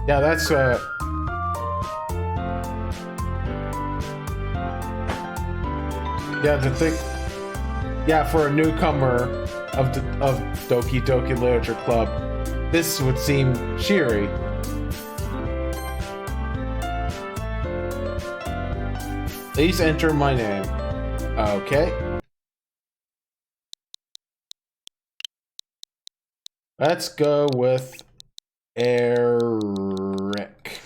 Yeah, that's yeah, the thing. Yeah, for a newcomer of Doki Doki Literature Club, this would seem cheery. Please enter my name. Okay. Let's go with Eric.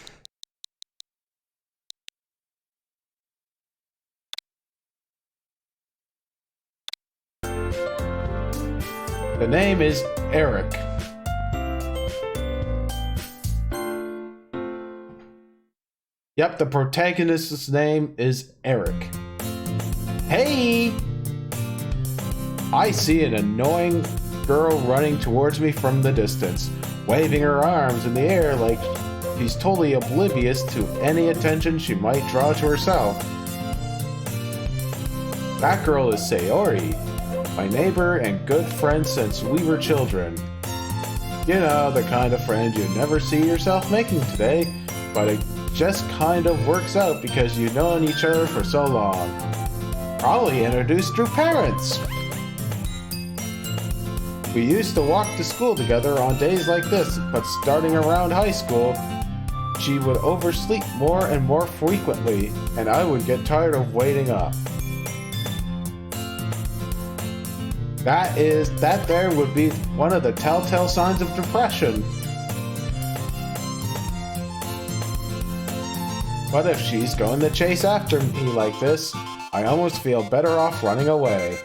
The name is Eric. Yep, the protagonist's name is Eric. Hey! I see an annoying girl running towards me from the distance, waving her arms in the air like she's totally oblivious to any attention she might draw to herself. That girl is Sayori, my neighbor and good friend since we were children. You know, the kind of friend you never see yourself making today, but it just kind of works out because you've known each other for so long. Probably introduced through parents. We used to walk to school together on days like this, but starting around high school, she would oversleep more and more frequently, and I would get tired of waiting up. That there would be one of the telltale signs of depression. But if she's going to chase after me like this, I almost feel better off running away.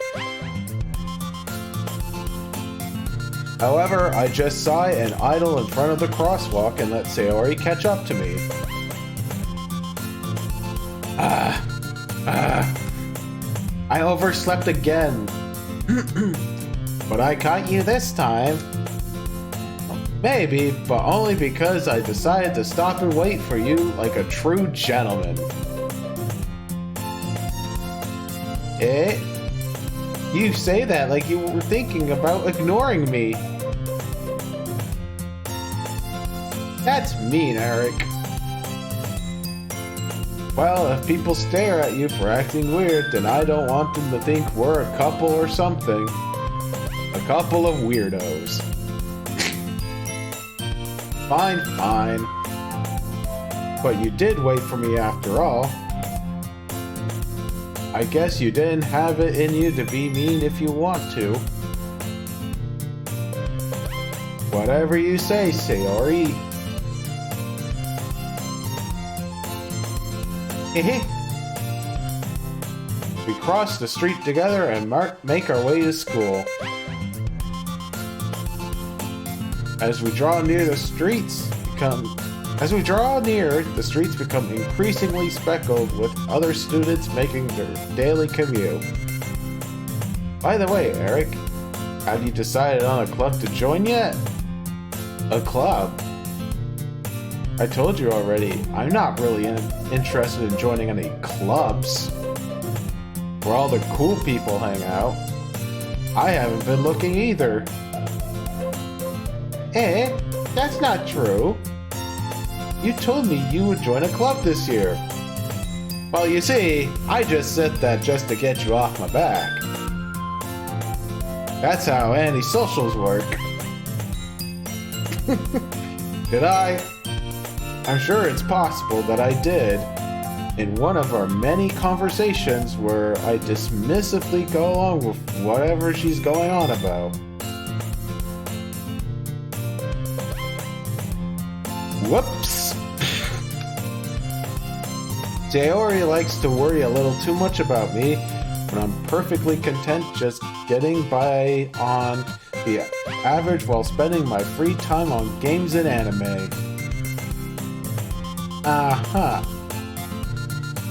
However, I just sigh and idle in front of the crosswalk and let Sayori catch up to me. I overslept again. But I caught you this time. Maybe, but only because I decided to stop and wait for you like a true gentleman. Eh? You say that like you were thinking about ignoring me. That's mean, Eric. Well, if people stare at you for acting weird, then I don't want them to think we're a couple or something. A couple of weirdos. Fine, fine. But you did wait for me after all. I guess you didn't have it in you to be mean if you want to. Whatever you say, Sayori. We cross the street together and make our way to school. As we draw near, the streets become increasingly speckled with other students making their daily commute. By the way, Eric, have you decided on a club to join yet? A club? I told you already, I'm not really interested in joining any clubs where all the cool people hang out. I haven't been looking either. Eh? That's not true. You told me you would join a club this year. Well, you see, I just said that just to get you off my back. That's how antisocials work. Did I? I'm sure it's possible that I did. In one of our many conversations where I dismissively go along with whatever she's going on about. Whoops! Sayori likes to worry a little too much about me when I'm perfectly content just getting by on the average while spending my free time on games and anime.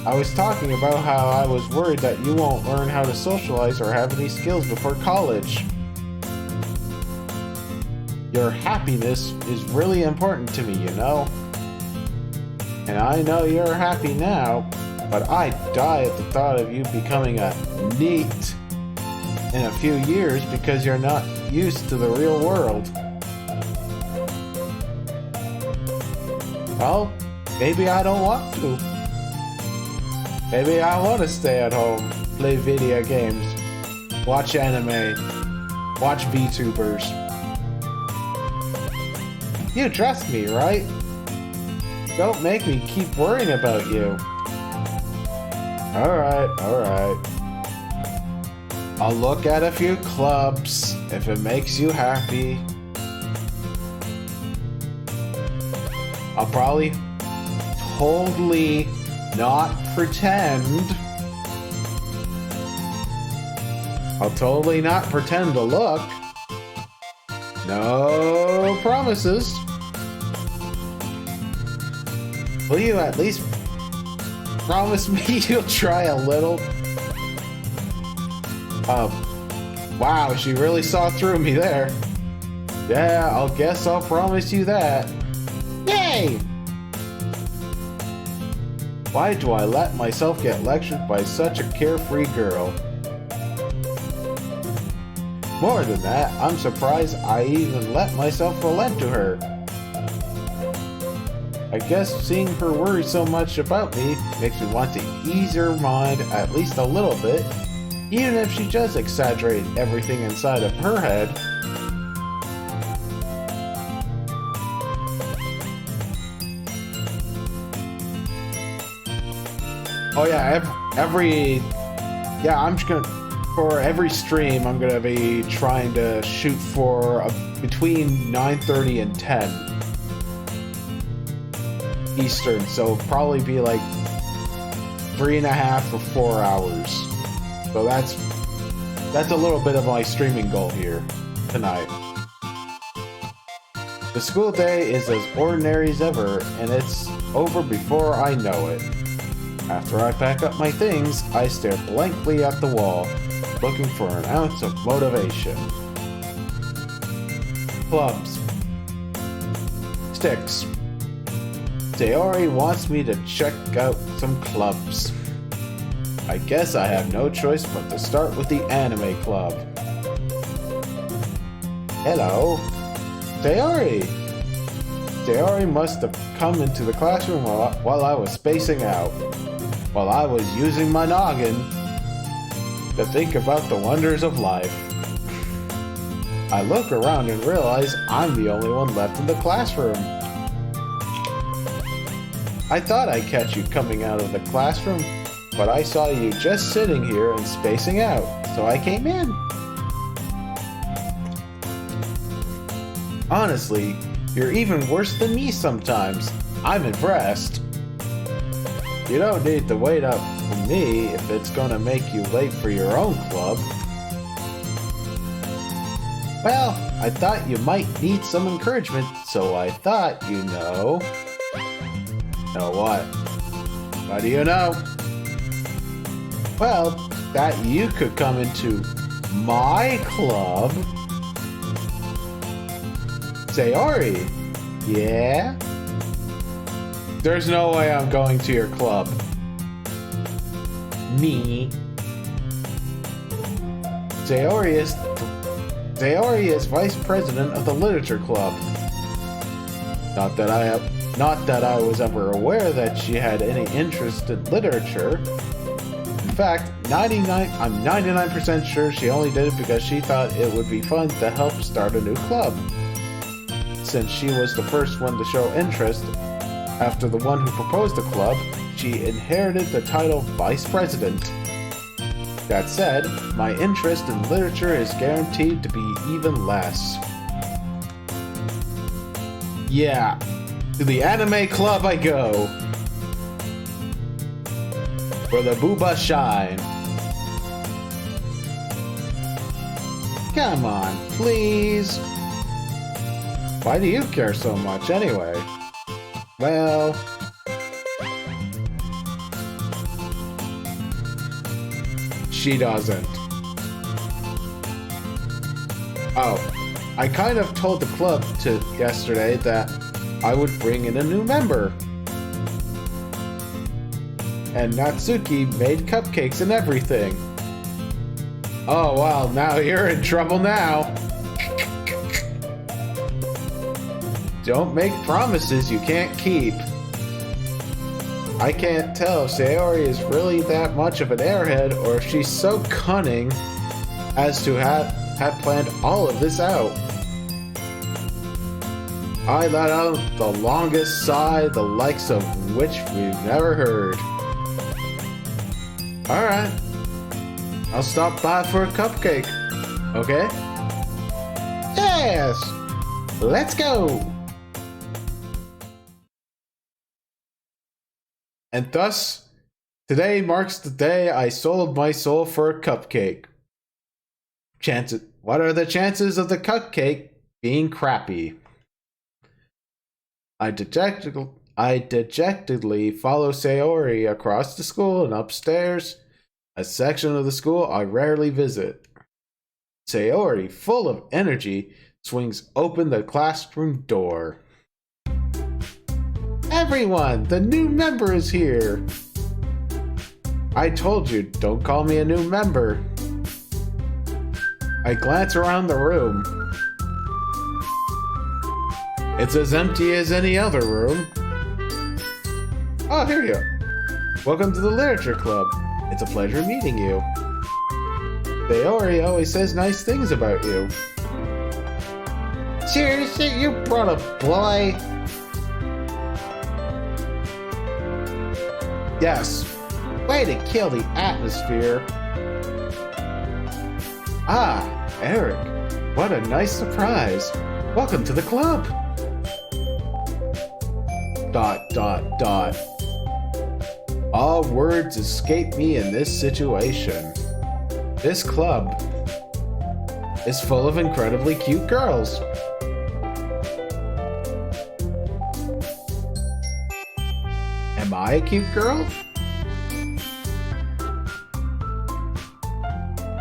I was talking about how I was worried that you won't learn how to socialize or have any skills before college. Your happiness is really important to me, you know? And I know you're happy now, but I die at the thought of you becoming a NEET in a few years because you're not used to the real world. Well, maybe I don't want to. Maybe I want to stay at home, play video games, watch anime, watch VTubers. You trust me, right? Don't make me keep worrying about you. Alright. I'll look at a few clubs if it makes you happy. I'll probably totally not pretend. I'll totally not pretend to look. No promises. Will you at least promise me you'll try a little? Wow, she really saw through me there. Yeah, I'll guess I'll promise you that. Yay! Why do I let myself get lectured by such a carefree girl? More than that, I'm surprised I even let myself relent to her. I guess seeing her worry so much about me makes me want to ease her mind at least a little bit, even if she does exaggerate everything inside of her head. Oh yeah, I'm just gonna, for every stream, I'm gonna be trying to shoot for between 9:30 and 10 Eastern, so probably be like 3.5 or 4 hours. So that's a little bit of my streaming goal here tonight. The school day is as ordinary as ever, and it's over before I know it. After I pack up my things, I stare blankly at the wall, looking for an ounce of motivation. Clubs. Sticks. Sayori wants me to check out some clubs. I guess I have no choice but to start with the anime club. Hello. Sayori! Sayori must have come into the classroom while I was spacing out. While I was using my noggin to think about the wonders of life. I look around and realize I'm the only one left in the classroom. I thought I'd catch you coming out of the classroom, but I saw you just sitting here and spacing out, so I came in. Honestly, you're even worse than me sometimes. I'm impressed. You don't need to wait up for me if it's gonna make you late for your own club. Well, I thought you might need some encouragement, so I thought, you know... Know what? What do you know? Well, that you could come into my club. Sayori, yeah? There's no way I'm going to your club. Me. Sayori is vice president of the Literature Club. Not that I was ever aware that she had any interest in literature. In fact, I'm 99% sure she only did it because she thought it would be fun to help start a new club. Since she was the first one to show interest, after the one who proposed the club, she inherited the title Vice President. That said, my interest in literature is guaranteed to be even less. Yeah, to the anime club I go. Where the booba shine. Come on, please. Why do you care so much anyway? Well... she doesn't. Oh, I kind of told the club yesterday that I would bring in a new member. And Natsuki made cupcakes and everything. Oh well, now you're in trouble now. Don't make promises you can't keep. I can't tell if Sayori is really that much of an airhead or if she's so cunning as to have planned all of this out. I let out the longest sigh, the likes of which we've never heard. Alright, I'll stop by for a cupcake, okay? Yes! Let's go! And thus, today marks the day I sold my soul for a cupcake. What are the chances of the cupcake being crappy? I dejectedly follow Sayori across the school and upstairs, a section of the school I rarely visit. Sayori, full of energy, swings open the classroom door. Everyone, the new member is here! I told you, don't call me a new member. I glance around the room. It's as empty as any other room. Oh, here you are. Welcome to the Literature Club. It's a pleasure meeting you. Sayori always says nice things about you. Seriously, you brought a boy? Yes. Way to kill the atmosphere. Ah, Eric. What a nice surprise. Welcome to the club. ... All words escape me in this situation. This club is full of incredibly cute girls. Am I a cute girl?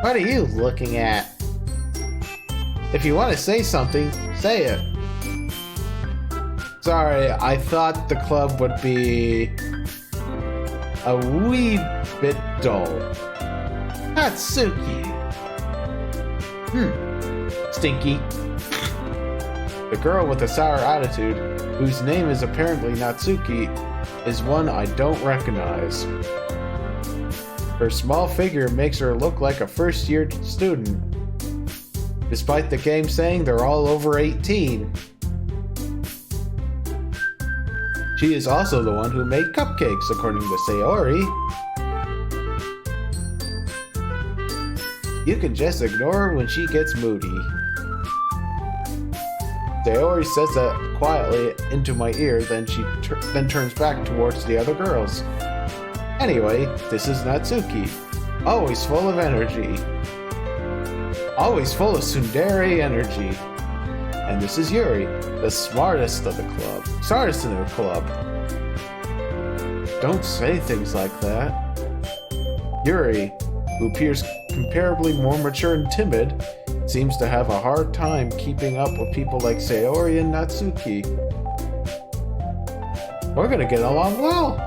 What are you looking at? If you want to say something, say it. Sorry, I thought the club would be a wee bit dull. Natsuki. Stinky. The girl with a sour attitude, whose name is apparently Natsuki, is one I don't recognize. Her small figure makes her look like a first-year student, despite the game saying they're all over 18. She is also the one who made cupcakes, according to Sayori. You can just ignore her when she gets moody. Sayori says that quietly into my ear, then she turns back towards the other girls. Anyway, this is Natsuki, always full of energy. Always full of tsundere energy. And this is Yuri, the smartest in the club. Don't say things like that. Yuri, who appears comparably more mature and timid, seems to have a hard time keeping up with people like Sayori and Natsuki. We're gonna get along well.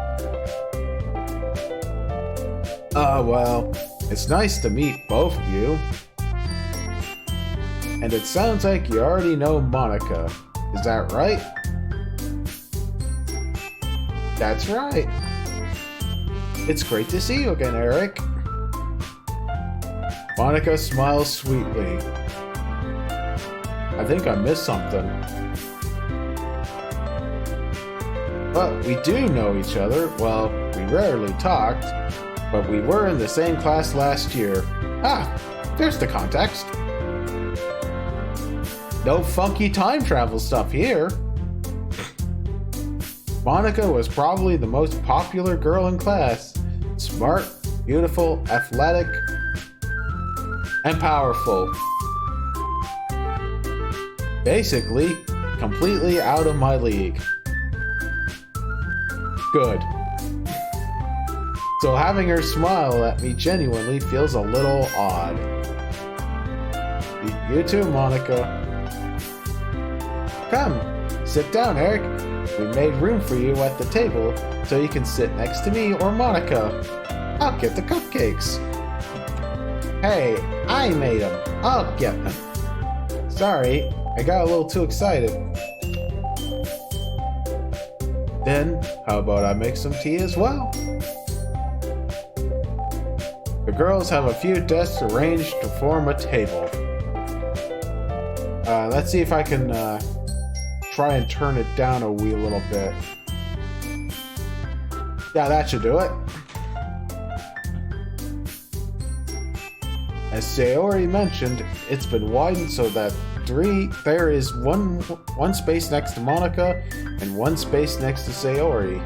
Well, it's nice to meet both of you. And it sounds like you already know Monica. Is that right? That's right. It's great to see you again, Eric. Monica smiles sweetly. I think I missed something. But we do know each other. Well, we rarely talked, but we were in the same class last year. Ah, there's the context. No funky time travel stuff here. Monica was probably the most popular girl in class. Smart, beautiful, athletic, and powerful. Basically, completely out of my league. Good. So having her smile at me genuinely feels a little odd. You too, Monica. Come, sit down, Eric. We made room for you at the table so you can sit next to me or Monica. I'll get the cupcakes. Hey, I made them. I'll get them. Sorry, I got a little too excited. Then, how about I make some tea as well? The girls have a few desks arranged to form a table. Let's see if I can try and turn it down a wee little bit. Yeah, that should do it. As Sayori mentioned, it's been widened so that there is one space next to Monica and one space next to Sayori.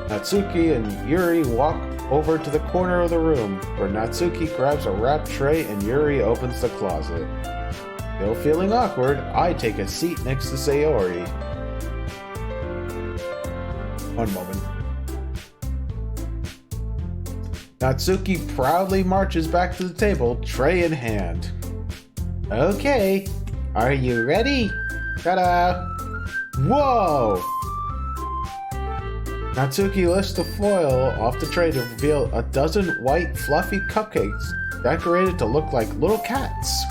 Natsuki and Yuri walk over to the corner of the room, where Natsuki grabs a wrap tray and Yuri opens the closet. Still feeling awkward, I take a seat next to Sayori. One moment. Natsuki proudly marches back to the table, tray in hand. Okay, are you ready? Ta-da! Whoa! Natsuki lifts the foil off the tray to reveal a dozen white, fluffy cupcakes decorated to look like little cats.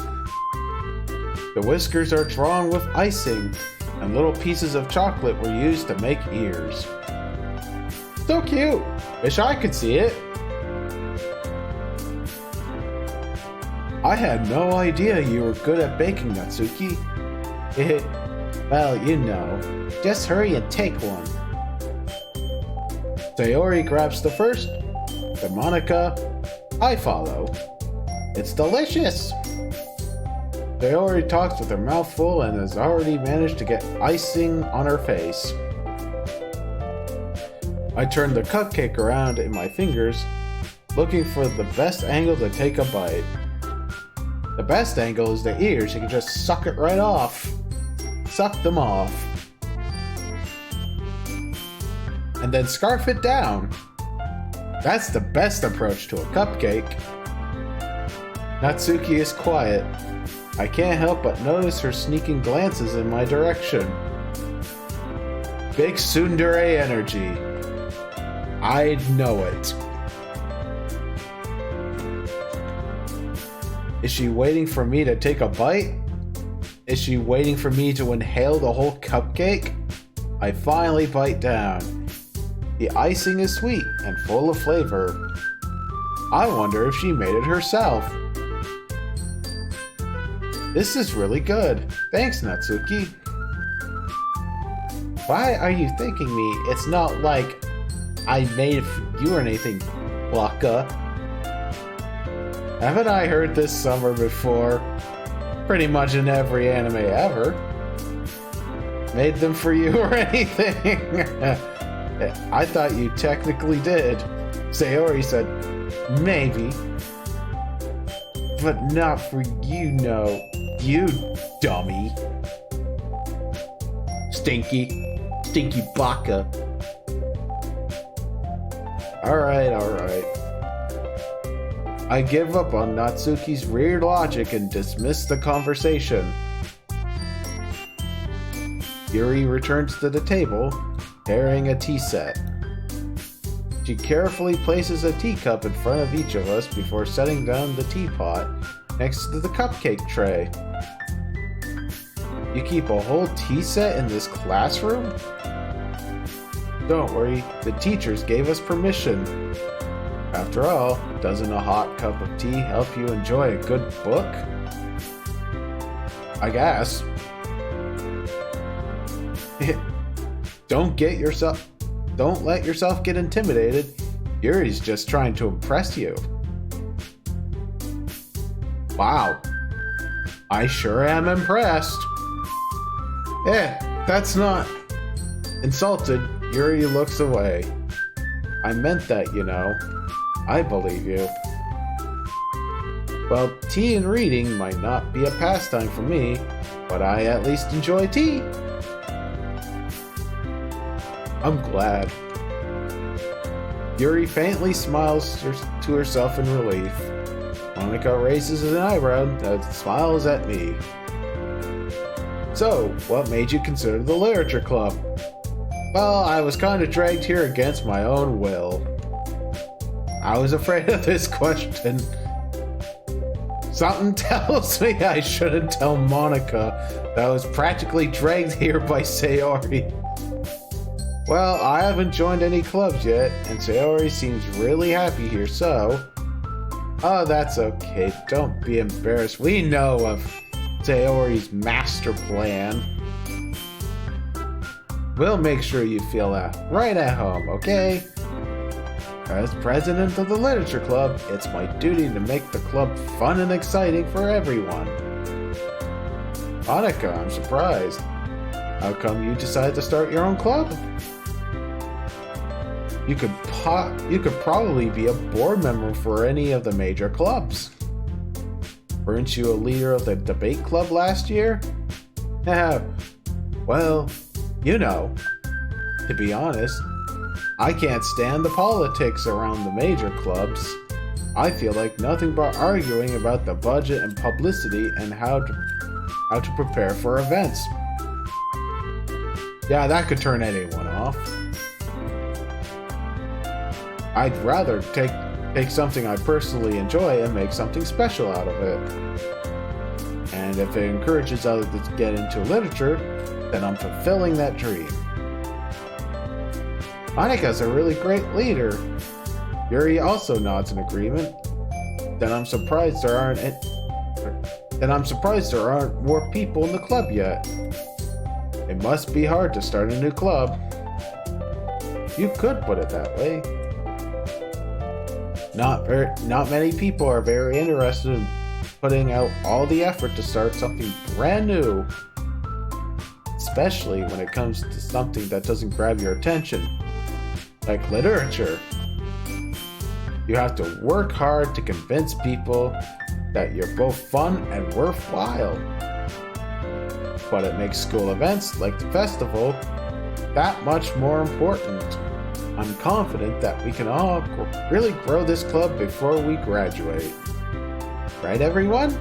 The whiskers are drawn with icing, and little pieces of chocolate were used to make ears. So cute! Wish I could see it. I had no idea you were good at baking, Natsuki. Well, you know. Just hurry and take one. Sayori grabs the first, then Monica. I follow. It's delicious! Sayori talks with her mouth full and has already managed to get icing on her face. I turn the cupcake around in my fingers, looking for the best angle to take a bite. The best angle is the ears, you can just suck it right off. Suck them off. And then scarf it down. That's the best approach to a cupcake. Natsuki is quiet. I can't help but notice her sneaking glances in my direction. Big tsundere energy. I know it. Is she waiting for me to take a bite? Is she waiting for me to inhale the whole cupcake? I finally bite down. The icing is sweet and full of flavor. I wonder if she made it herself. This is really good. Thanks, Natsuki. Why are you thanking me? It's not like I made it for you or anything, Waka. Haven't I heard this summer before? Pretty much in every anime ever. Made them for you or anything? I thought you technically did. Sayori said, maybe. But not for you, no. You dummy. Stinky baka. Alright. I give up on Natsuki's weird logic and dismiss the conversation. Yuri returns to the table, carrying a tea set. She carefully places a teacup in front of each of us before setting down the teapot next to the cupcake tray. You keep a whole tea set in this classroom? Don't worry, the teachers gave us permission. After all, doesn't a hot cup of tea help you enjoy a good book? I guess. Don't let yourself get intimidated. Yuri's just trying to impress you. Wow. I sure am impressed. That's not... Insulted, Yuri looks away. I meant that, you know. I believe you. Well, tea and reading might not be a pastime for me, but I at least enjoy tea. I'm glad. Yuri faintly smiles to herself in relief. Monica raises an eyebrow and smiles at me. So, what made you consider the Literature Club? Well, I was kind of dragged here against my own will. I was afraid of this question. Something tells me I shouldn't tell Monica that I was practically dragged here by Sayori. Well, I haven't joined any clubs yet, and Sayori seems really happy here, so... Oh, that's okay. Don't be embarrassed. We know of Sayori's master plan. We'll make sure you feel right at home, okay? As president of the Literature Club, it's my duty to make the club fun and exciting for everyone. Monica, I'm surprised. How come you decided to start your own club? You could probably be a board member for any of the major clubs. Weren't you a leader of the debate club last year? Well, you know, to be honest, I can't stand the politics around the major clubs. I feel like nothing but arguing about the budget and publicity and how to prepare for events. Yeah, that could turn anyone off. I'd rather take something I personally enjoy and make something special out of it. And if it encourages others to get into literature, then I'm fulfilling that dream. Monika's a really great leader. Yuri also nods in agreement. Then I'm surprised there aren't more people in the club yet. It must be hard to start a new club. You could put it that way. Not many people are very interested in putting out all the effort to start something brand new. Especially when it comes to something that doesn't grab your attention. Like literature. You have to work hard to convince people that you're both fun and worthwhile. But it makes school events like the festival that much more important. I'm confident that we can all really grow this club before we graduate. Right, everyone?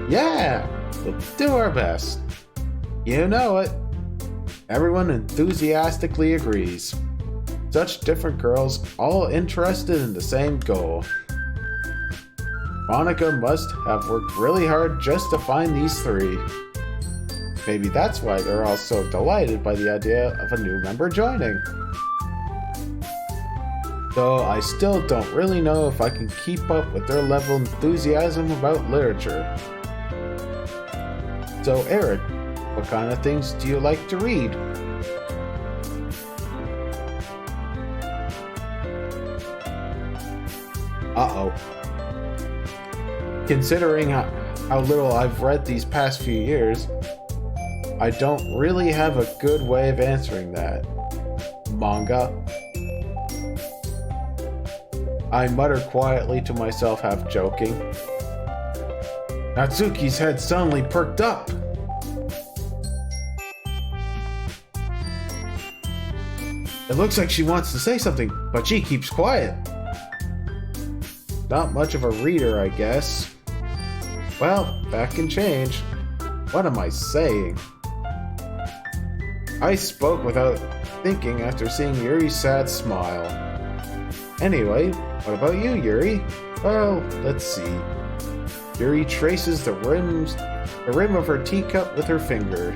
Yeah! We'll do our best. You know it. Everyone enthusiastically agrees. Such different girls, all interested in the same goal. Monica must have worked really hard just to find these three. Maybe that's why they're all so delighted by the idea of a new member joining. Though I still don't really know if I can keep up with their level of enthusiasm about literature. So Eric, what kind of things do you like to read? Uh-oh. Considering how little I've read these past few years, I don't really have a good way of answering that. Manga? I mutter quietly to myself, half joking. Natsuki's head suddenly perked up. It looks like she wants to say something, but she keeps quiet. Not much of a reader, I guess. Well, that can change. What am I saying? I spoke without thinking after seeing Yuri's sad smile. Anyway, what about you, Yuri? Well, let's see. Yuri traces the rim of her teacup with her finger.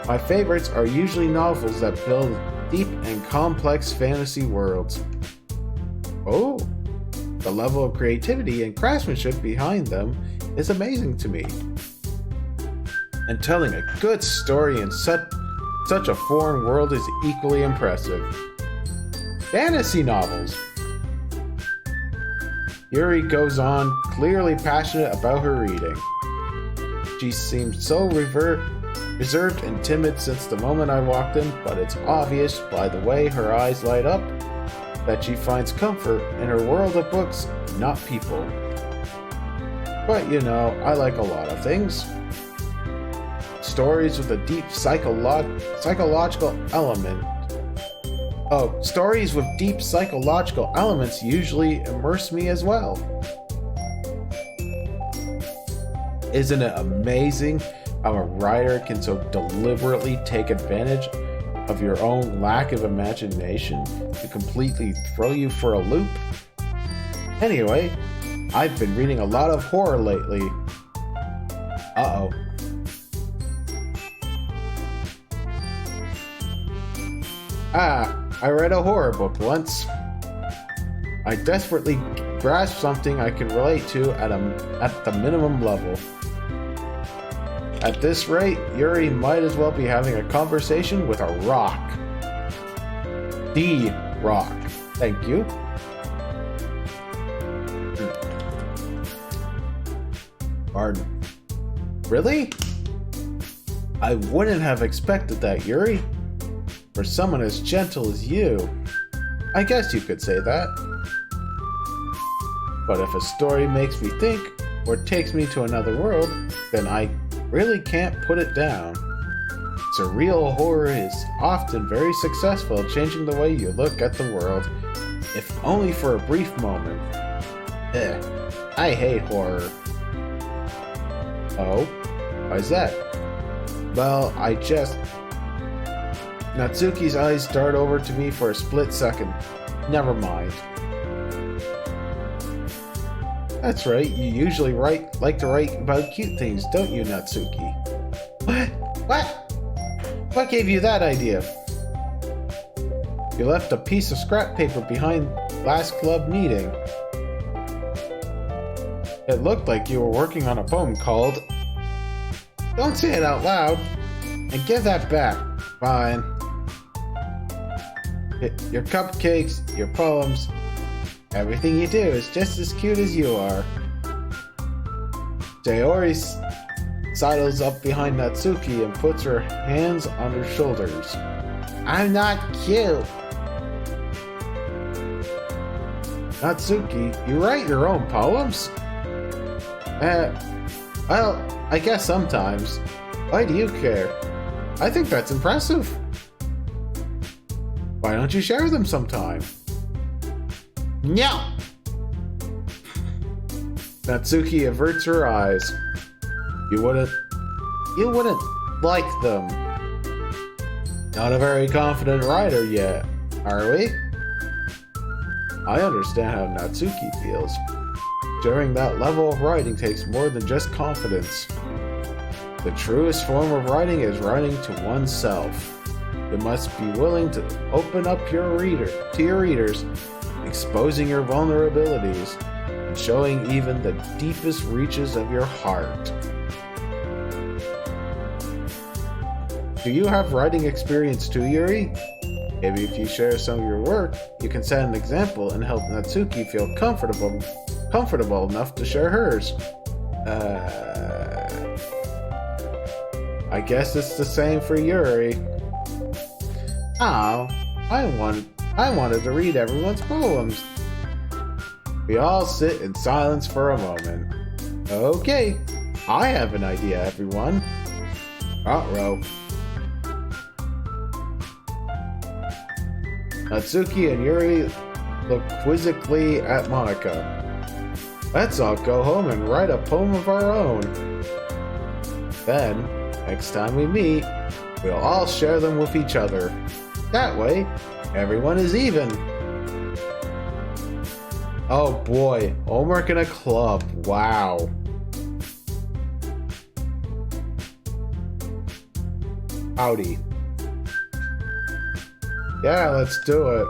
My favorites are usually novels that build deep and complex fantasy worlds. Oh, the level of creativity and craftsmanship behind them is amazing to me. And telling a good story in such a foreign world is equally impressive. Fantasy novels! Yuri goes on, clearly passionate about her reading. She seemed so reserved and timid since the moment I walked in, but it's obvious by the way her eyes light up that she finds comfort in her world of books, not people. But you know, I like a lot of things. Stories with a deep psychological element. Oh, stories with deep psychological elements usually immerse me as well. Isn't it amazing how a writer can so deliberately take advantage of your own lack of imagination to completely throw you for a loop? Anyway, I've been reading a lot of horror lately. Uh-oh. I read a horror book once. I desperately grasp something I can relate to at the minimum level. At this rate, Yuri might as well be having a conversation with a rock. The rock. Thank you. Pardon. Really? I wouldn't have expected that, Yuri. For someone as gentle as you. I guess you could say that. But if a story makes me think, or takes me to another world, then I really can't put it down. Surreal horror is often very successful at changing the way you look at the world, if only for a brief moment. I hate horror. Oh? Why's that? Well, Natsuki's eyes dart over to me for a split second. Never mind. That's right, you usually like to write about cute things, don't you, Natsuki? What? What gave you that idea? You left a piece of scrap paper behind last club meeting. It looked like you were working on a poem called... Don't say it out loud! And give that back. Fine. Your cupcakes, your poems, everything you do is just as cute as you are. Sayori sidles up behind Natsuki and puts her hands on her shoulders. I'm not cute! Natsuki, you write your own poems? Well, I guess sometimes. Why do you care? I think that's impressive. Why don't you share them sometime? No! Natsuki averts her eyes. You wouldn't like them. Not a very confident writer yet, are we? I understand how Natsuki feels. Sharing that level of writing takes more than just confidence. The truest form of writing is writing to oneself. You must be willing to open up to your readers, exposing your vulnerabilities, and showing even the deepest reaches of your heart. Do you have writing experience too, Yuri? Maybe if you share some of your work, you can set an example and help Natsuki feel comfortable enough to share hers. I guess it's the same for Yuri. Oh, I wanted to read everyone's poems. We all sit in silence for a moment. Okay, I have an idea, everyone. Uh-oh. Natsuki and Yuri look quizzically at Monika. Let's all go home and write a poem of our own. Then, next time we meet, we'll all share them with each other. That way, everyone is even. Oh boy, homework in a club. Wow. Howdy. Yeah, let's do it.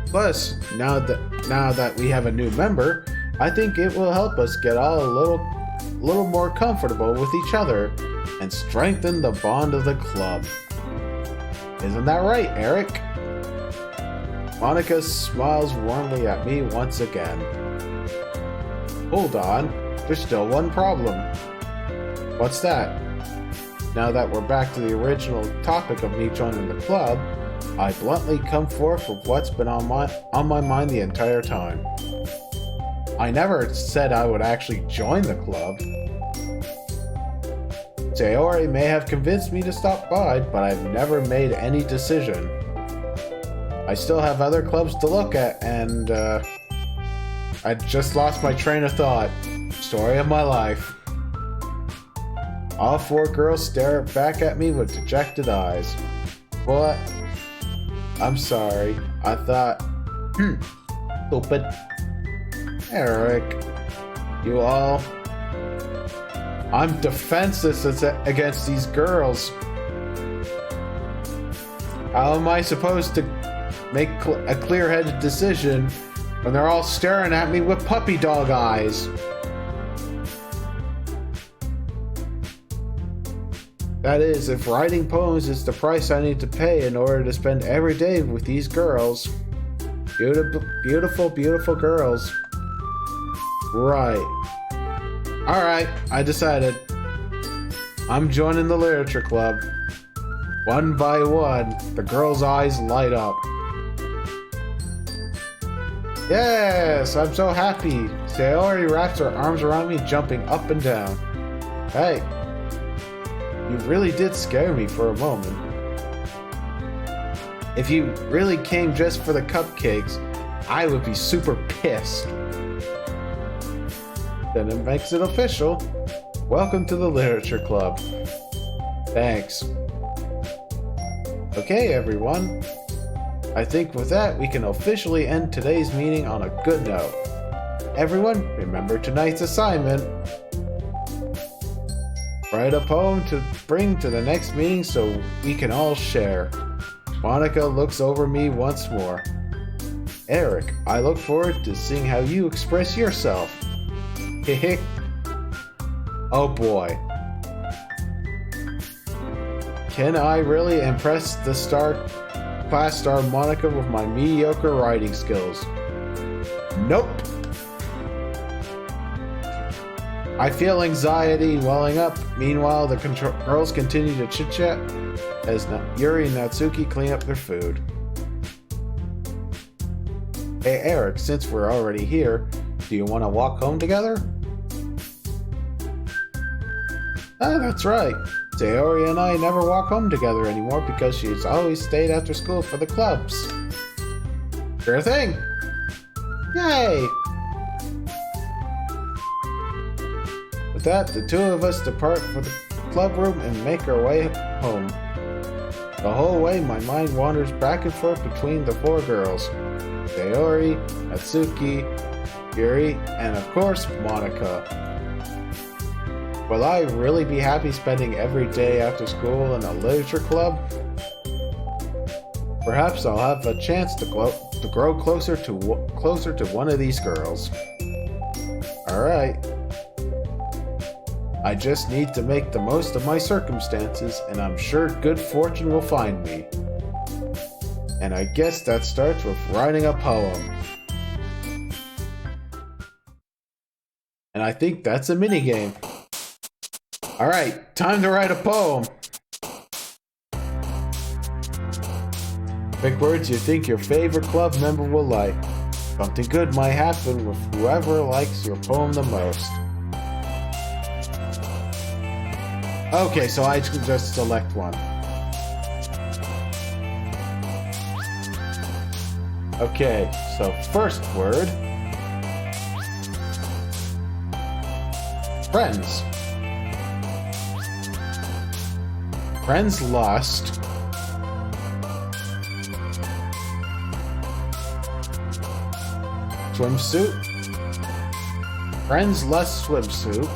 Plus, now that we have a new member, I think it will help us get all a little more comfortable with each other and strengthen the bond of the club. Isn't that right, Eric? Monika smiles warmly at me once again. Hold on, there's still one problem. What's that? Now that we're back to the original topic of me joining the club, I bluntly come forth with what's been on my mind the entire time. I never said I would actually join the club. Sayori may have convinced me to stop by, but I've never made any decision. I still have other clubs to look at, and I just lost my train of thought. Story of my life. All four girls stare back at me with dejected eyes. What? I'm sorry. I thought... Stupid. Eric. You all... I'm defenseless against these girls. How am I supposed to make a clear-headed decision when they're all staring at me with puppy dog eyes? That is, if writing poems is the price I need to pay in order to spend every day with these girls. Beautiful, beautiful, beautiful girls. Right. Alright, I decided. I'm joining the literature club. One by one, the girls' eyes light up. Yes, I'm so happy. Sayori wraps her arms around me, jumping up and down. Hey, you really did scare me for a moment. If you really came just for the cupcakes, I would be super pissed. Then it makes it official. Welcome to the Literature Club. Thanks. Okay, everyone. I think with that, we can officially end today's meeting on a good note. Everyone, remember tonight's assignment. Write a poem to bring to the next meeting so we can all share. Monica looks over me once more. Eric, I look forward to seeing how you express yourself. Hehe. Oh boy. Can I really impress the class star Monica with my mediocre writing skills? Nope. I feel anxiety welling up. Meanwhile, the girls continue to chit-chat as Yuri and Natsuki clean up their food. Hey Eric, since we're already here, do you want to walk home together? Ah, that's right. Sayori and I never walk home together anymore because she's always stayed after school for the clubs. Sure thing! Yay! With that, the two of us depart for the club room and make our way home. The whole way, my mind wanders back and forth between the four girls. Sayori, Natsuki, Yuri, and of course, Monica. Will I really be happy spending every day after school in a literature club? Perhaps I'll have a chance to grow closer to one of these girls. Alright. I just need to make the most of my circumstances, and I'm sure good fortune will find me. And I guess that starts with writing a poem. And I think that's a minigame. Alright, time to write a poem. Pick words you think your favorite club member will like. Something good might happen with whoever likes your poem the most. Okay, so I can just select one. Okay, so first word. Friends. Friends lust. Swimsuit. Friends lust swimsuit.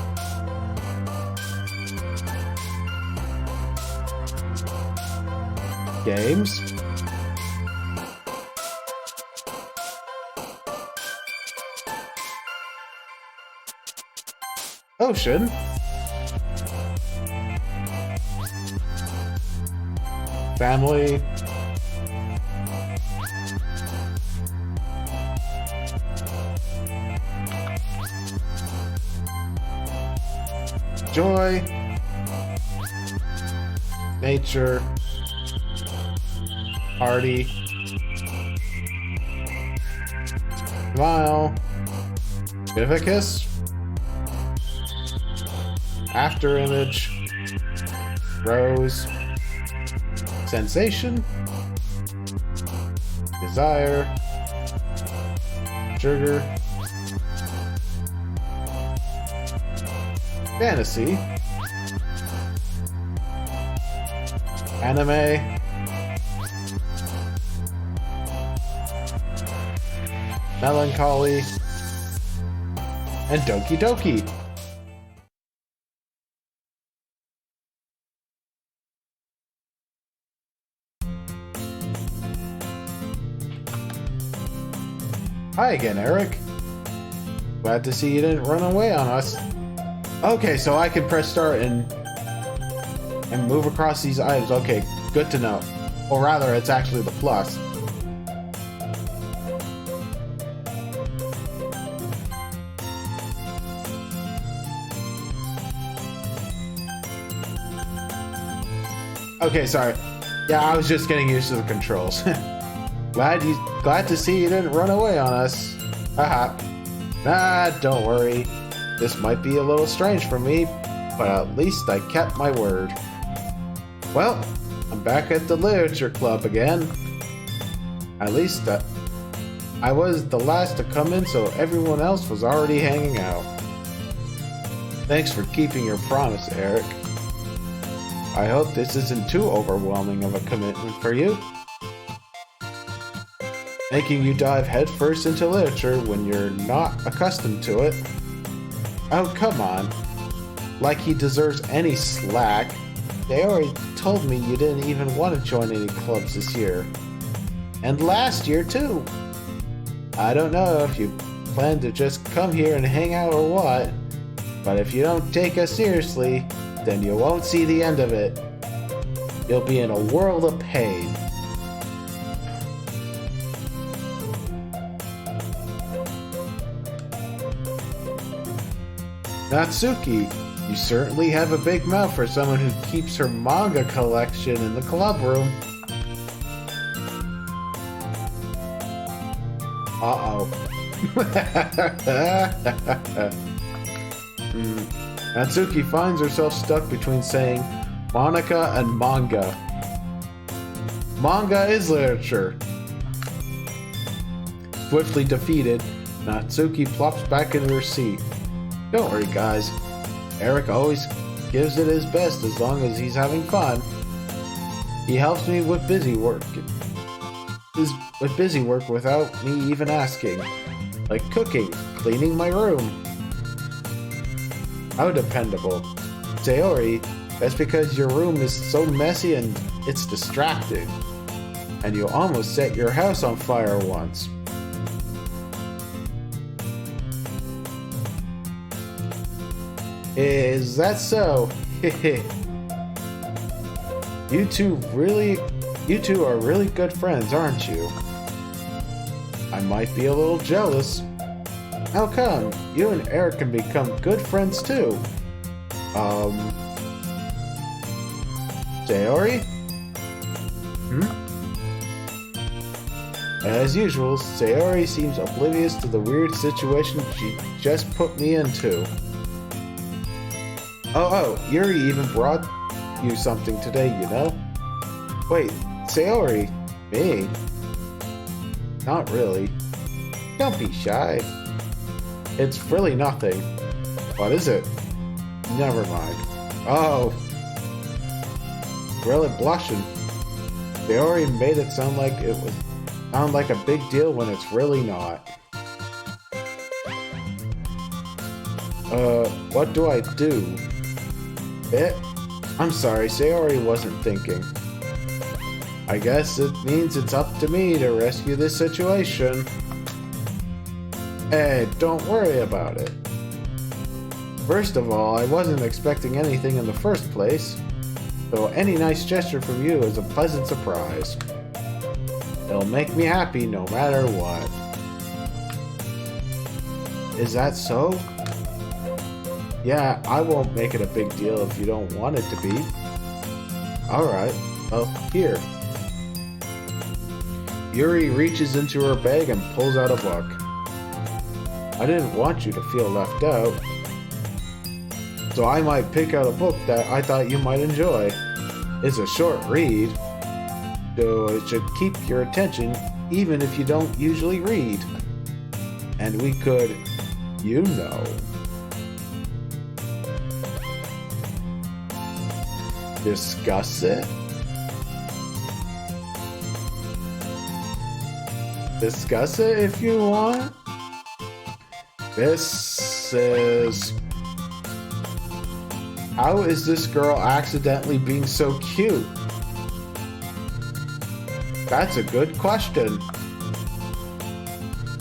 Games. Ocean. Family. Joy. Nature. Party. Smile. Give a kiss. After image. Rose. Sensation. Desire. Sugar. Fantasy. Anime. Melancholy. And Doki Doki. Hi again, Eric. Glad to see you didn't run away on us. Okay, so I can press start and move across these items. Okay, good to know. Or rather, it's actually the plus. Okay, sorry. Yeah, I was just getting used to the controls. Glad to see you didn't run away on us. Haha. Nah, don't worry. This might be a little strange for me, but at least I kept my word. Well, I'm back at the Literature Club again. At least I was the last to come in, so everyone else was already hanging out. Thanks for keeping your promise, Eric. I hope this isn't too overwhelming of a commitment for you. Making you dive headfirst into literature when you're not accustomed to it. Oh, come on. Like he deserves any slack. They already told me you didn't even want to join any clubs this year. And last year, too. I don't know if you plan to just come here and hang out or what, but if you don't take us seriously, then you won't see the end of it. You'll be in a world of pain. Natsuki, you certainly have a big mouth for someone who keeps her manga collection in the club room. Uh-oh. Natsuki finds herself stuck between saying Monica and manga. Manga is literature. Swiftly defeated, Natsuki plops back into her seat. Don't worry, guys. Eric always gives it his best as long as he's having fun. He helps me with busy work. Without me even asking. Like cooking, cleaning my room. How dependable. Sayori, that's because your room is so messy and it's distracting. And you almost set your house on fire once. Is that so? You two are really good friends, aren't you? I might be a little jealous. How come? You and Eric can become good friends too. Sayori? As usual, Sayori seems oblivious to the weird situation she just put me into. Oh, Yuri even brought you something today, you know? Wait, Sayori? Me? Not really. Don't be shy. It's really nothing. What is it? Never mind. Oh. Really blushing. Sayori made it sound like a big deal when it's really not. What do I do? I'm sorry, Sayori wasn't thinking. I guess it means it's up to me to rescue this situation. Hey, don't worry about it. First of all, I wasn't expecting anything in the first place, so any nice gesture from you is a pleasant surprise. It'll make me happy no matter what. Is that so? Yeah, I won't make it a big deal if you don't want it to be. Alright, well, here. Yuri reaches into her bag and pulls out a book. I didn't want you to feel left out, so I might pick out a book that I thought you might enjoy. It's a short read, so it should keep your attention even if you don't usually read. And we could, you know, discuss it. Discuss it if you want. This is... How is this girl accidentally being so cute? That's a good question.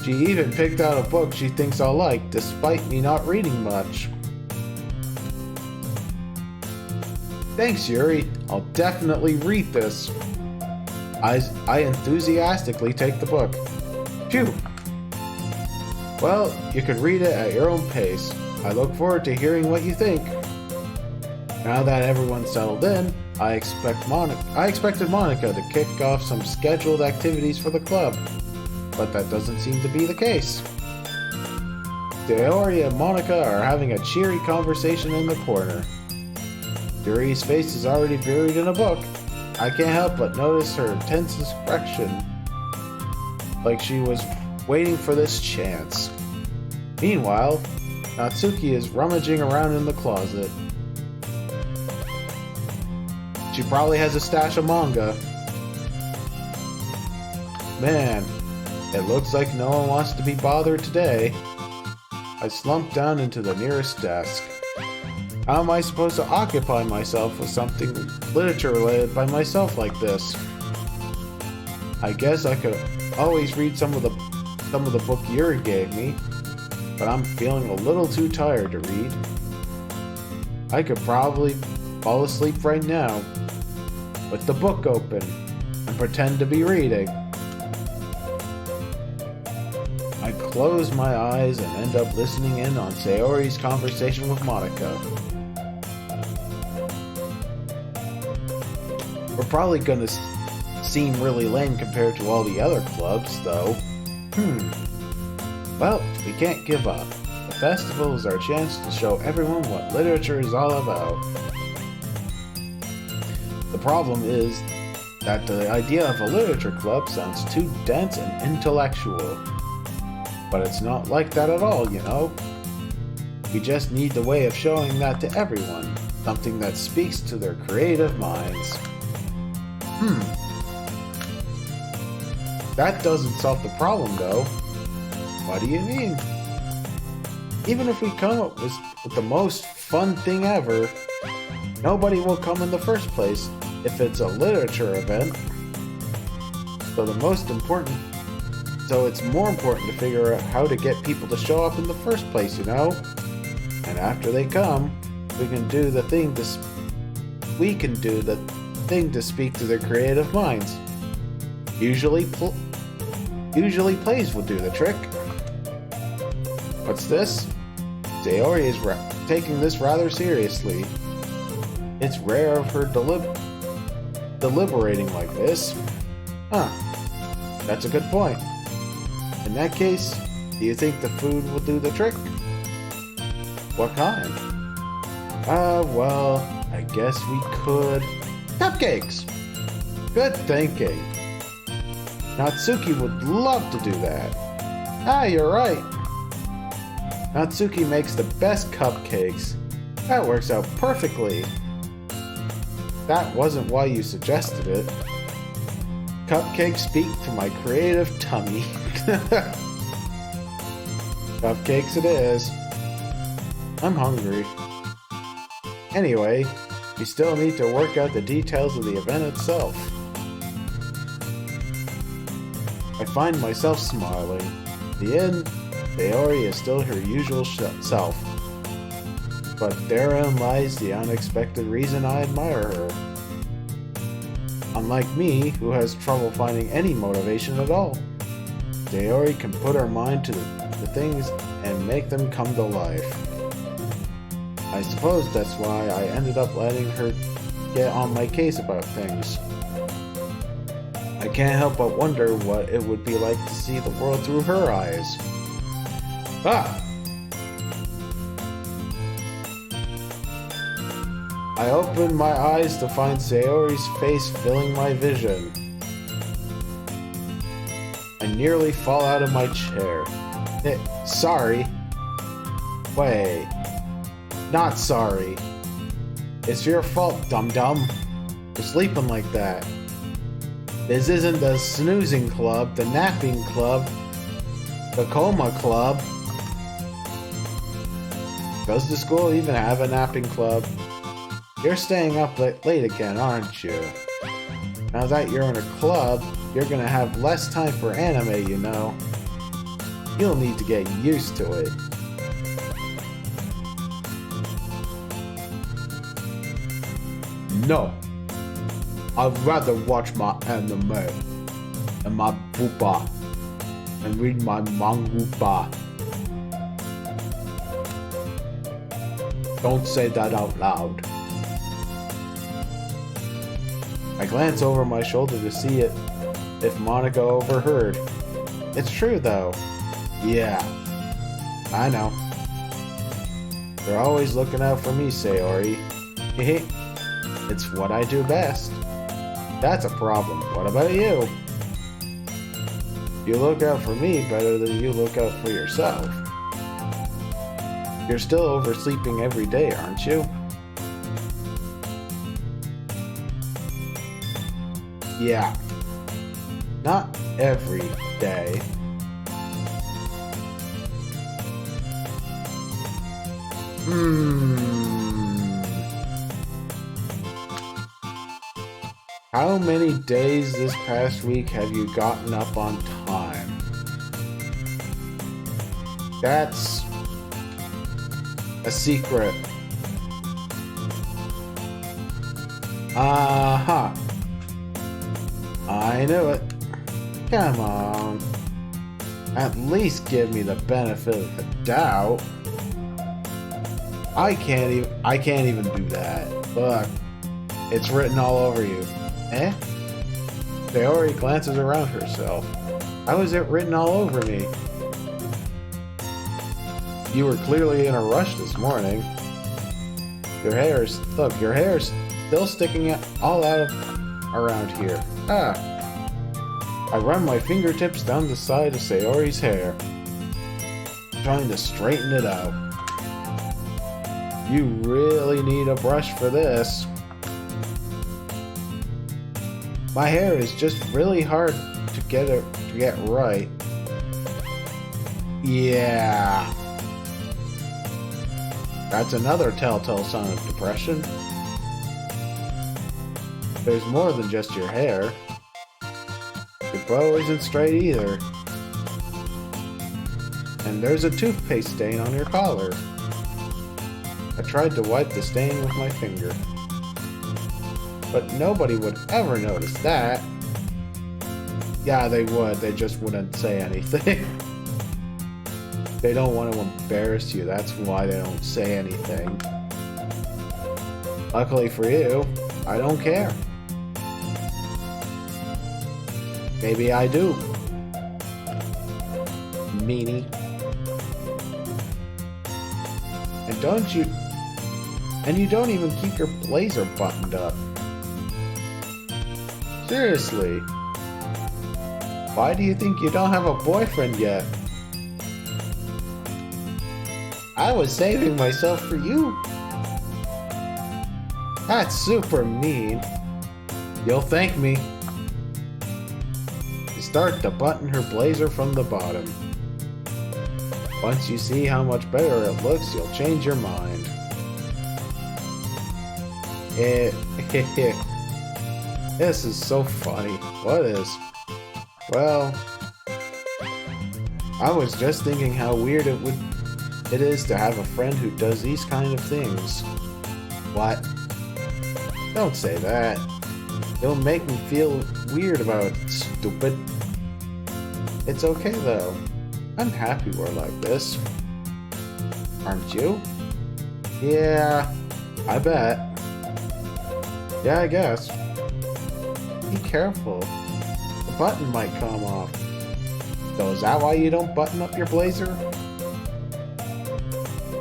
She even picked out a book she thinks I'll like, despite me not reading much. Thanks, Yuri. I'll definitely read this. I enthusiastically take the book. Phew! Well, you can read it at your own pace. I look forward to hearing what you think. Now that everyone's settled in, I expected Monica to kick off some scheduled activities for the club, but that doesn't seem to be the case. Sayori and Monica are having a cheery conversation in the corner. Yuri's face is already buried in a book. I can't help but notice her tense expression, like she was waiting for this chance. Meanwhile, Natsuki is rummaging around in the closet. She probably has a stash of manga. Man, it looks like no one wants to be bothered today. I slumped down into the nearest desk. How am I supposed to occupy myself with something literature related by myself like this? I guess I could always read some of the book Yuri gave me, but I'm feeling a little too tired to read. I could probably fall asleep right now with the book open and pretend to be reading. I close my eyes and end up listening in on Sayori's conversation with Monica. We're probably gonna seem really lame compared to all the other clubs, though. Well, we can't give up. The festival is our chance to show everyone what literature is all about. The problem is that the idea of a literature club sounds too dense and intellectual. But it's not like that at all, you know? We just need the way of showing that to everyone. Something that speaks to their creative minds. That doesn't solve the problem, though. What do you mean? Even if we come up with the most fun thing ever, nobody will come in the first place if it's a literature event. So it's more important to figure out how to get people to show up in the first place, you know? And after they come, we can do the thing to speak to their creative minds. Usually plays will do the trick. What's this? Sayori is taking this rather seriously. It's rare of her deliberating like this. That's a good point. In that case, do you think the food will do the trick? What kind? Well, I guess we could... Cupcakes! Good thinking. Natsuki would love to do that. You're right. Natsuki makes the best cupcakes. That works out perfectly. That wasn't why you suggested it. Cupcakes speak to my creative tummy. Cupcakes it is. I'm hungry. Anyway, we still need to work out the details of the event itself. I find myself smiling. In the end, Sayori is still her usual self. But therein lies the unexpected reason I admire her. Unlike me, who has trouble finding any motivation at all, Sayori can put her mind to the things and make them come to life. I suppose that's why I ended up letting her get on my case about things. I can't help but wonder what it would be like to see the world through her eyes. I opened my eyes to find Sayori's face filling my vision. I nearly fall out of my chair. Sorry. Wait. Not sorry. It's your fault, dum-dum. For sleeping like that. This isn't the snoozing club, the napping club, the coma club. Does the school even have a napping club? You're staying up late again, aren't you? Now that you're in a club, you're gonna have less time for anime, you know. You'll need to get used to it. No. I'd rather watch my anime and my booba and read my manguba. Don't say that out loud. I glance over my shoulder to see if Monica overheard. It's true though. Yeah, I know. They're always looking out for me, Sayori. It's what I do best. That's a problem. What about you? You look out for me better than you look out for yourself. You're still oversleeping every day, aren't you? Yeah. Not every day. How many days this past week have you gotten up on time? That's a secret. Uh-huh. I knew it. Come on. At least give me the benefit of the doubt. I can't even do that. Look. It's written all over you. Eh? Sayori glances around herself. How is it written all over me? You were clearly in a rush this morning. Your hair's still sticking all out around here. I run my fingertips down the side of Sayori's hair, trying to straighten it out. You really need a brush for this. My hair is just really hard to get right. Yeah. That's another telltale sign of depression. There's more than just your hair. Your bow isn't straight either. And there's a toothpaste stain on your collar. I tried to wipe the stain with my finger. But nobody would ever notice that. Yeah, they would. They just wouldn't say anything. They don't want to embarrass you. That's why they don't say anything. Luckily for you, I don't care. Maybe I do. Meanie. And you don't even keep your blazer buttoned up. Seriously. Why do you think you don't have a boyfriend yet? I was saving myself for you. That's super mean. You'll thank me. You start to button her blazer from the bottom. Once you see how much better it looks, you'll change your mind. This is so funny. What is? Well, I was just thinking how weird it is to have a friend who does these kind of things. What? Don't say that. It'll make me feel weird about it, stupid. It's okay though. I'm happy we're like this. Aren't you? Yeah, I bet. Yeah, I guess. Be careful. The button might come off. So is that why you don't button up your blazer?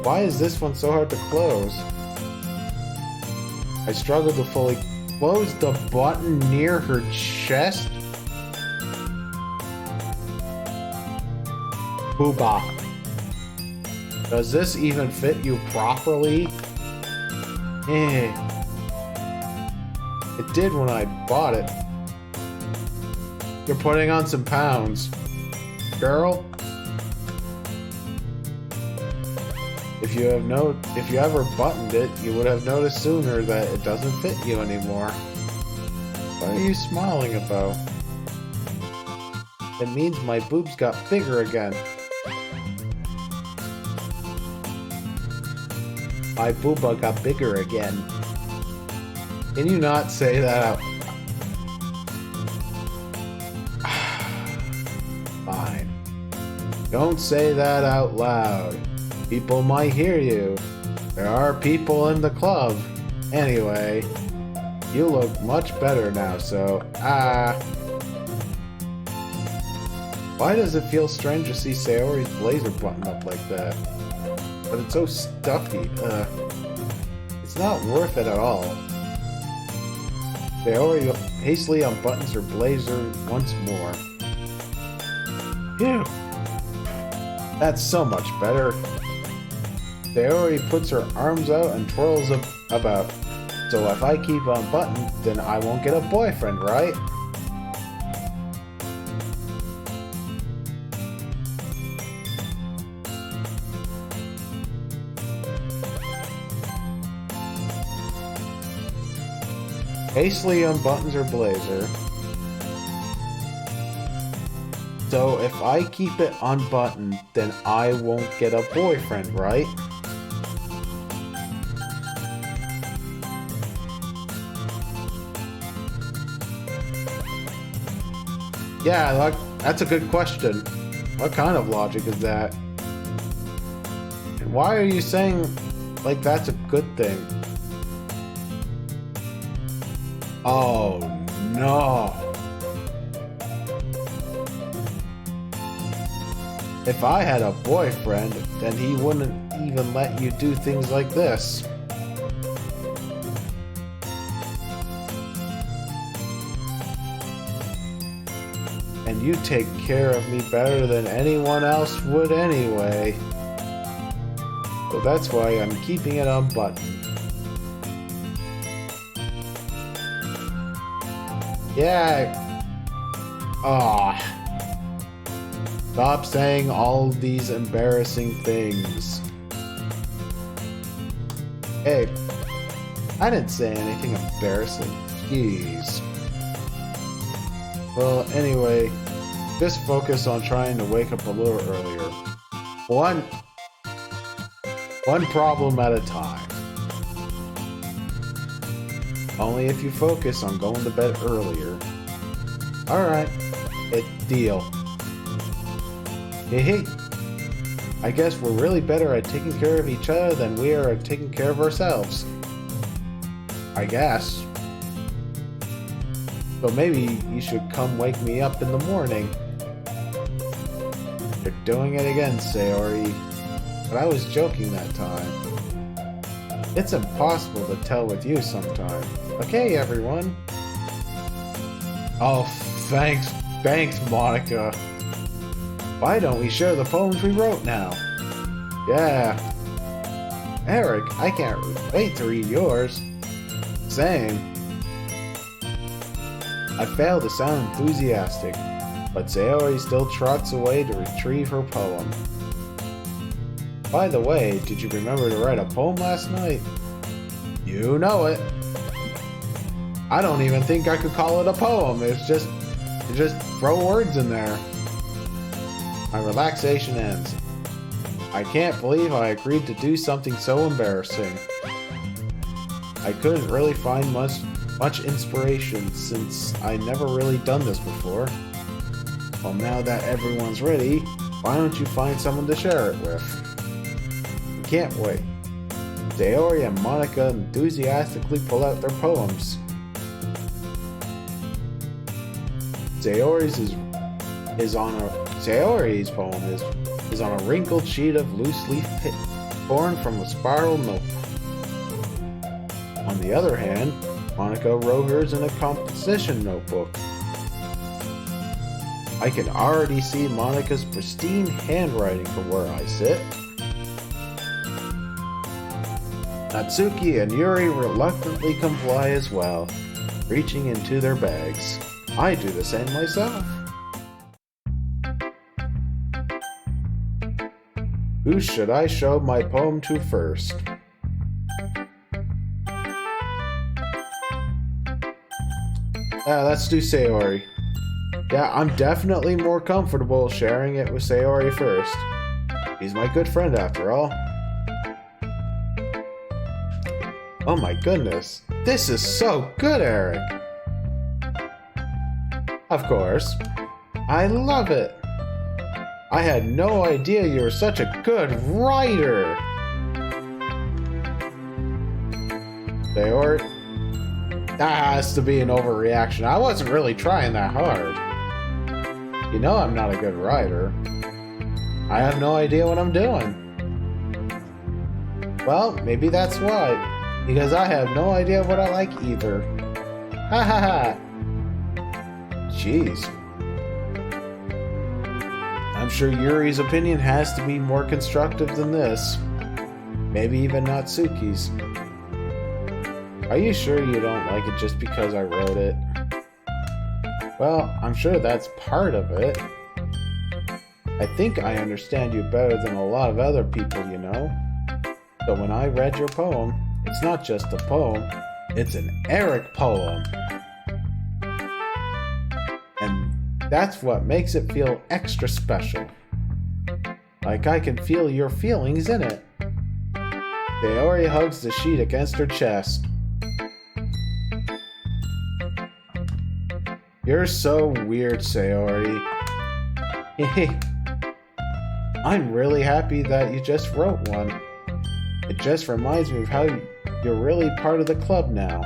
Why is this one so hard to close? I struggle to fully close the button near her chest. Booba. Does this even fit you properly? It did when I bought it. You're putting on some pounds. Girl? If you ever buttoned it, you would have noticed sooner that it doesn't fit you anymore. What are you smiling about? It means my boobs got bigger again. my booba got bigger again. Can you not say that out? Fine. Don't say that out loud. People might hear you. There are people in the club. Anyway, you look much better now, so, Why does it feel strange to see Sayori's blazer buttoned up like that? But it's so stuffy, It's not worth it at all. Sayori hastily unbuttons her blazer once more. Phew! That's so much better. Sayori puts her arms out and twirls about. So if I keep unbuttoned, then I won't get a boyfriend, right? Hastily unbuttons her blazer. So if I keep it unbuttoned, then I won't get a boyfriend, right? Yeah, that's a good question. What kind of logic is that? And why are you saying, like, that's a good thing? Oh, no. If I had a boyfriend, then he wouldn't even let you do things like this. And you take care of me better than anyone else would anyway. So that's why I'm keeping it unbuttoned. Yeah. Ah. Stop saying all these embarrassing things. Hey, I didn't say anything embarrassing. Jeez. Well, anyway, just focus on trying to wake up a little earlier. One problem at a time. Only if you focus on going to bed earlier. Alright, deal. Hey, I guess we're really better at taking care of each other than we are at taking care of ourselves. I guess. So maybe you should come wake me up in the morning. You're doing it again, Sayori. But I was joking that time. It's impossible to tell with you sometimes. Okay, everyone. Oh, thanks, Monica. Why don't we share the poems we wrote now? Yeah. Eric, I can't wait to read yours. Same. I fail to sound enthusiastic, but Sayori still trots away to retrieve her poem. By the way, did you remember to write a poem last night? You know it. I don't even think I could call it a poem. It's just throw words in there. My relaxation ends. I can't believe I agreed to do something so embarrassing. I couldn't really find much inspiration since I never really done this before. Well, now that everyone's ready, why don't you find someone to share it with? Can't wait. Sayori and Monica enthusiastically pull out their poems. Sayori's poem is on a wrinkled sheet of loose leaf torn from a spiral notebook. On the other hand, Monica wrote hers in a composition notebook. I can already see Monica's pristine handwriting from where I sit. Natsuki and Yuri reluctantly comply as well, reaching into their bags. I do the same myself. Who should I show my poem to first? Let's do Sayori. Yeah, I'm definitely more comfortable sharing it with Sayori first. He's my good friend after all. Oh my goodness, this is so good, Eric! Of course. I love it! I had no idea you were such a good writer! Sayori? That has to be an overreaction. I wasn't really trying that hard. You know I'm not a good writer. I have no idea what I'm doing. Well, maybe that's why. Because I have no idea what I like either. Ha ha ha! Jeez. I'm sure Yuri's opinion has to be more constructive than this. Maybe even Natsuki's. Are you sure you don't like it just because I wrote it? Well, I'm sure that's part of it. I think I understand you better than a lot of other people, you know? So when I read your poem, it's not just a poem, it's an Eric poem. And that's what makes it feel extra special. Like I can feel your feelings in it. Sayori hugs the sheet against her chest. You're so weird, Sayori. I'm really happy that you just wrote one. It just reminds me of how you're really part of the club now.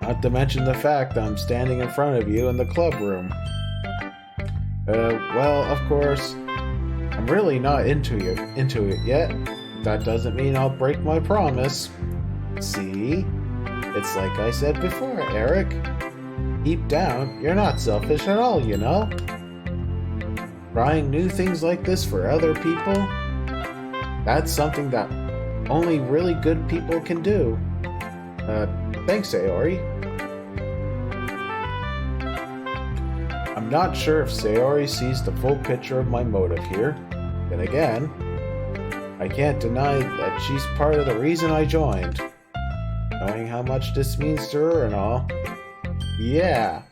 Not to mention the fact I'm standing in front of you in the club room. Well, of course, I'm really not into it yet. That doesn't mean I'll break my promise. See? It's like I said before, Eric. Deep down, you're not selfish at all, you know? Trying new things like this for other people, that's something that only really good people can do. Thanks, Sayori. I'm not sure if Sayori sees the full picture of my motive here. Then again, I can't deny that she's part of the reason I joined. Knowing how much this means to her and all. Yeah,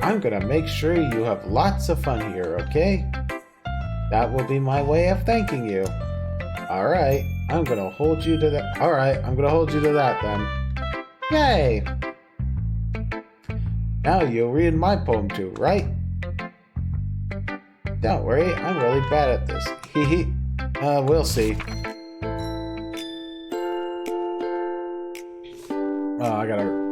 I'm gonna make sure you have lots of fun here, okay? That will be my way of thanking you. Alright, I'm gonna hold you to that. Alright, I'm gonna hold you to that then. Yay! Now you'll read my poem too, right? Don't worry, I'm really bad at this. Hee we'll see. Oh, I gotta...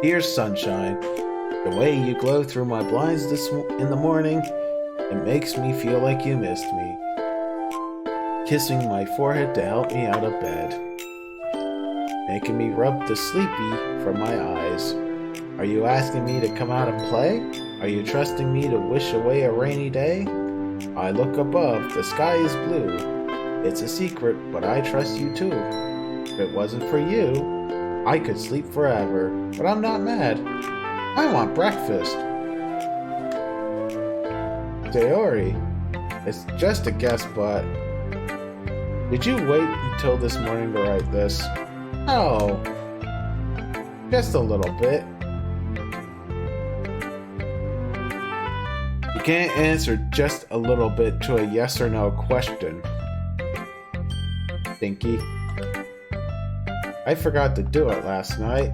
Dear sunshine, the way you glow through my blinds in the morning, it makes me feel like you missed me. Kissing my forehead to help me out of bed. Making me rub the sleepy from my eyes. Are you asking me to come out and play? Are you trusting me to wish away a rainy day? I look above, the sky is blue. It's a secret, but I trust you too. If it wasn't for you, I could sleep forever, but I'm not mad. I want breakfast. Sayori, it's just a guess, but... Did you wait until this morning to write this? No. Just a little bit. You can't answer just a little bit to a yes or no question. Stinky. I forgot to do it last night.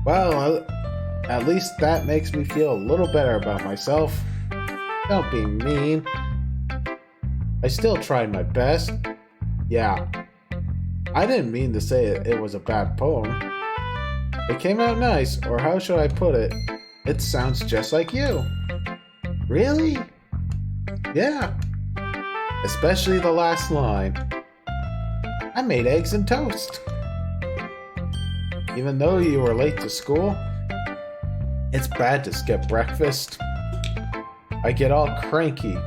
Well, at least that makes me feel a little better about myself. Don't be mean. I still tried my best. Yeah. I didn't mean to say it was a bad poem. It came out nice, or how should I put it? It sounds just like you. Really? Yeah. Especially the last line. I made eggs and toast. Even though you were late to school, it's bad to skip breakfast. I get all cranky.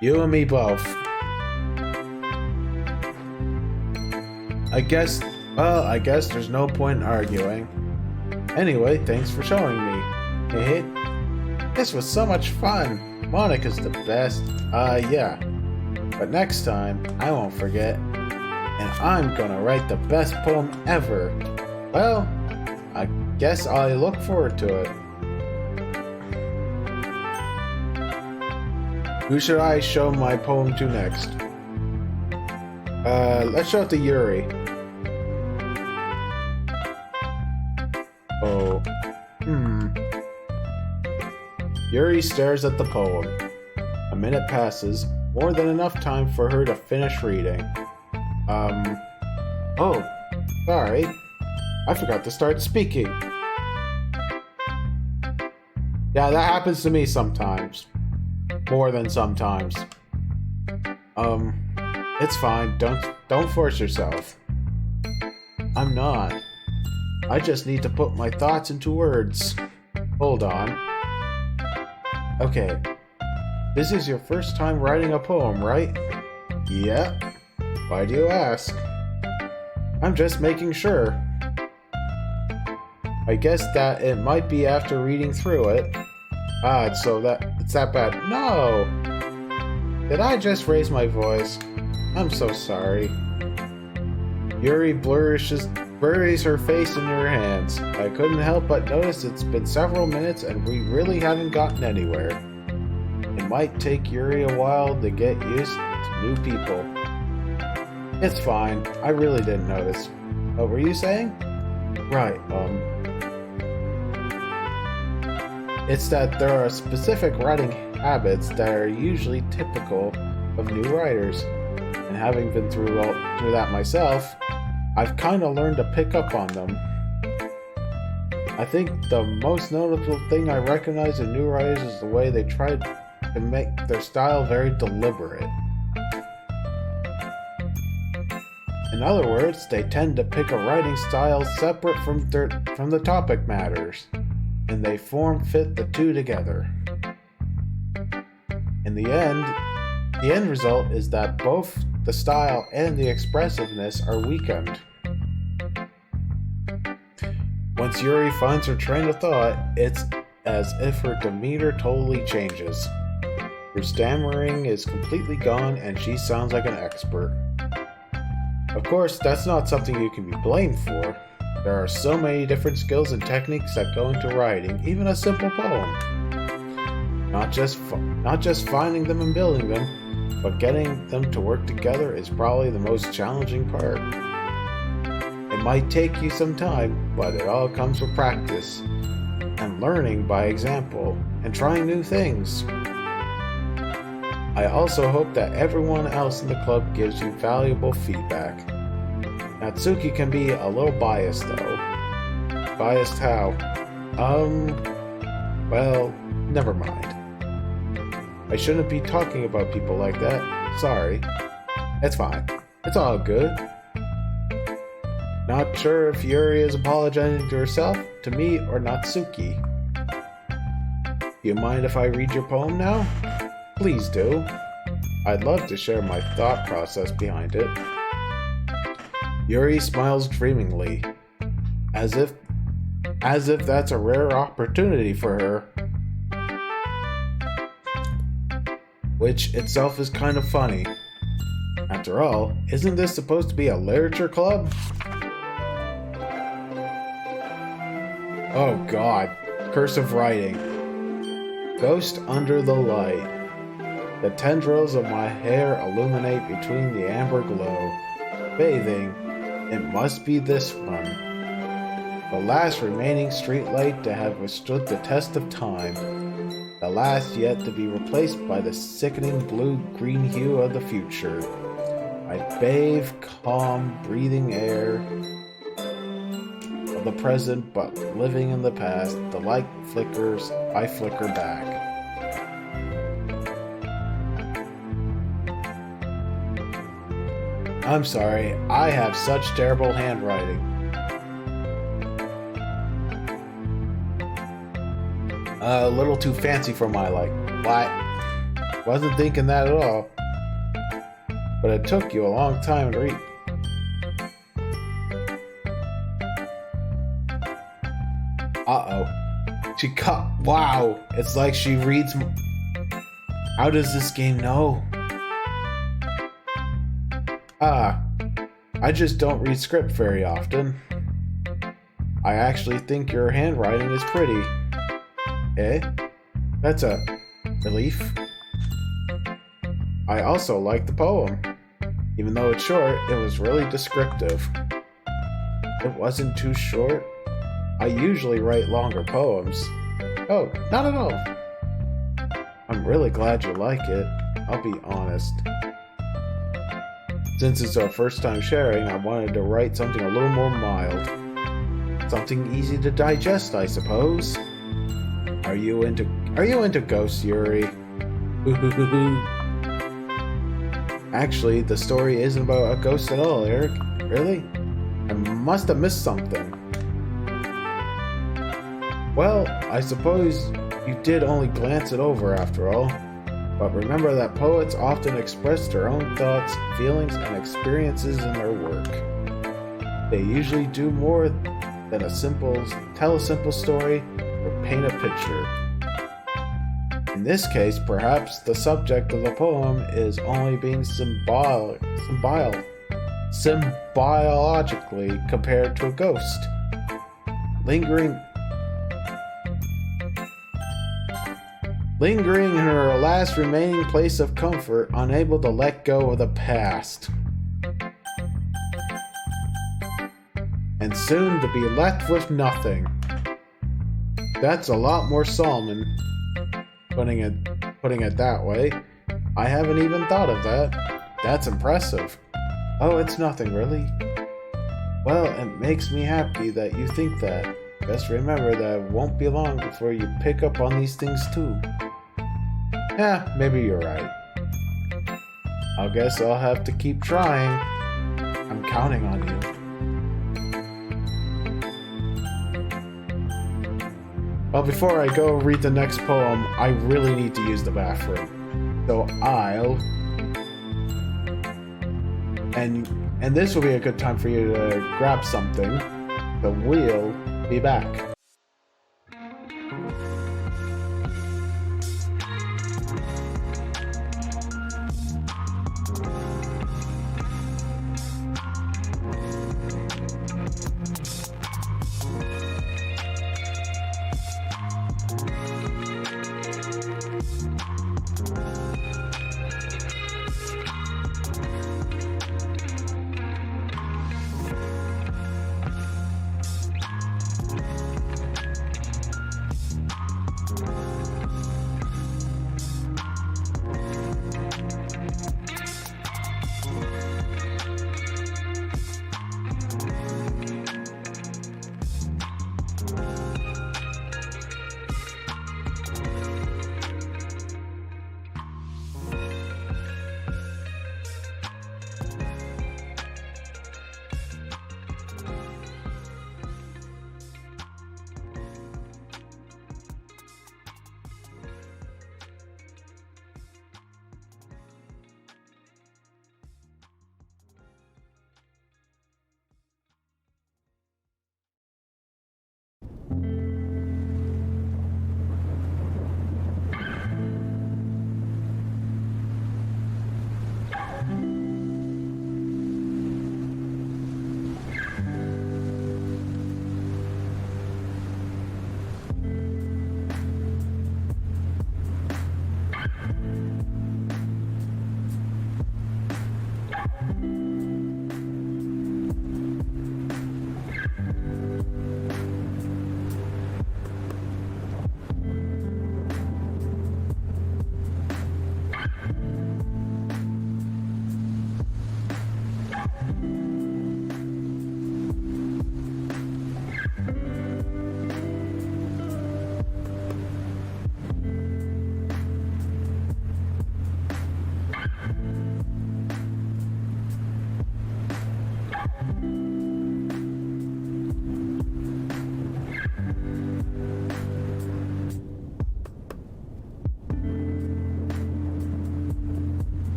You and me both. I guess there's no point in arguing. Anyway, thanks for showing me. Hey, this was so much fun. Monica's the best. Yeah. But next time, I won't forget. And I'm gonna write the best poem ever. Well, I guess I look forward to it. Who should I show my poem to next? Let's show it to Yuri. Oh. Yuri stares at the poem. A minute passes, more than enough time for her to finish reading. Oh, sorry. I forgot to start speaking. Yeah, that happens to me sometimes. More than sometimes. It's fine. Don't force yourself. I'm not. I just need to put my thoughts into words. Hold on. Okay. This is your first time writing a poem, right? Yeah. Why do you ask? I'm just making sure. I guess that it might be after reading through it. So it's that bad. No! Did I just raise my voice? I'm so sorry. Yuri buries her face in her hands. I couldn't help but notice it's been several minutes and we really haven't gotten anywhere. It might take Yuri a while to get used to new people. It's fine. I really didn't notice. What were you saying? Right, It's that there are specific writing habits that are usually typical of new writers. And having been through that myself, I've kind of learned to pick up on them. I think the most notable thing I recognize in new writers is the way they try to make their style very deliberate. In other words, they tend to pick a writing style separate from the topic matters, and they fit the two together. In the end result is that both the style and the expressiveness are weakened. Once Yuri finds her train of thought, it's as if her demeanor totally changes. Her stammering is completely gone and she sounds like an expert. Of course, that's not something you can be blamed for. There are so many different skills and techniques that go into writing, even a simple poem. Not just finding them and building them, but getting them to work together is probably the most challenging part. It might take you some time, but it all comes with practice, and learning by example, and trying new things. I also hope that everyone else in the club gives you valuable feedback. Natsuki can be a little biased though. Biased how? Well, never mind. I shouldn't be talking about people like that. Sorry. It's fine. It's all good. Not sure if Yuri is apologizing to herself, to me, or Natsuki. You mind if I read your poem now? Please do. I'd love to share my thought process behind it. Yuri smiles dreamingly, as if that's a rare opportunity for her. Which itself is kind of funny. After all, isn't this supposed to be a literature club? Oh god, cursive writing. Ghost under the light. The tendrils of my hair illuminate between the amber glow. Bathing, it must be this one. The last remaining streetlight to have withstood the test of time. The last yet to be replaced by the sickening blue-green hue of the future. I bathe calm, breathing air of the present, but living in the past. The light flickers, I flicker back. I'm sorry, I have such terrible handwriting. A little too fancy for my like. What? Wasn't thinking that at all. But it took you a long time to read. Uh-oh. She cut. Wow. It's like she reads. How does this game know? I just don't read script very often. I actually think your handwriting is pretty. Eh? That's a relief. I also like the poem. Even though it's short, it was really descriptive. It wasn't too short. I usually write longer poems. Oh, not at all. I'm really glad you like it. I'll be honest. Since it's our first time sharing, I wanted to write something a little more mild. Something easy to digest, I suppose. Are you into ghosts, Yuri? Actually, the story isn't about a ghost at all, Eric. Really? I must have missed something. Well, I suppose you did only glance it over after all. But remember that poets often express their own thoughts, feelings, and experiences in their work. They usually do more than tell a simple story or paint a picture. In this case, perhaps the subject of the poem is only being symbiologically compared to a ghost. Lingering in her last remaining place of comfort, unable to let go of the past. And soon to be left with nothing. That's a lot more Solomon, putting it that way. I haven't even thought of that. That's impressive. Oh, it's nothing, really. Well, it makes me happy that you think that. Just remember that it won't be long before you pick up on these things too. Yeah, maybe you're right. I guess I'll have to keep trying. I'm counting on you. Well, before I go read the next poem, I really need to use the bathroom. So and this will be a good time for you to grab something. So we'll be back.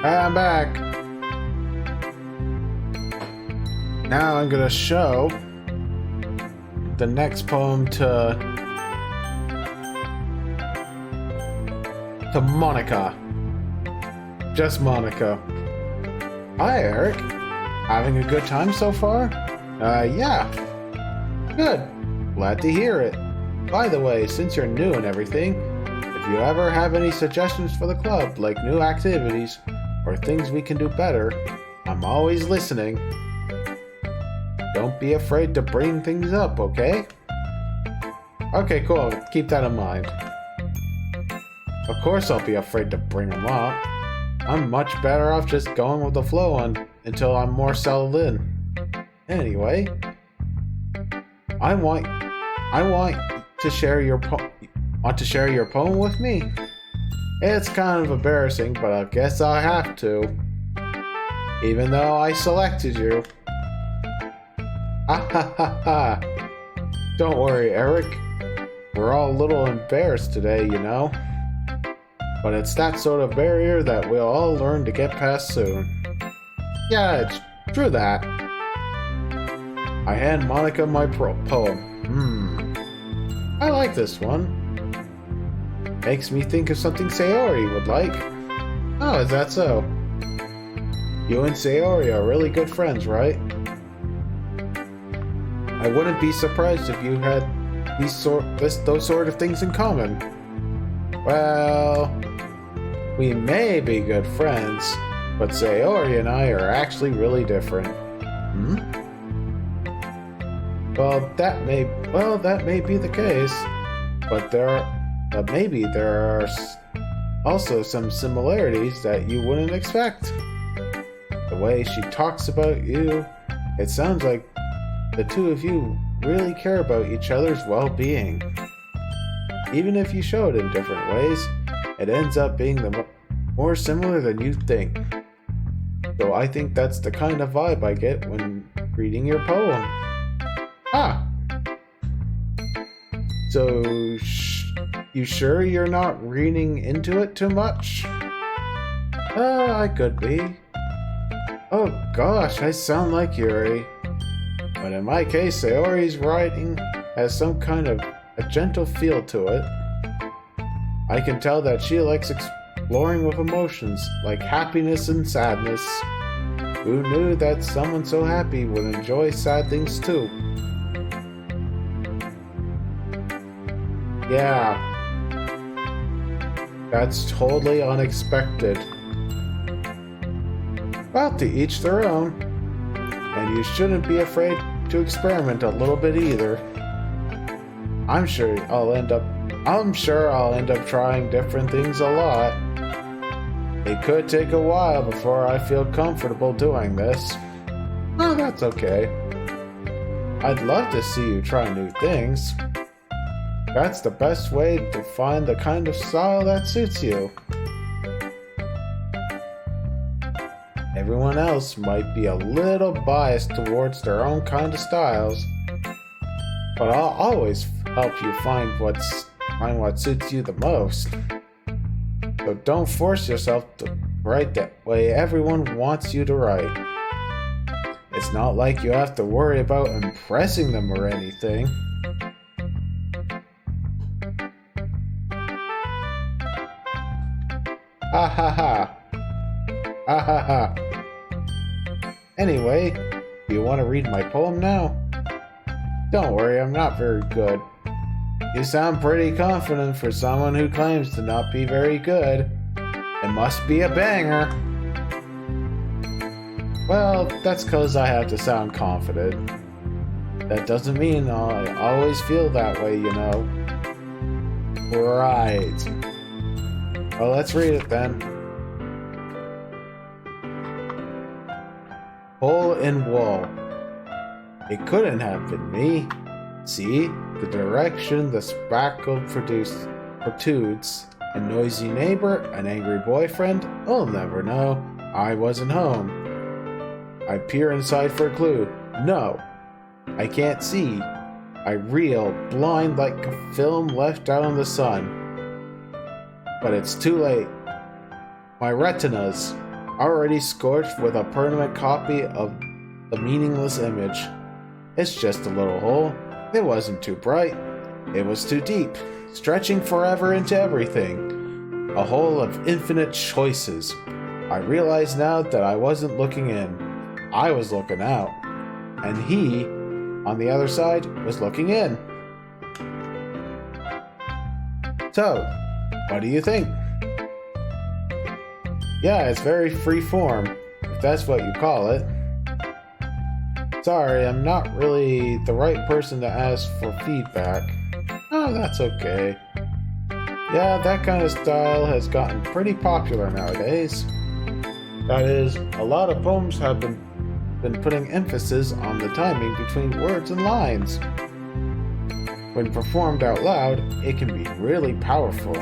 Hey, I'm back. Now I'm gonna show the next poem to Monica. Just Monica. Hi, Eric. Having a good time so far? Yeah. Good. Glad to hear it. By the way, since you're new and everything, if you ever have any suggestions for the club, like new activities or things we can do better, I'm always listening. Don't be afraid to bring things up, okay? Okay, cool. Keep that in mind. Of course I'll be afraid to bring them up. I'm much better off just going with the flow until I'm more settled in. Anyway, I want to share your poem with me? It's kind of embarrassing, but I guess I have to. Even though I selected you. Ha ha ha ha. Don't worry, Eric. We're all a little embarrassed today, you know. But it's that sort of barrier that we'll all learn to get past soon. Yeah, it's true that. I hand Monica my poem. I like this one. Makes me think of something Sayori would like. Oh, is that so? You and Sayori are really good friends, right? I wouldn't be surprised if you had those sort of things in common. Well, we may be good friends, but Sayori and I are actually really different. Well, that may be the case, but maybe there are also some similarities that you wouldn't expect. The way she talks about you, it sounds like the two of you really care about each other's well-being. Even if you show it in different ways, it ends up being more similar than you think. So I think that's the kind of vibe I get when reading your poem. Ah! So, you sure you're not reading into it too much? I could be. Oh gosh, I sound like Yuri. But in my case, Sayori's writing has some kind of a gentle feel to it. I can tell that she likes exploring with emotions, like happiness and sadness. Who knew that someone so happy would enjoy sad things too? Yeah. That's totally unexpected. Well, to each their own. And you shouldn't be afraid to experiment a little bit either. I'm sure I'll end up trying different things a lot. It could take a while before I feel comfortable doing this. Oh, that's okay. I'd love to see you try new things. That's the best way to find the kind of style that suits you. Everyone else might be a little biased towards their own kind of styles, but I'll always help you find what suits you the most. So don't force yourself to write that way everyone wants you to write. It's not like you have to worry about impressing them or anything. Ha ha ha. Ha ha ha. Anyway, do you want to read my poem now? Don't worry, I'm not very good. You sound pretty confident for someone who claims to not be very good. It must be a banger. Well, that's 'cause I have to sound confident. That doesn't mean I always feel that way, you know. Right. Well, let's read it then. Hole in wall. It couldn't have been me. See, the direction the spackle protrudes. A noisy neighbor, an angry boyfriend, I'll never know. I wasn't home. I peer inside for a clue. No, I can't see. I reel, blind like a film left out in the sun. But it's too late. My retinas, already scorched with a permanent copy of the meaningless image. It's just a little hole. It wasn't too bright. It was too deep, stretching forever into everything. A hole of infinite choices. I realized now that I wasn't looking in. I was looking out. And he, on the other side, was looking in. So, what do you think? Yeah, it's very free form, if that's what you call it. Sorry, I'm not really the right person to ask for feedback. Oh, that's okay. Yeah, that kind of style has gotten pretty popular nowadays. That is, a lot of poems have been putting emphasis on the timing between words and lines. When performed out loud, it can be really powerful.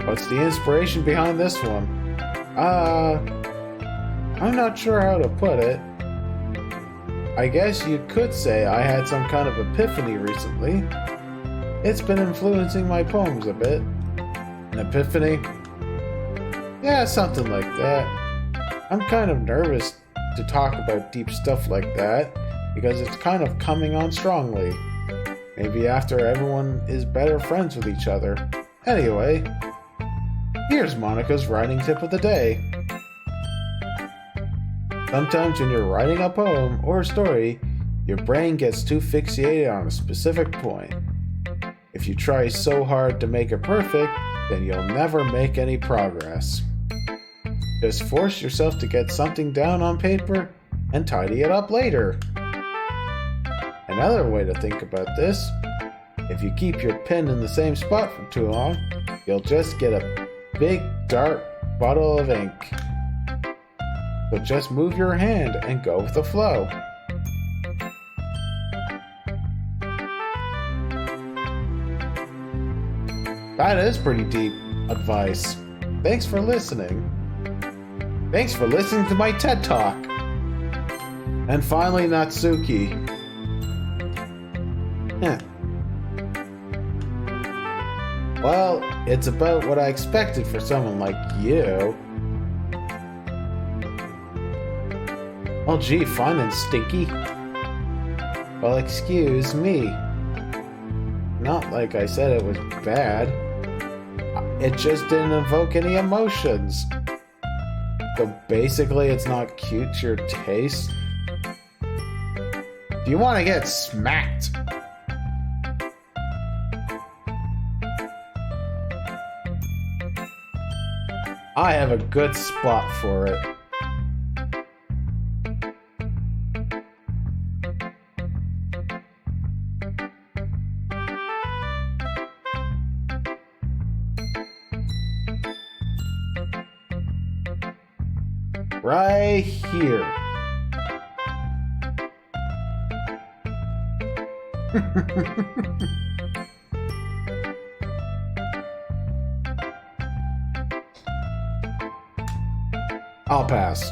What's the inspiration behind this one? I'm not sure how to put it. I guess you could say I had some kind of epiphany recently. It's been influencing my poems a bit. An epiphany? Yeah, something like that. I'm kind of nervous to talk about deep stuff like that because it's kind of coming on strongly. Maybe after everyone is better friends with each other. Anyway, here's Monica's writing tip of the day. Sometimes when you're writing a poem or a story, your brain gets too fixated on a specific point. If you try so hard to make it perfect, then you'll never make any progress. Just force yourself to get something down on paper and tidy it up later. Another way to think about this, if you keep your pen in the same spot for too long, you'll just get a big dark bottle of ink. So just move your hand and go with the flow. That is pretty deep advice. Thanks for listening. Thanks for listening to my TED Talk. And finally, Natsuki. Well, it's about what I expected for someone like you. Oh gee, fun and stinky. Well, excuse me. Not like I said it was bad. It just didn't evoke any emotions. So basically it's not cute to your taste. Do you want to get smacked? I have a good spot for it. Right here. I'll pass.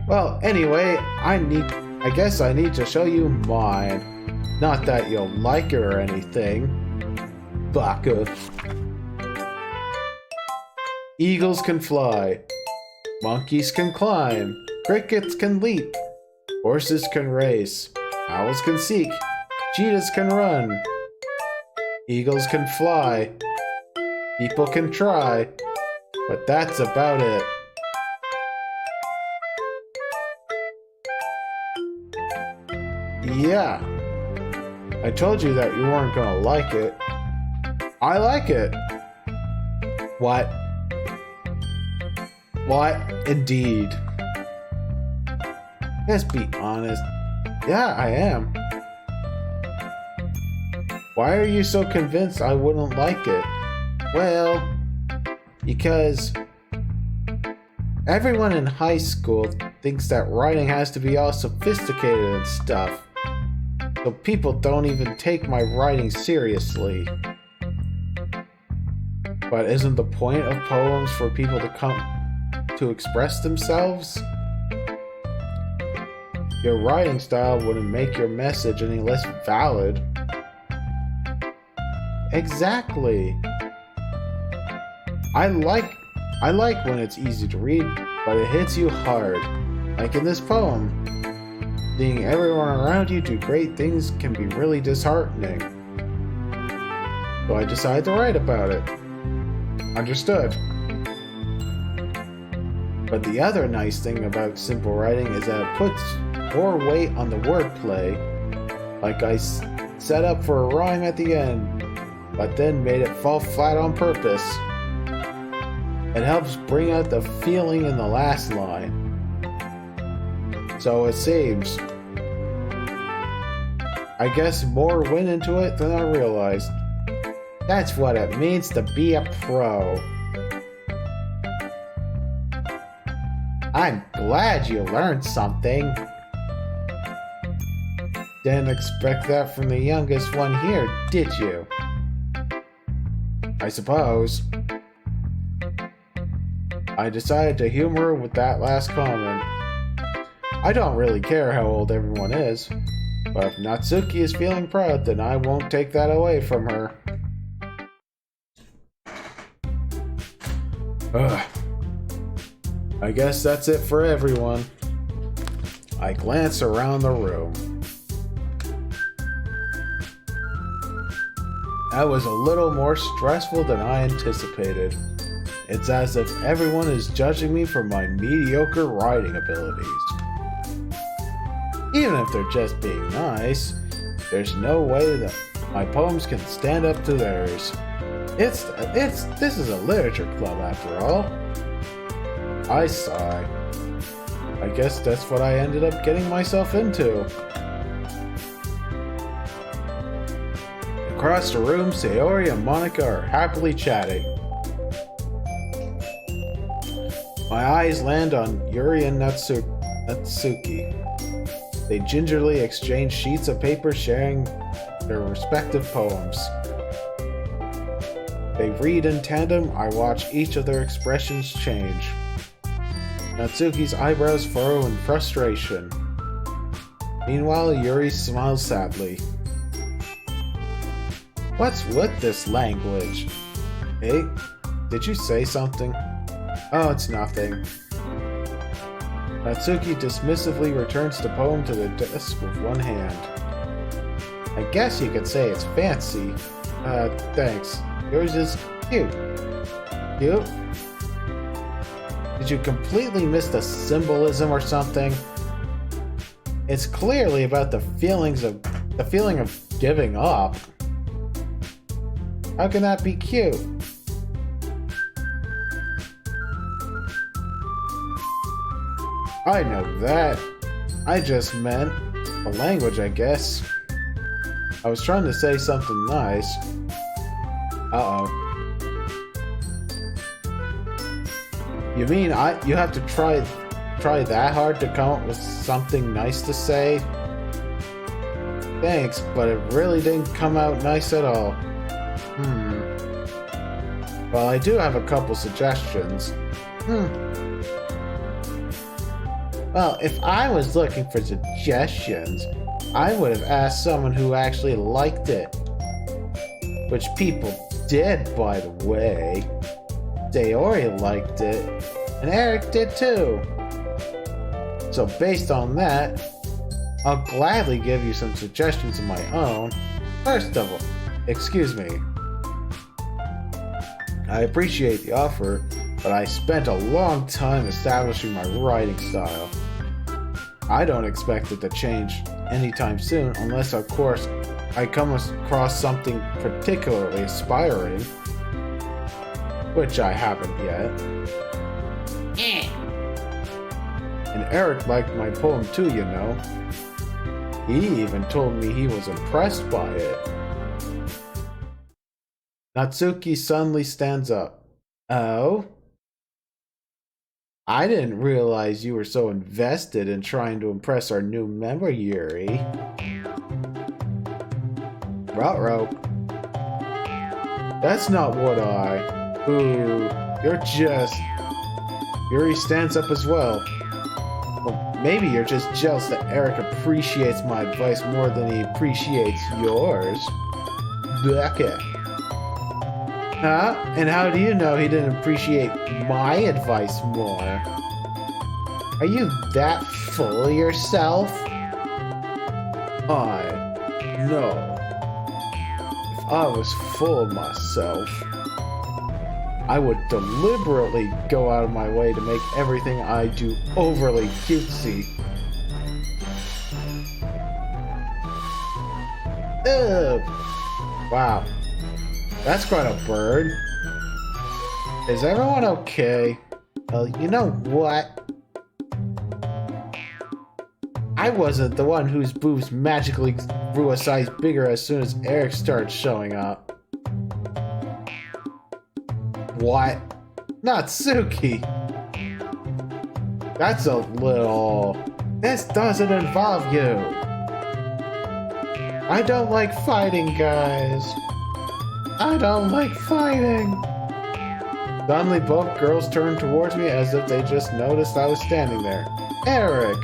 Well, anyway, I guess I need to show you mine. Not that you'll like it or anything. Baka. Eagles can fly. Monkeys can climb. Crickets can leap. Horses can race. Owls can seek. Cheetahs can run. Eagles can fly. People can try. But that's about it. Yeah. I told you that you weren't gonna like it. I like it. What? What? Indeed. Let's be honest. Yeah, I am. Why are you so convinced I wouldn't like it? Well, because everyone in high school thinks that writing has to be all sophisticated and stuff. So people don't even take my writing seriously. But isn't the point of poems for people to come to express themselves? Your writing style wouldn't make your message any less valid. Exactly. I like when it's easy to read, but it hits you hard. Like in this poem. Seeing everyone around you do great things can be really disheartening. So I decided to write about it. Understood. But the other nice thing about simple writing is that it puts more weight on the wordplay. Like I set up for a rhyme at the end, but then made it fall flat on purpose. It helps bring out the feeling in the last line. So it saves. I guess more went into it than I realized. That's what it means to be a pro. I'm glad you learned something. Didn't expect that from the youngest one here, did you? I suppose. I decided to humor with that last comment. I don't really care how old everyone is, but if Natsuki is feeling proud, then I won't take that away from her. Ugh. I guess that's it for everyone. I glance around the room. That was a little more stressful than I anticipated. It's as if everyone is judging me for my mediocre writing abilities. Even if they're just being nice, there's no way that my poems can stand up to theirs. This is a literature club after all. I sigh. I guess that's what I ended up getting myself into. Across the room, Sayori and Monica are happily chatting. My eyes land on Yuri and Natsuki. They gingerly exchange sheets of paper sharing their respective poems. They read in tandem. I watch each of their expressions change. Natsuki's eyebrows furrow in frustration. Meanwhile, Yuri smiles sadly. What's with this language? Hey, did you say something? Oh, it's nothing. Natsuki dismissively returns the poem to the desk with one hand. I guess you could say it's fancy. Thanks. Yours is cute. Cute? Did you completely miss the symbolism or something? It's clearly about the feeling of giving up. How can that be cute? I know that. I just meant the language, I guess. I was trying to say something nice. Uh-oh. You mean you have to try that hard to come up with something nice to say? Thanks, but it really didn't come out nice at all. Well, I do have a couple suggestions. Well, if I was looking for suggestions, I would have asked someone who actually liked it. Which people did, by the way. Sayori liked it, and Eric did too. So based on that, I'll gladly give you some suggestions of my own. First of all, excuse me. I appreciate the offer, but I spent a long time establishing my writing style. I don't expect it to change anytime soon, unless of course I come across something particularly aspiring, which I haven't yet. And Eric liked my poem too, you know. He even told me he was impressed by it. Natsuki suddenly stands up. Oh? I didn't realize you were so invested in trying to impress our new member, Yuri. Ruh-roh. That's not what Ooh, you're just... Yuri stands up as well. Well, maybe you're just jealous that Eric appreciates my advice more than he appreciates yours. Blech. Huh? And how do you know he didn't appreciate my advice more? Are you that full of yourself? No. If I was full of myself, I would deliberately go out of my way to make everything I do overly cutesy. Ugh. Wow. That's quite a bird. Is everyone okay? Well, you know what? I wasn't the one whose boobs magically grew a size bigger as soon as Eric started showing up. What? Natsuki! That's a little... This doesn't involve you! I don't like fighting, guys. I don't like fighting! Suddenly both girls turned towards me as if they just noticed I was standing there. Eric!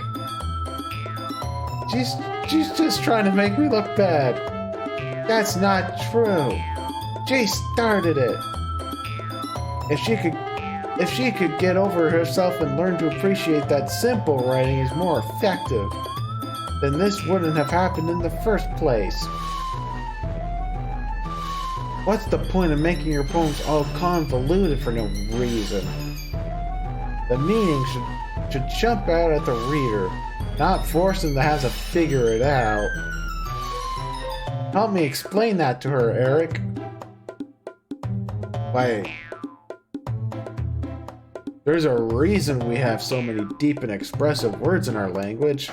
She's just trying to make me look bad. That's not true. She started it. If she could get over herself and learn to appreciate that simple writing is more effective, then this wouldn't have happened in the first place. What's the point of making your poems all convoluted for no reason? The meaning should jump out at the reader, not force them to have to figure it out. Help me explain that to her, Eric. Wait. There's a reason we have so many deep and expressive words in our language.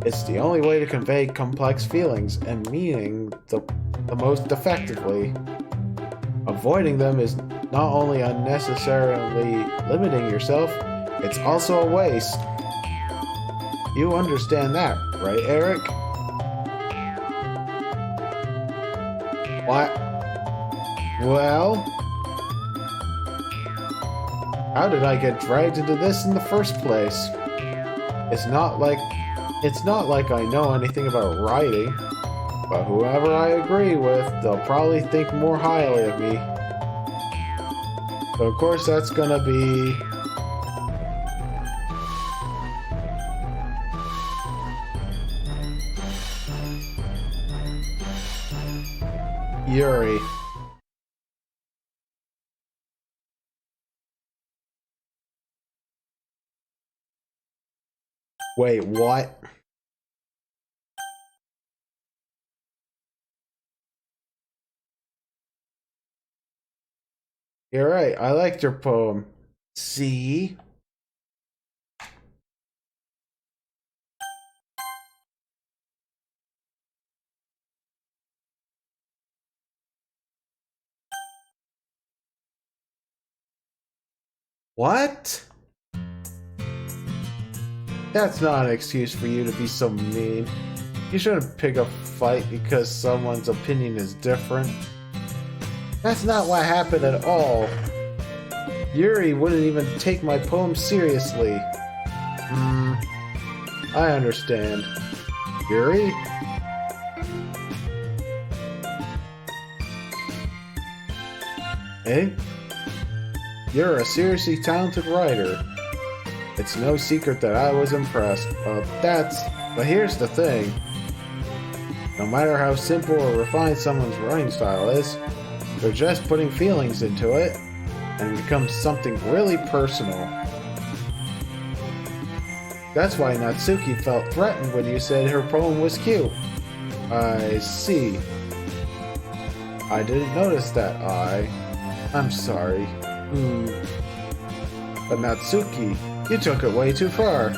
It's the only way to convey complex feelings and meaning the most effectively. Avoiding them is not only unnecessarily limiting yourself, it's also a waste. You understand that, right, Eric? What? Well? How did I get dragged into this in the first place? It's not like I know anything about writing, but whoever I agree with, they'll probably think more highly of me. So of course that's gonna be... Yuri. Wait, what? You're right, I liked your poem. See? What? That's not an excuse for you to be so mean. You shouldn't pick a fight because someone's opinion is different. That's not what happened at all. Yuri wouldn't even take my poem seriously. I understand. Yuri? Eh? You're a seriously talented writer. It's no secret that I was impressed. But here's the thing. No matter how simple or refined someone's writing style is, they're just putting feelings into it, and it becomes something really personal. That's why Natsuki felt threatened when you said her poem was cute. I see. I didn't notice that, I'm sorry. But Natsuki, you took it way too far.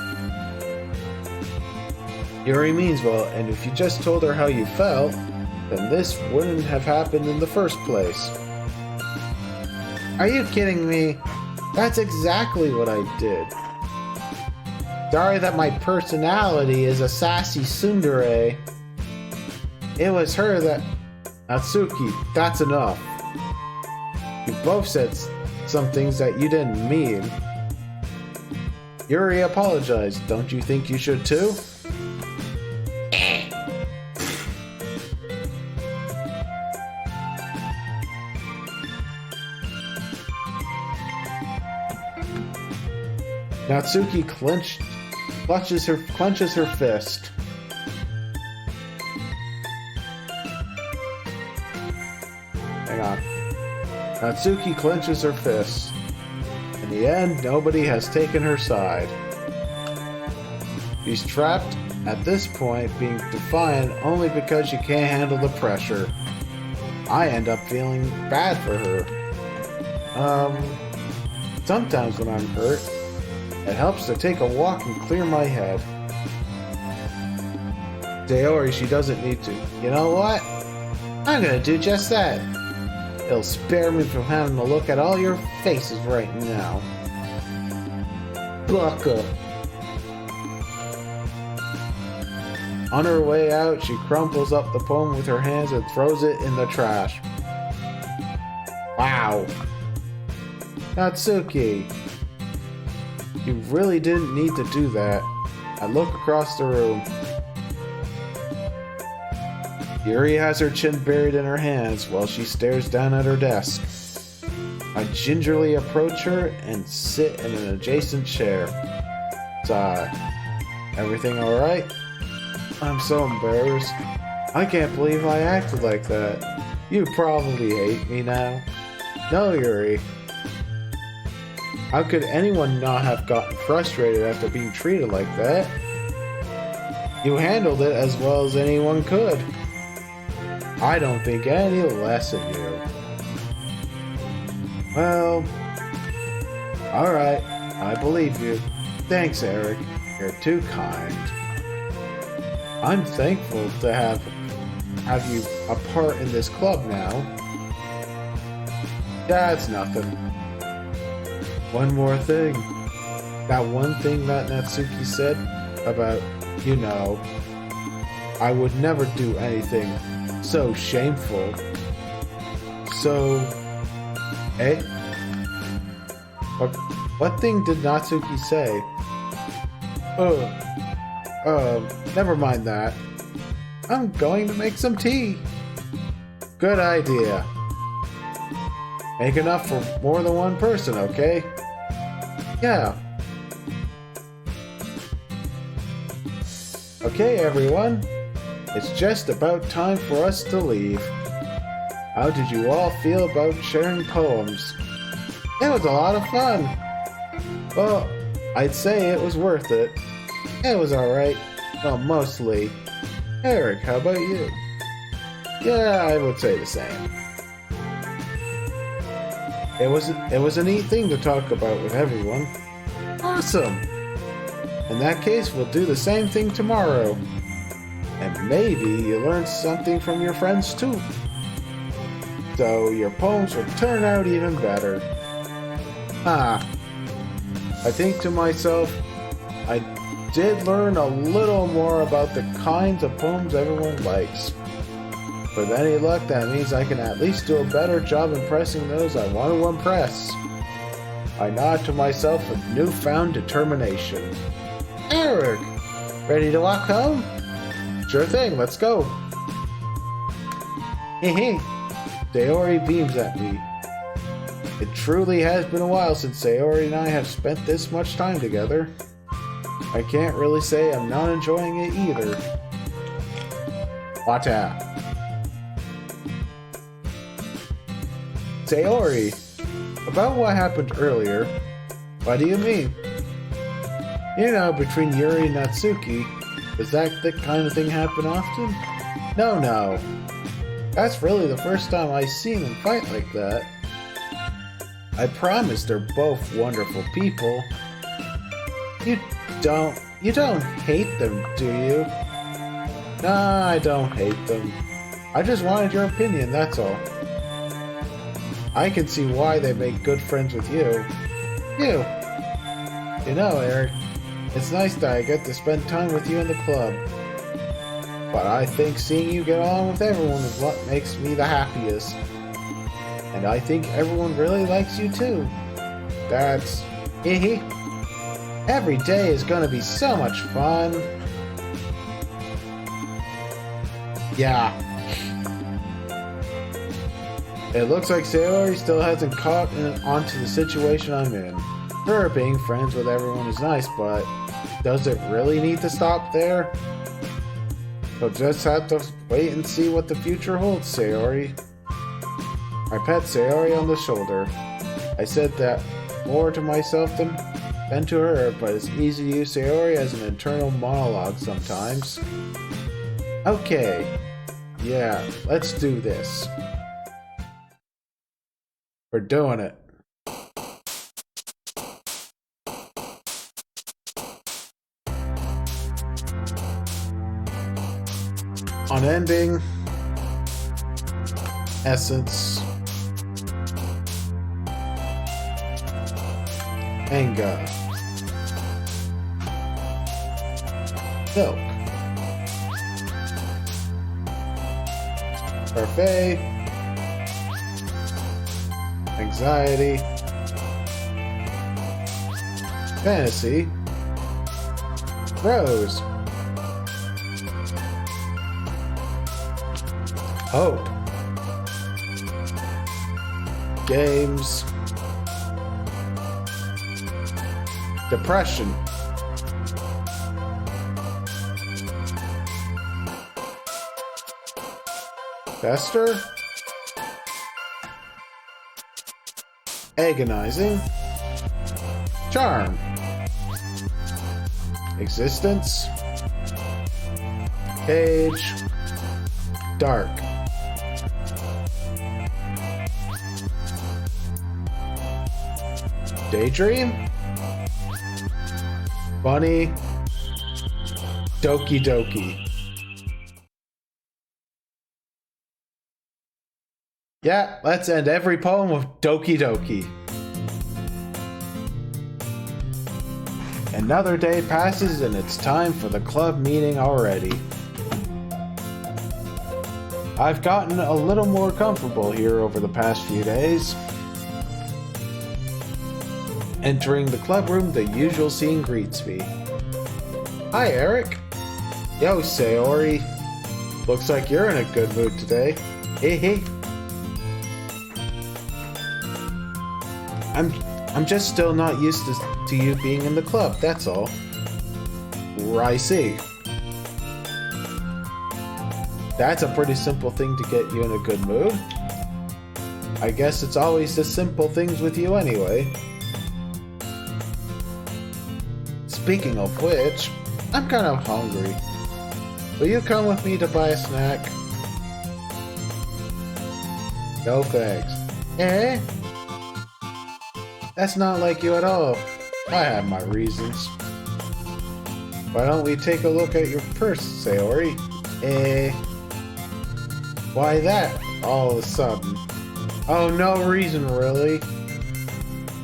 Yuri means well, and if you just told her how you felt, then this wouldn't have happened in the first place. Are you kidding me? That's exactly what I did. Sorry that my personality is a sassy tsundere. It was her that... Natsuki, that's enough. You both said some things that you didn't mean. Yuri apologized. Don't you think you should too? Natsuki clenches her fist. Hang on. Natsuki clenches her fist. In the end, nobody has taken her side. She's trapped at this point, being defiant only because she can't handle the pressure. I end up feeling bad for her. Sometimes when I'm hurt, it helps to take a walk and clear my head. Sayori, she doesn't need to. You know what? I'm gonna do just that. It'll spare me from having to look at all your faces right now. Bucka. On her way out, she crumples up the poem with her hands and throws it in the trash. Wow. Natsuki. You really didn't need to do that. I look across the room. Yuri has her chin buried in her hands while she stares down at her desk. I gingerly approach her and sit in an adjacent chair. Sigh. Everything alright? I'm so embarrassed. I can't believe I acted like that. You probably hate me now. No, Yuri. How could anyone not have gotten frustrated after being treated like that? You handled it as well as anyone could. I don't think any less of you. Well, alright, I believe you. Thanks, Eric. You're too kind. I'm thankful to have you a part in this club now. That's nothing. One more thing. That one thing that Natsuki said about, you know, I would never do anything so shameful. So, eh? What thing did Natsuki say? Never mind that. I'm going to make some tea. Good idea. Make enough for more than one person, okay? Yeah. Okay, everyone. It's just about time for us to leave. How did you all feel about sharing poems? It was a lot of fun. Well, I'd say it was worth it. It was alright. Well, mostly. Eric, how about you? Yeah, I would say the same. It was a neat thing to talk about with everyone. Awesome! In that case, we'll do the same thing tomorrow. And maybe you learned something from your friends too. So your poems will turn out even better. I think to myself, I did learn a little more about the kinds of poems everyone likes. With any luck, that means I can at least do a better job impressing those I want to impress. I nod to myself with newfound determination. Eric, ready to walk home? Sure thing, let's go. Hehe. Sayori beams at me. It truly has been a while since Sayori and I have spent this much time together. I can't really say I'm not enjoying it either. Wata. Sayori, about what happened earlier, what do you mean? You know, between Yuri and Natsuki, does that kind of thing happen often? No. That's really the first time I've seen them fight like that. I promise they're both wonderful people. You don't hate them, do you? Nah, I don't hate them. I just wanted your opinion, that's all. I can see why they make good friends with you. You know, Eric, it's nice that I get to spend time with you in the club. But I think seeing you get along with everyone is what makes me the happiest. And I think everyone really likes you too. That's... hehe. Every day is gonna be so much fun. Yeah. It looks like Sayori still hasn't caught onto the situation I'm in. Sure, being friends with everyone is nice, but does it really need to stop there? We'll just have to wait and see what the future holds, Sayori. I pat Sayori on the shoulder. I said that more to myself than to her, but it's easy to use Sayori as an internal monologue sometimes. Okay. Yeah, let's do this. We're doing it. Unending essence Enga milk parfait anxiety fantasy rose hope games depression fester agonizing charm existence cage dark daydream funny Doki Doki. Yeah, let's end every poem with Doki Doki. Another day passes and it's time for the club meeting already. I've gotten a little more comfortable here over the past few days. Entering the club room, the usual scene greets me. Hi, Eric. Yo, Sayori. Looks like you're in a good mood today. Hey. I'm just still not used to you being in the club, that's all. I see. That's a pretty simple thing to get you in a good mood. I guess it's always the simple things with you anyway. Speaking of which, I'm kind of hungry. Will you come with me to buy a snack? No thanks. Eh? That's not like you at all. I have my reasons. Why don't we take a look at your purse, Sayori? Eh? Why that, all of a sudden? Oh, no reason, really.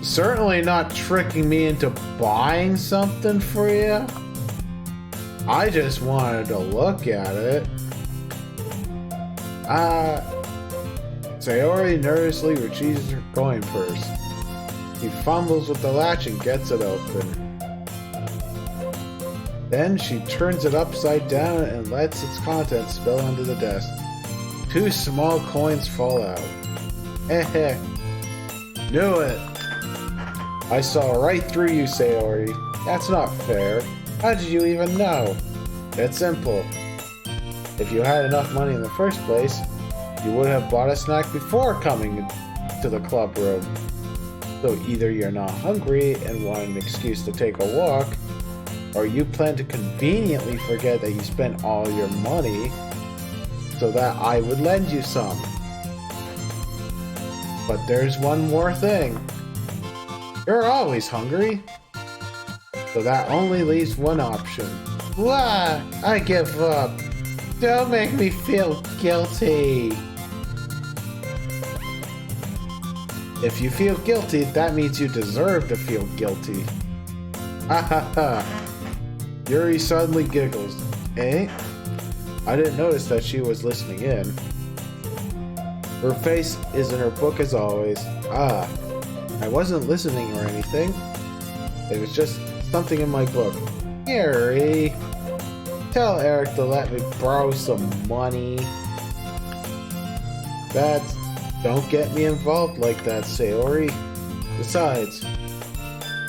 Certainly not tricking me into buying something for you. I just wanted to look at it. Sayori nervously retrieves her coin purse. He fumbles with the latch and gets it open. Then she turns it upside down and lets its contents spill onto the desk. 2 small coins fall out. Heh. Knew it. I saw right through you, Sayori. That's not fair. How did you even know? It's simple. If you had enough money in the first place, you would have bought a snack before coming to the club room. So either you're not hungry and want an excuse to take a walk, or you plan to conveniently forget that you spent all your money so that I would lend you some. But there's one more thing. You're always hungry. So that only leaves one option. Wah! I give up. Don't make me feel guilty. If you feel guilty, that means you deserve to feel guilty. Ha ha ha. Yuri suddenly giggles. Eh? I didn't notice that she was listening in. Her face is in her book as always. Ah. I wasn't listening or anything. It was just something in my book. Yuri, tell Eric to let me borrow some money. Don't get me involved like that, Sayori. Besides,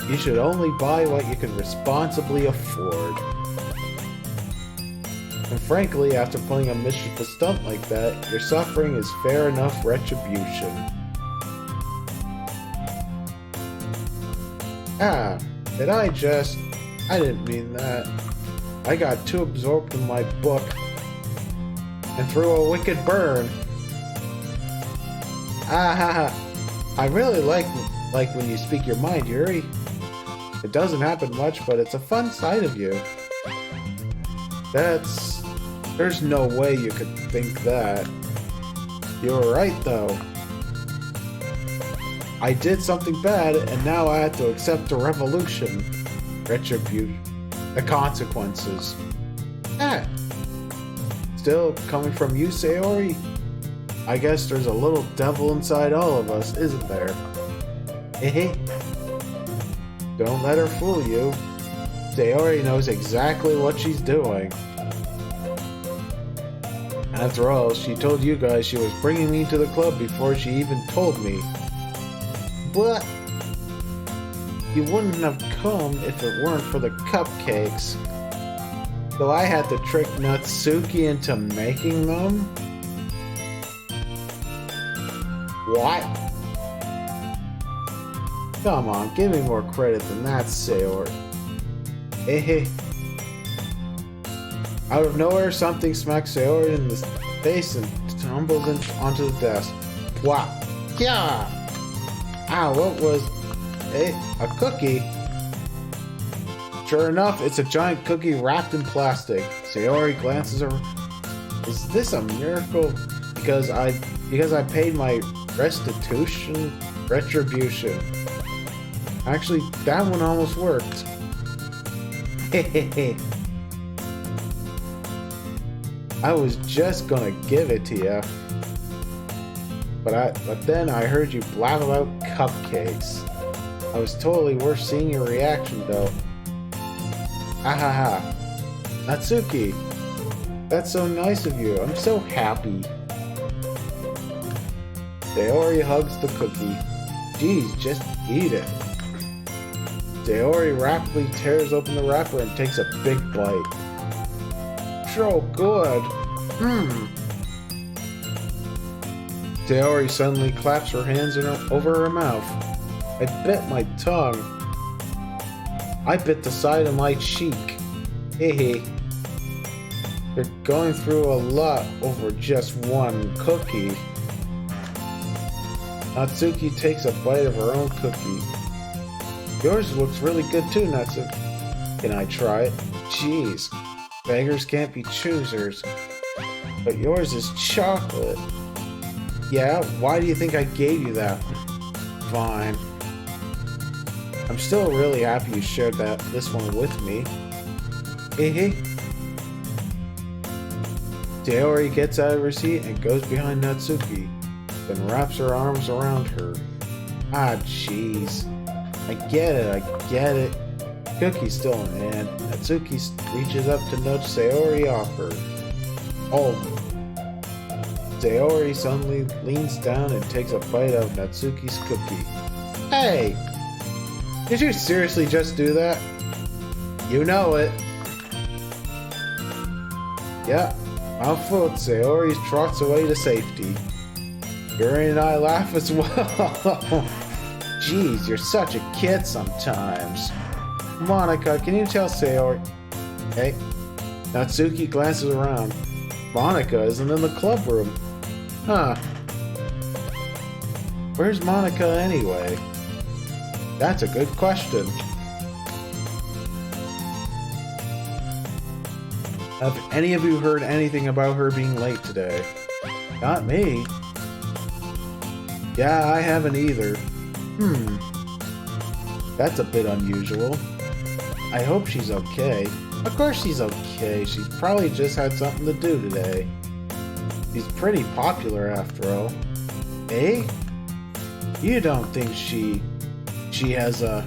You should only buy what you can responsibly afford. And frankly, after pulling a mischievous stunt like that, your suffering is fair enough retribution. Ah, I didn't mean that. I got too absorbed in my book and threw a wicked burn. I really like when you speak your mind, Yuri. It doesn't happen much, but it's a fun side of you. There's no way you could think that. You were right, though. I did something bad, and now I have to accept the retribution, the consequences. Still coming from you, Sayori? I guess there's a little devil inside all of us, isn't there? Don't let her fool you. Sayori knows exactly what she's doing. After all, she told you guys she was bringing me to the club before she even told me. But you wouldn't have come if it weren't for the cupcakes. So I had to trick Natsuki into making them? What? Come on, give me more credit than that, Sayori. Out of nowhere, something smacks Sayori in the face and tumbles onto the desk. Wow. Yeah! Ah, what was... a cookie? Sure enough, it's a giant cookie wrapped in plastic. Sayori glances around. Is this a miracle? Because I paid my retribution. Actually, that one almost worked. I was just gonna give it to you. But then I heard you blab about cupcakes. I was totally worth seeing your reaction, though. Ahaha. Natsuki, that's so nice of you. I'm so happy. Sayori hugs the cookie. Geez, just eat it. Sayori rapidly tears open the wrapper and takes a big bite. So good. Sayori suddenly claps her hands over her mouth. I bit my tongue. I bit the side of my cheek. They're going through a lot over just one cookie. Natsuki takes a bite of her own cookie. Yours looks really good too, Natsuki. Can I try it? Jeez. Beggars can't be choosers. But yours is chocolate. Yeah, why do you think I gave you that? Fine. I'm still really happy you shared this one with me. Sayori gets out of her seat and goes behind Natsuki, then wraps her arms around her. Ah, jeez. I get it. Cookie's still in hand. Natsuki reaches up to nudge Sayori off her. Oh. Sayori suddenly leans down and takes a bite of Natsuki's cookie. Hey! Did you seriously just do that? You know it. Yeah, mouthful, Sayori trots away to safety. Yuri and I laugh as well. Jeez, you're such a kid sometimes. Monica, can you tell Sayori? Hey, Natsuki glances around. Monica isn't in the club room. Huh. Where's Monica anyway? That's a good question. Have any of you heard anything about her being late today? Not me. Yeah, I haven't either. That's a bit unusual. I hope she's okay. Of course she's okay. She's probably just had something to do today. She's pretty popular after all. Eh? You don't think she has a...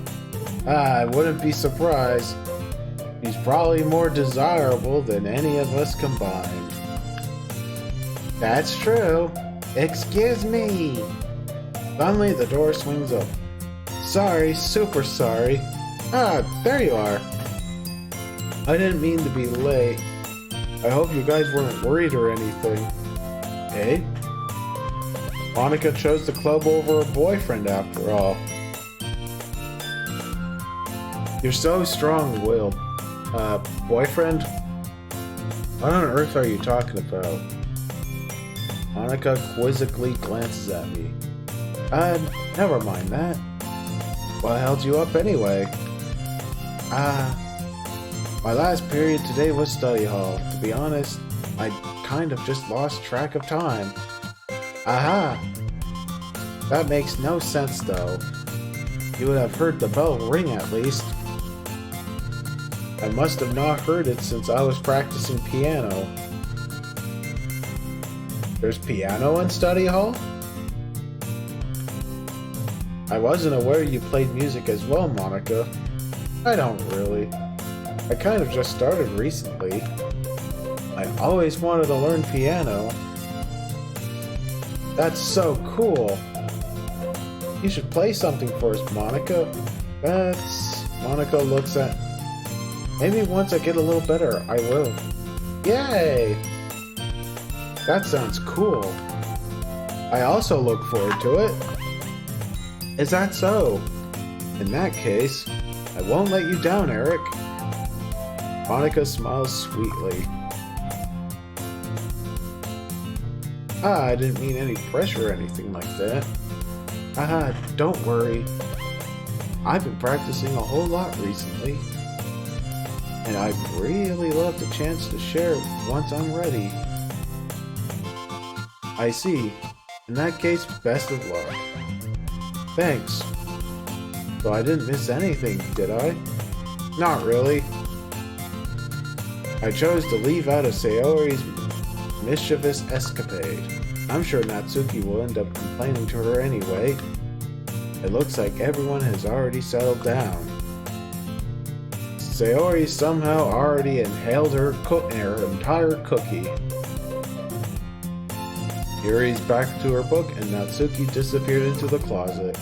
I wouldn't be surprised. She's probably more desirable than any of us combined. That's true. Excuse me. Suddenly the door swings up. Sorry, super sorry. Ah, there you are. I didn't mean to be late. I hope you guys weren't worried or anything. Eh? Monica chose the club over her boyfriend after all. You're so strong-willed. Boyfriend? What on earth are you talking about? Monica quizzically glances at me. Never mind that. What held you up anyway? My last period today was study hall. To be honest, I kind of just lost track of time. Aha! That makes no sense though. You would have heard the bell ring at least. I must have not heard it since I was practicing piano. There's piano in study hall? I wasn't aware you played music as well, Monica. I don't really. I kind of just started recently. I always wanted to learn piano. That's so cool. You should play something for us, Monica. Monica looks at... Maybe once I get a little better, I will. Yay! That sounds cool. I also look forward to it. Is that so? In that case, I won't let you down, Eric. Monica smiles sweetly. I didn't mean any pressure or anything like that. Don't worry. I've been practicing a whole lot recently. And I'd really love the chance to share once I'm ready. I see. In that case, best of luck. Thanks. So I didn't miss anything, did I? Not really. I chose to leave out of Sayori's mischievous escapade. I'm sure Natsuki will end up complaining to her anyway. It looks like everyone has already settled down. Sayori somehow already inhaled her entire cookie. Yuri's back to her book and Natsuki disappeared into the closet.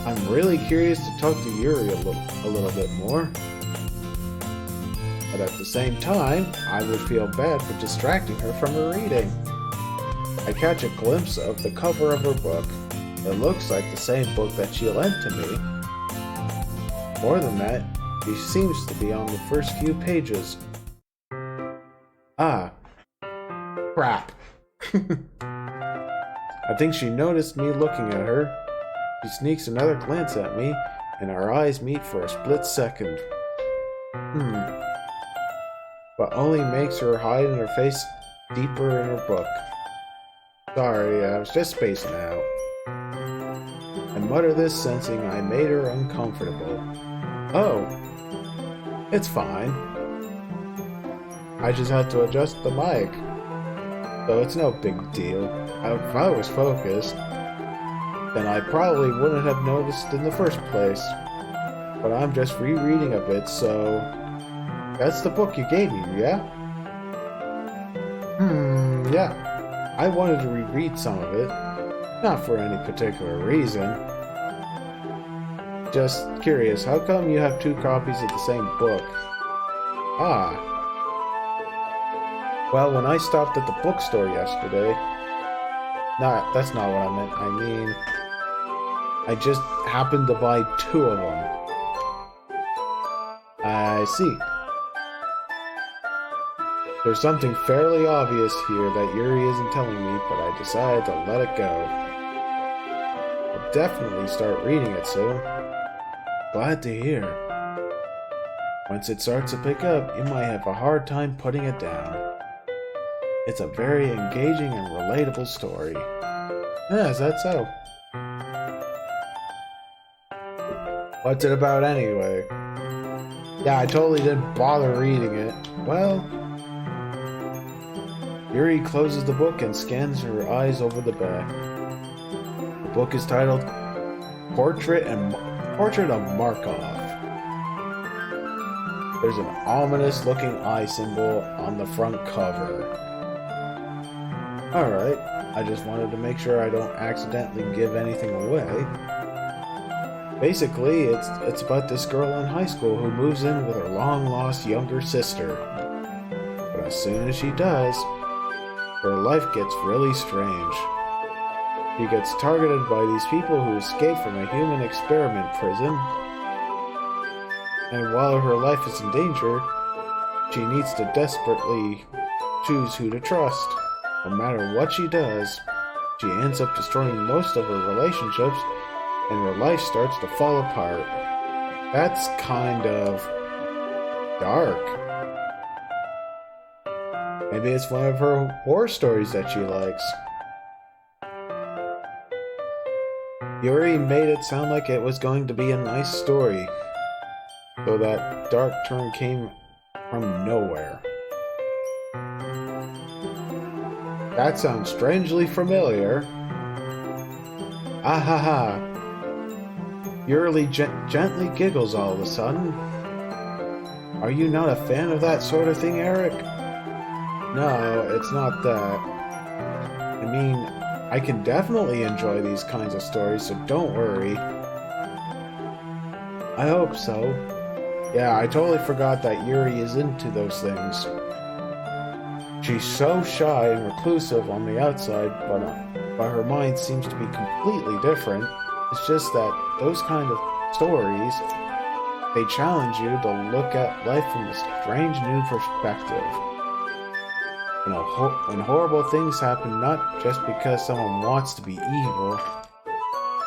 I'm really curious to talk to Yuri a little bit more. But at the same time, I would feel bad for distracting her from her reading. I catch a glimpse of the cover of her book. It looks like the same book that she lent to me. More than that, she seems to be on the first few pages. Ah. Crap. I think she noticed me looking at her. She sneaks another glance at me, and our eyes meet for a split second. But only makes her hide in her face deeper in her book. Sorry, I was just spacing out. I mutter this, sensing I made her uncomfortable. Oh, it's fine. I just had to adjust the mic. So it's no big deal. If I was focused, then I probably wouldn't have noticed in the first place. But I'm just rereading a bit, so... That's the book you gave me, yeah? Yeah. I wanted to reread some of it. Not for any particular reason. Just curious, how come you have two copies of the same book? Ah. Well, when I stopped at the bookstore yesterday... That's not what I meant. I mean... I just happened to buy two of them. I see. There's something fairly obvious here that Yuri isn't telling me, but I decided to let it go. I'll definitely start reading it soon. Glad to hear. Once it starts to pick up, you might have a hard time putting it down. It's a very engaging and relatable story. Yeah, is that so? What's it about anyway? Yeah, I totally didn't bother reading it. Well... Yuri closes the book and scans her eyes over the back. The book is titled Portrait of Markov. There's an ominous looking eye symbol on the front cover. Alright. I just wanted to make sure I don't accidentally give anything away. Basically, it's about this girl in high school who moves in with her long-lost younger sister. But as soon as she does, her life gets really strange. She gets targeted by these people who escaped from a human experiment prison. And while her life is in danger, she needs to desperately choose who to trust. No matter what she does, she ends up destroying most of her relationships, and her life starts to fall apart. That's kind of dark. Maybe it's one of her horror stories that she likes. Yuri made it sound like it was going to be a nice story, so that dark turn came from nowhere. That sounds strangely familiar. Ahaha. Yuri gently giggles all of a sudden. Are you not a fan of that sort of thing, Eric? No, it's not that. I mean, I can definitely enjoy these kinds of stories, so don't worry. I hope so. Yeah, I totally forgot that Yuri is into those things. She's so shy and reclusive on the outside, but her mind seems to be completely different. It's just that those kind of stories, they challenge you to look at life from a strange new perspective. When horrible things happen, not just because someone wants to be evil,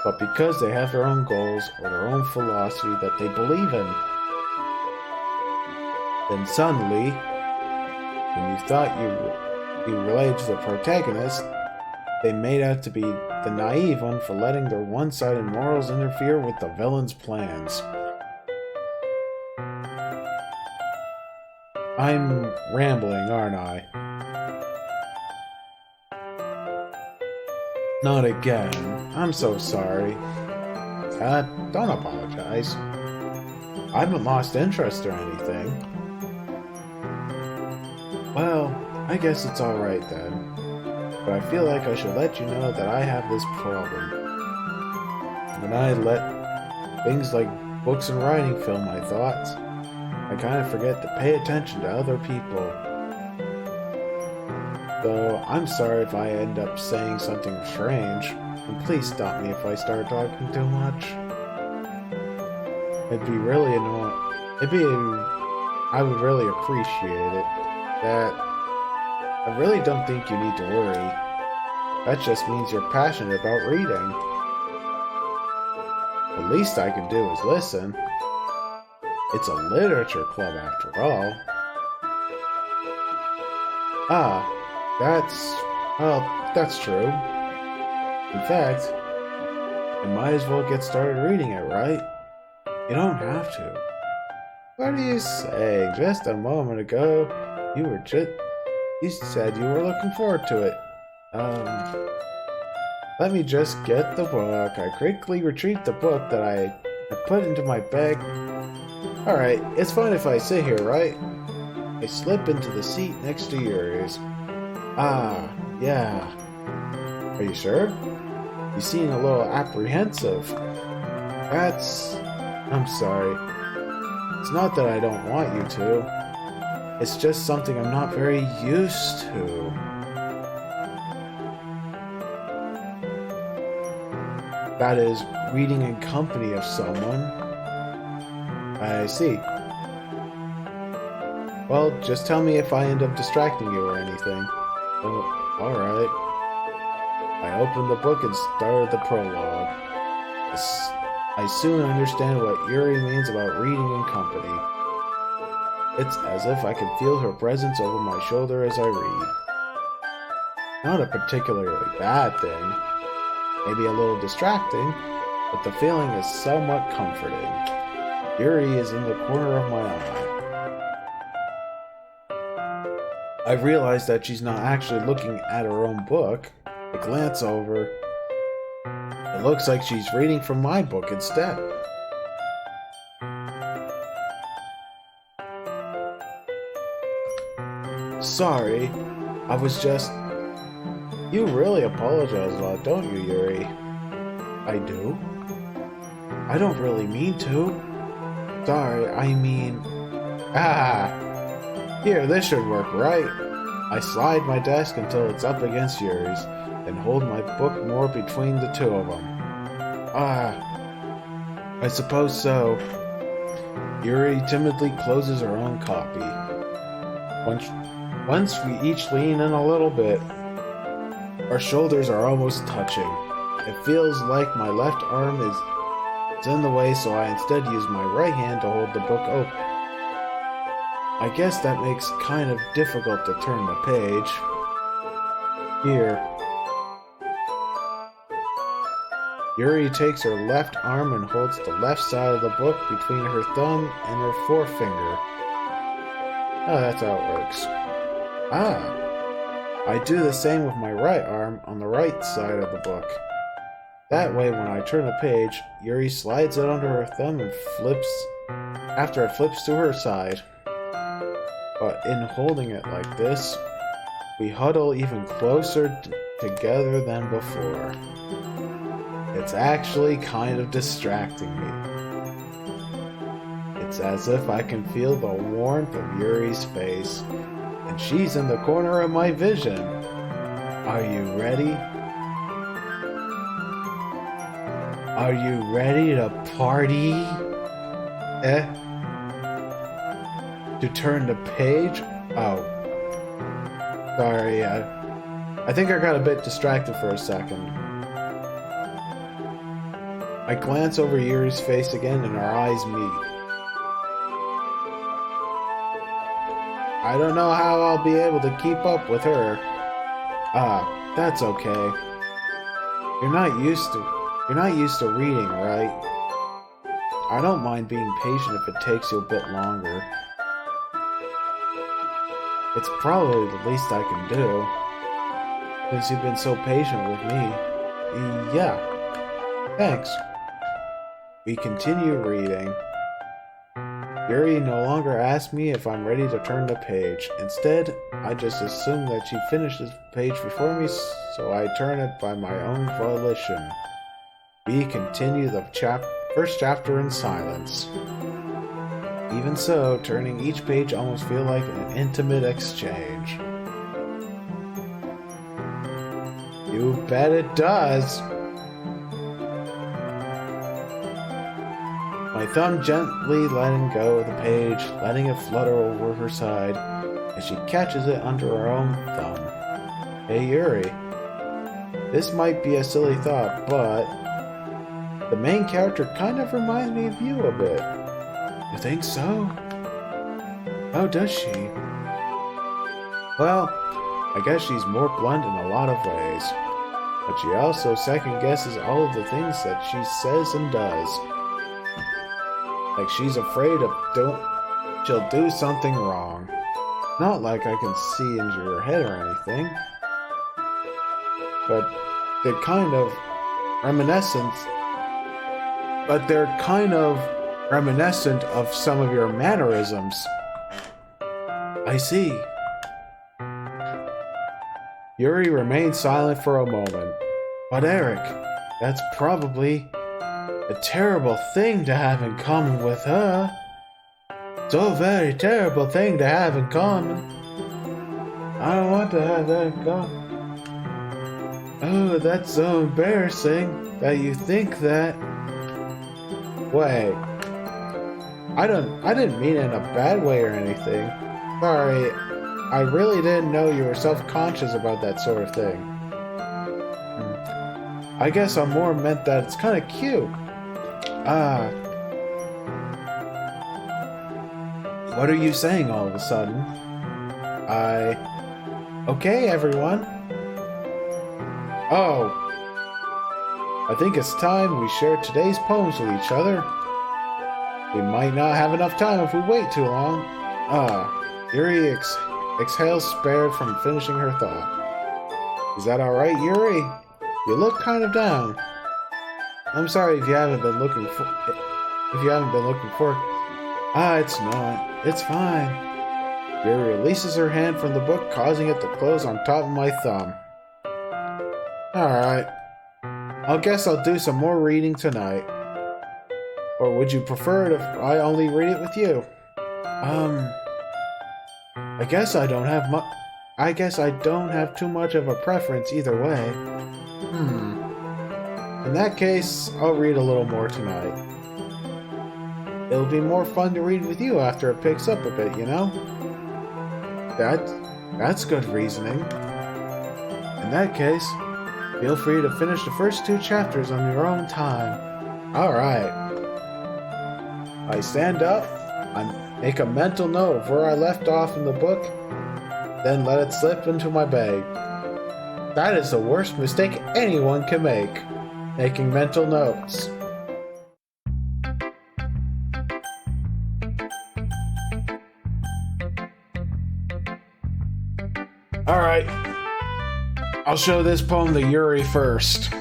but because they have their own goals or their own philosophy that they believe in. Then suddenly, when you thought you related to the protagonist, they made out to be the naive one for letting their one-sided morals interfere with the villain's plans. I'm rambling, aren't I? Not again. I'm so sorry. Don't apologize. I haven't lost interest or anything. Well, I guess it's alright then. But I feel like I should let you know that I have this problem. When I let things like books and writing fill my thoughts, I kind of forget to pay attention to other people. So I'm sorry if I end up saying something strange, and please stop me if I start talking too much. It'd be really annoying. I would really appreciate it. I really don't think you need to worry. That just means you're passionate about reading. The least I can do is listen. It's a literature club after all. Ah, that's true. In fact, I might as well get started reading it, right? You don't have to. What are you saying? Just a moment ago, you said you were looking forward to it. Let me just get the book. I quickly retrieved the book that I put into my bag. Alright, it's fine if I sit here, right? I slip into the seat next to yours. Ah, yeah. Are you sure? You seem a little apprehensive. I'm sorry. It's not that I don't want you to. It's just something I'm not very used to. That is, reading in company of someone. I see. Well, just tell me if I end up distracting you or anything. Oh, alright. I opened the book and started the prologue. I soon understand what Yuri means about reading in company. It's as if I can feel her presence over my shoulder as I read. Not a particularly bad thing. Maybe a little distracting, but the feeling is somewhat comforting. Yuri is in the corner of my eye. I realize that she's not actually looking at her own book. I glance over. It looks like she's reading from my book instead. Sorry, I was just... You really apologize a lot, don't you, Yuri? I do? I don't really mean to. Sorry, I mean... Here, this should work, right? I slide my desk until it's up against Yuri's, then hold my book more between the two of them. I suppose so. Yuri timidly closes her own copy. Once we each lean in a little bit, our shoulders are almost touching. It feels like my left arm is in the way, so I instead use my right hand to hold the book open. I guess that makes it kind of difficult to turn the page. Here. Yuri takes her left arm and holds the left side of the book between her thumb and her forefinger. Oh, that's how it works. I do the same with my right arm on the right side of the book. That way, when I turn a page, Yuri slides it under her thumb and flips after it flips to her side. But in holding it like this, we huddle even closer together than before. It's actually kind of distracting me. It's as if I can feel the warmth of Yuri's face, and she's in the corner of my vision. Are you ready? Are you ready to party? To turn the page? Oh. Sorry, I think I got a bit distracted for a second. I glance over Yuri's face again and our eyes meet. I don't know how I'll be able to keep up with her. That's okay. You're not used to reading, right? I don't mind being patient if it takes you a bit longer. It's probably the least I can do, since you've been so patient with me. Yeah, thanks. We continue reading. Yuri no longer asks me if I'm ready to turn the page. Instead, I just assume that she finished this page before me, so I turn it by my own volition. We continue the first chapter in silence. Even so, turning each page almost feels like an intimate exchange. You bet it does! My thumb gently letting go of the page, letting it flutter over her side, as she catches it under her own thumb. Hey Yuri, this might be a silly thought, but the main character kind of reminds me of you a bit. You think so? How does she? Well, I guess she's more blunt in a lot of ways, but she also second guesses all of the things that she says and does. Like she's afraid she'll do something wrong. Not like I can see into her head or anything, but they're kind of reminiscent of some of your mannerisms. I see. Yuri remained silent for a moment. But Eric, that's probably a terrible thing to have in common with her. So very terrible thing to have in common. I don't want to have that in common. Oh, that's so embarrassing that you think that. Wait. I didn't mean it in a bad way or anything. Sorry, I really didn't know you were self-conscious about that sort of thing. I guess I more meant that it's kind of cute. What are you saying all of a sudden? Okay, everyone. Oh. I think it's time we share today's poems with each other. We might not have enough time if we wait too long. Yuri exhales, spared from finishing her thought. Is that alright, Yuri? You look kind of down. I'm sorry if you haven't been looking for it's not. It's fine. Yuri releases her hand from the book, causing it to close on top of my thumb. Alright. I guess I'll do some more reading tonight. Or would you prefer it if I only read it with you? I guess I don't have too much of a preference either way. In that case, I'll read a little more tonight. It'll be more fun to read with you after it picks up a bit, you know? That's good reasoning. In that case, feel free to finish the first 2 chapters on your own time. Alright. I stand up, I make a mental note of where I left off in the book, then let it slip into my bag. That is the worst mistake anyone can make, making mental notes. Alright, I'll show this poem to Yuri first.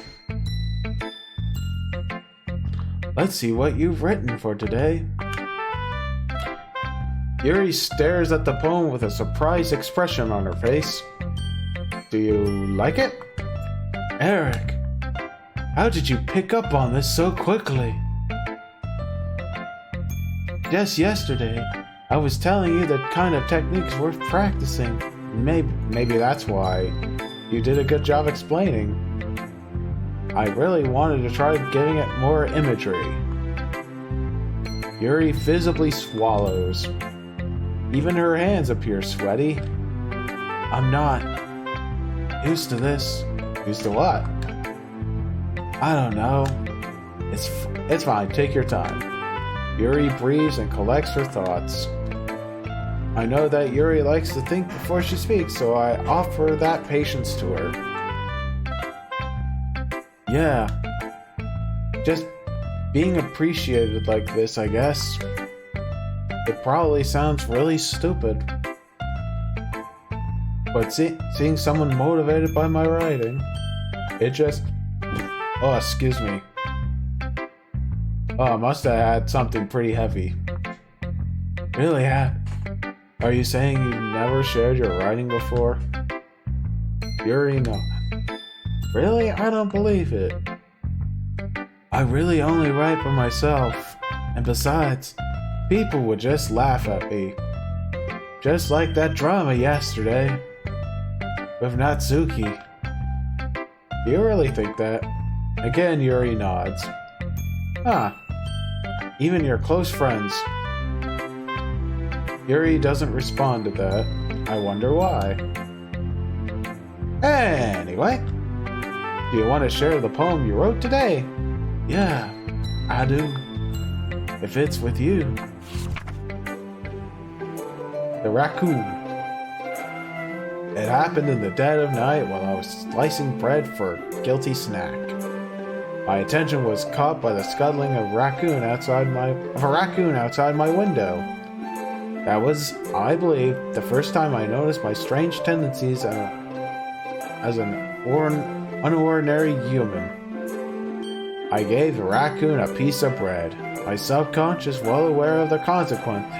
Let's see what you've written for today. Yuri stares at the poem with a surprised expression on her face. Do you like it? Eric, how did you pick up on this so quickly? Just yesterday, I was telling you the kind of techniques worth practicing. Maybe that's why you did a good job explaining. I really wanted to try giving it more imagery. Yuri visibly swallows. Even her hands appear sweaty. I'm not used to this. Used to what? I don't know. It's fine, take your time. Yuri breathes and collects her thoughts. I know that Yuri likes to think before she speaks, so I offer that patience to her. Yeah. Just being appreciated like this, I guess. It probably sounds really stupid. But seeing someone motivated by my writing, it just... Oh, excuse me. Oh, I must have had something pretty heavy. Really? Are you saying you've never shared your writing before? Yuri, no. Really? I don't believe it. I really only write for myself. And besides, people would just laugh at me. Just like that drama yesterday. With Natsuki. Do you really think that? Again, Yuri nods. Even your close friends. Yuri doesn't respond to that. I wonder why. Anyway, do you want to share the poem you wrote today? Yeah, I do. If it's with you. The raccoon. It happened in the dead of night while I was slicing bread for a guilty snack. My attention was caught by the scuttling of a raccoon outside my window. That was, I believe, the first time I noticed my strange tendencies as an unordinary human. I gave the raccoon a piece of bread, my subconscious well aware of the consequences.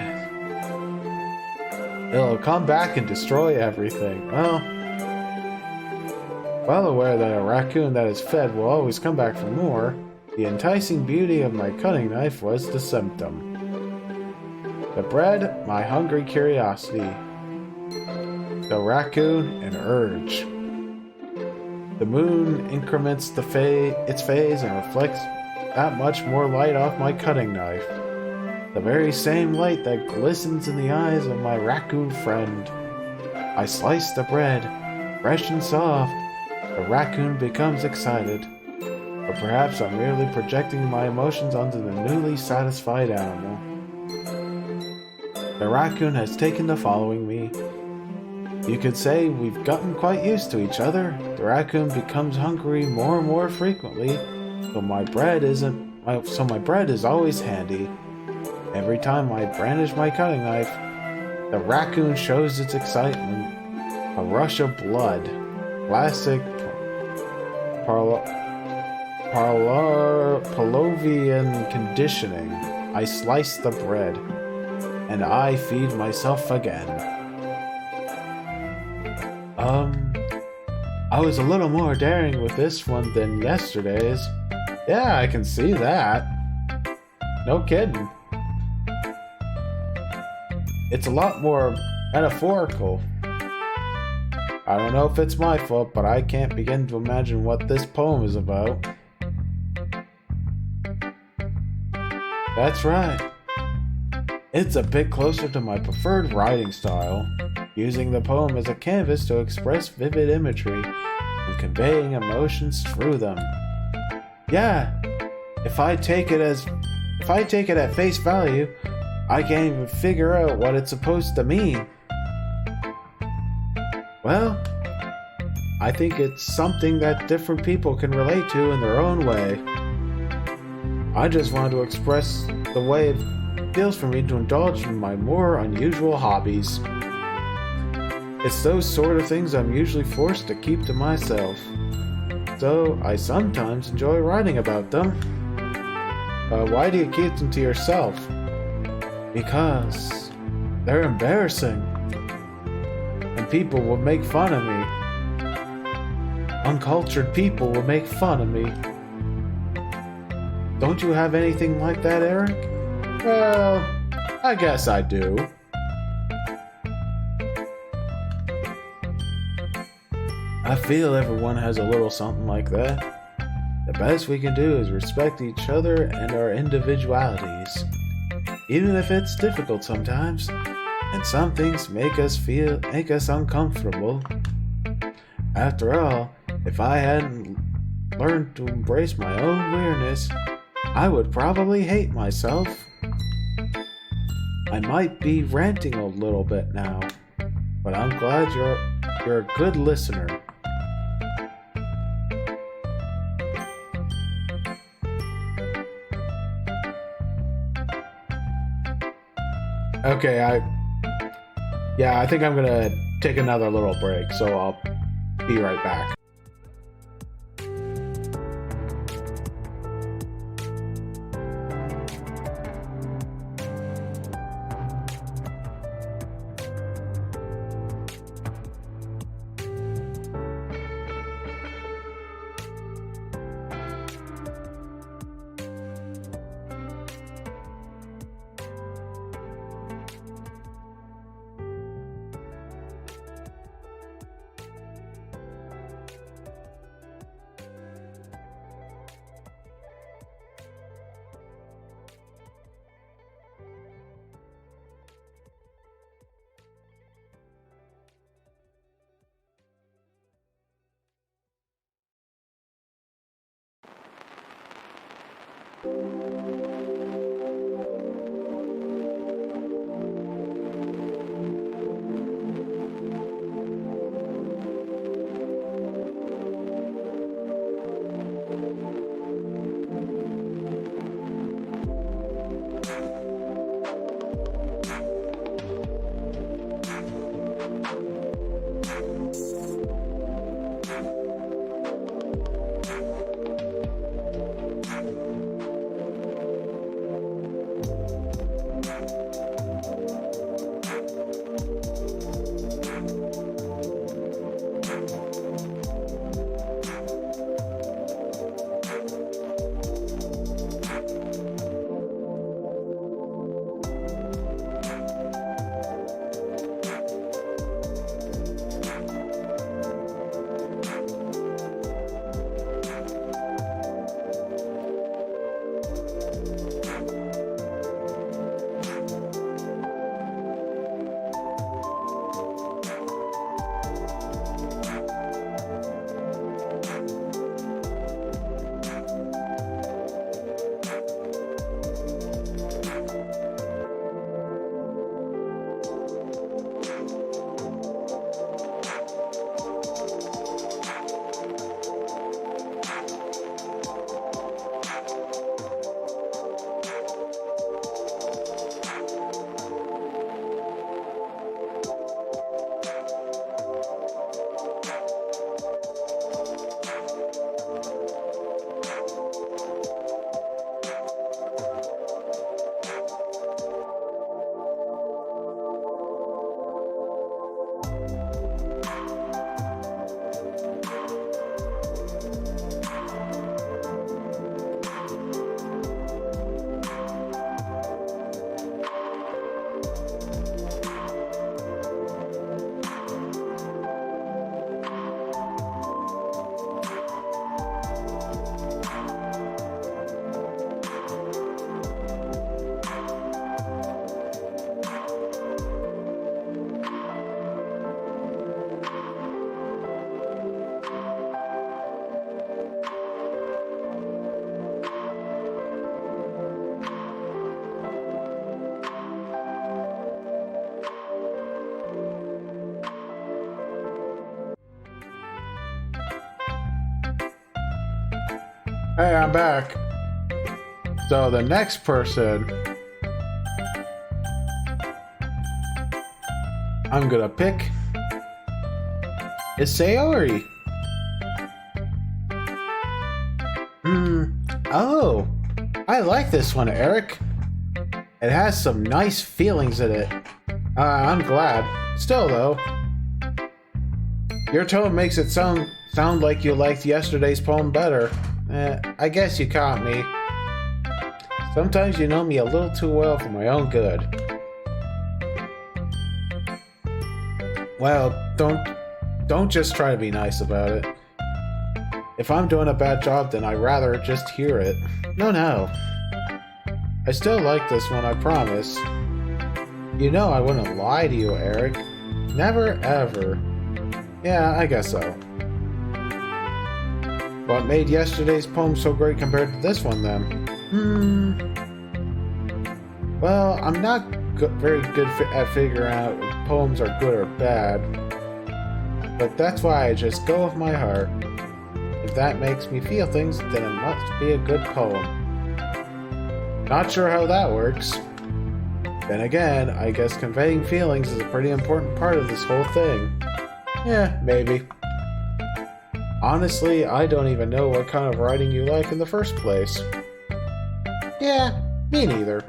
It'll come back and destroy everything. Well aware that a raccoon that is fed will always come back for more, the enticing beauty of my cutting knife was the symptom. The bread, my hungry curiosity. The raccoon, an urge. The moon increments its phase and reflects that much more light off my cutting knife. The very same light that glistens in the eyes of my raccoon friend. I slice the bread, fresh and soft. The raccoon becomes excited. Or perhaps I'm merely projecting my emotions onto the newly satisfied animal. The raccoon has taken to following me. You could say we've gotten quite used to each other. The raccoon becomes hungry more and more frequently, so my bread is always handy. Every time I brandish my cutting knife, the raccoon shows its excitement. A rush of blood. Classic Pavlovian conditioning. I slice the bread, and I feed myself again. I was a little more daring with this one than yesterday's. Yeah, I can see that. No kidding. It's a lot more metaphorical. I don't know if it's my fault, but I can't begin to imagine what this poem is about. That's right. It's a bit closer to my preferred writing style, using the poem as a canvas to express vivid imagery and conveying emotions through them. Yeah, if I take it at face value, I can't even figure out what it's supposed to mean. Well, I think it's something that different people can relate to in their own way. I just wanted to express the way it feels for me to indulge in my more unusual hobbies. It's those sort of things I'm usually forced to keep to myself. So I sometimes enjoy writing about them. Why do you keep them to yourself? Because they're embarrassing. And people will make fun of me. Uncultured people will make fun of me. Don't you have anything like that, Eric? Well, I guess I do. I feel everyone has a little something like that. The best we can do is respect each other and our individualities, even if it's difficult sometimes, and some things make us uncomfortable. After all, if I hadn't learned to embrace my own weirdness, I would probably hate myself. I might be ranting a little bit now, but I'm glad you're a good listener. Okay, I think I'm gonna take another little break, so I'll be right back. Hey, I'm back. So the next person I'm gonna pick is Sayori. Oh, I like this one, Eric. It has some nice feelings in it. I'm glad. Still, though, your tone makes it sound like you liked yesterday's poem better. I guess you caught me. Sometimes you know me a little too well for my own good. Well, don't just try to be nice about it. If I'm doing a bad job, then I'd rather just hear it. No. I still like this one, I promise. You know I wouldn't lie to you, Eric. Never, ever. Yeah, I guess so. What made yesterday's poem so great compared to this one, then? Well, I'm not very good at figuring out if poems are good or bad. But that's why I just go with my heart. If that makes me feel things, then it must be a good poem. Not sure how that works. Then again, I guess conveying feelings is a pretty important part of this whole thing. Yeah, maybe. Honestly, I don't even know what kind of writing you like in the first place. Yeah, me neither.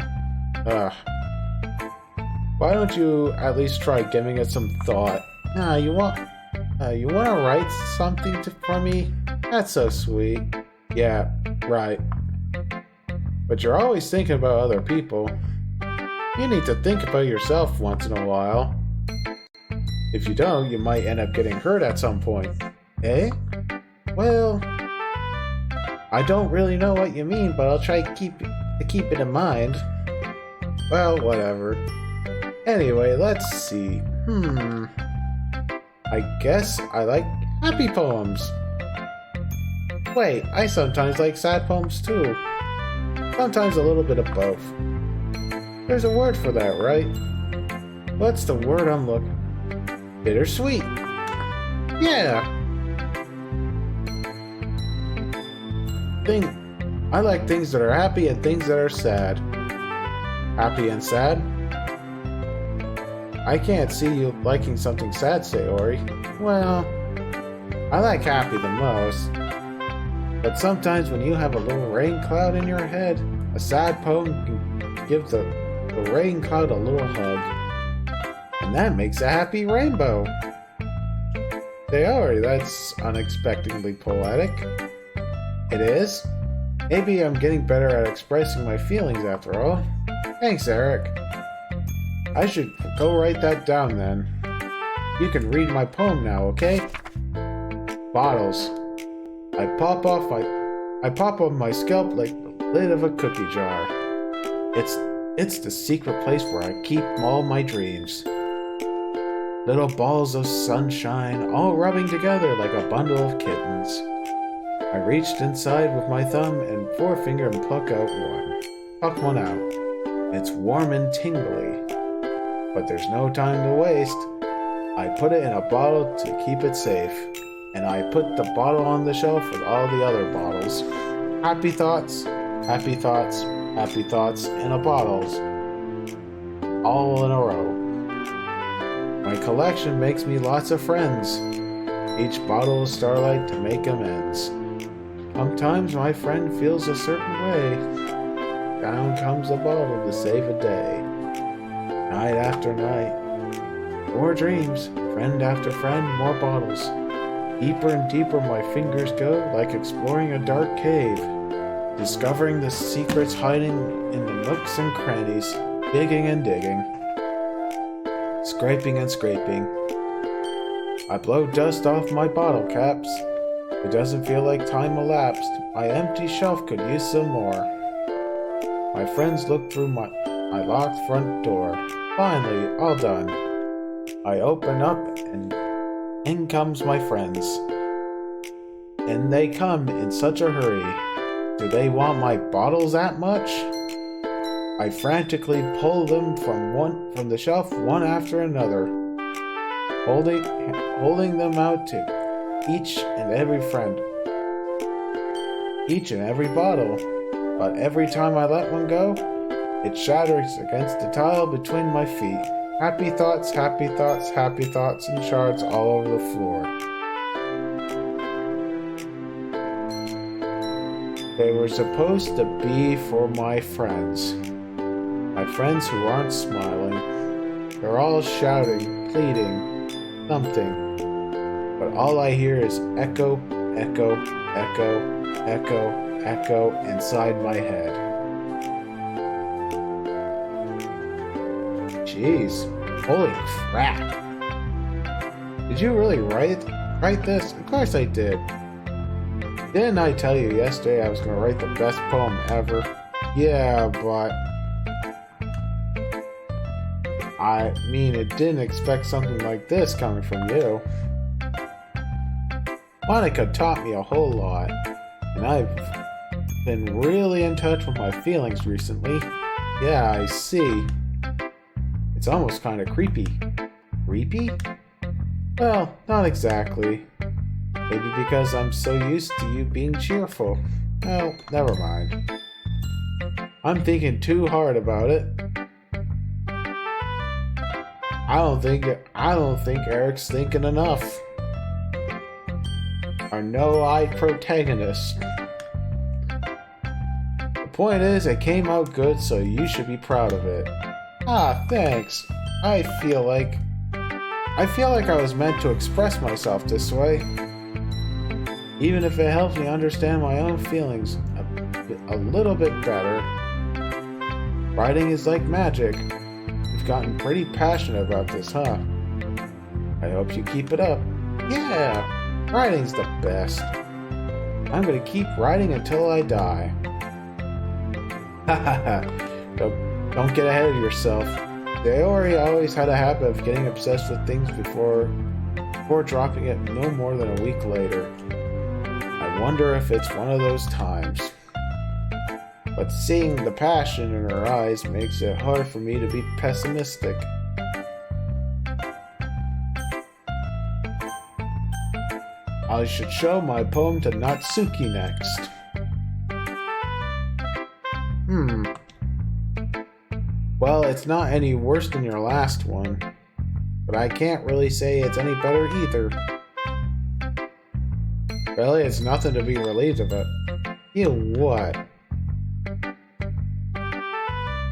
Ugh. Why don't you at least try giving it some thought? You want to write something for me? That's so sweet. Yeah, right. But you're always thinking about other people. You need to think about yourself once in a while. If you don't, you might end up getting hurt at some point. Eh? Well, I don't really know what you mean, but I'll try to keep it in mind. Well, whatever. Anyway, let's see. I guess I like happy poems. Wait, I sometimes like sad poems too. Sometimes a little bit of both. There's a word for that, right? What's the word I'm looking? Bittersweet. Yeah. I like things that are happy and things that are sad. Happy and sad? I can't see you liking something sad, Sayori. Well, I like happy the most. But sometimes when you have a little rain cloud in your head, a sad poem can give the rain cloud a little hug. And that makes a happy rainbow. Sayori, that's unexpectedly poetic. It is? Maybe I'm getting better at expressing my feelings after all. Thanks, Eric. I should go write that down then. You can read my poem now, okay? Bottles. I pop off my scalp like the lid of a cookie jar. It's the secret place where I keep all my dreams. Little balls of sunshine all rubbing together like a bundle of kittens. I reached inside with my thumb and forefinger and pluck one out. It's warm and tingly. But there's no time to waste. I put it in a bottle to keep it safe. And I put the bottle on the shelf with all the other bottles. Happy thoughts, happy thoughts, happy thoughts in a bottles. All in a row. My collection makes me lots of friends. Each bottle is starlight to make amends. Sometimes my friend feels a certain way. Down comes a bottle to save a day. Night after night. More dreams, friend after friend, more bottles. Deeper and deeper my fingers go, like exploring a dark cave. Discovering the secrets hiding in the nooks and crannies. Digging and digging. Scraping and scraping. I blow dust off my bottle caps. It doesn't feel like time elapsed. My empty shelf could use some more. My friends look through my locked front door. Finally, all done. I open up and in comes my friends. And they come in such a hurry. Do they want my bottles that much? I frantically pull them from the shelf one after another, holding them out to each and every friend. each and every bottle. But every time I let one go, it shatters against the tile between my feet. Happy thoughts, happy thoughts, happy thoughts, and shards all over the floor. They were supposed to be for my friends. My friends who aren't smiling. They're all shouting, pleading, something. But all I hear is echo, echo, echo, echo, echo inside my head. Jeez, holy crap. Did you really write this? Of course I did. Didn't I tell you yesterday I was going to write the best poem ever? Yeah, but I mean, it didn't expect something like this coming from you. Monica taught me a whole lot, and I've been really in touch with my feelings recently. Yeah, I see. It's almost kind of creepy. Creepy? Well, not exactly. Maybe because I'm so used to you being cheerful. Well, never mind. I'm thinking too hard about it. I don't think Eric's thinking enough. Our no-eyed protagonist. The point is, it came out good, so you should be proud of it. Ah, thanks. I feel like I was meant to express myself this way. Even if it helps me understand my own feelings a little bit better. Writing is like magic. You've gotten pretty passionate about this, huh? I hope you keep it up. Yeah, writing's the best. I'm gonna keep writing until I die. Hahaha. Don't get ahead of yourself. Sayori always had a habit of getting obsessed with things before dropping it no more than a week later. I wonder if it's one of those times. But seeing the passion in her eyes makes it hard for me to be pessimistic. I should show my poem to Natsuki next. Well, it's not any worse than your last one, but I can't really say it's any better either. Really, it's nothing to be relieved of it. You what?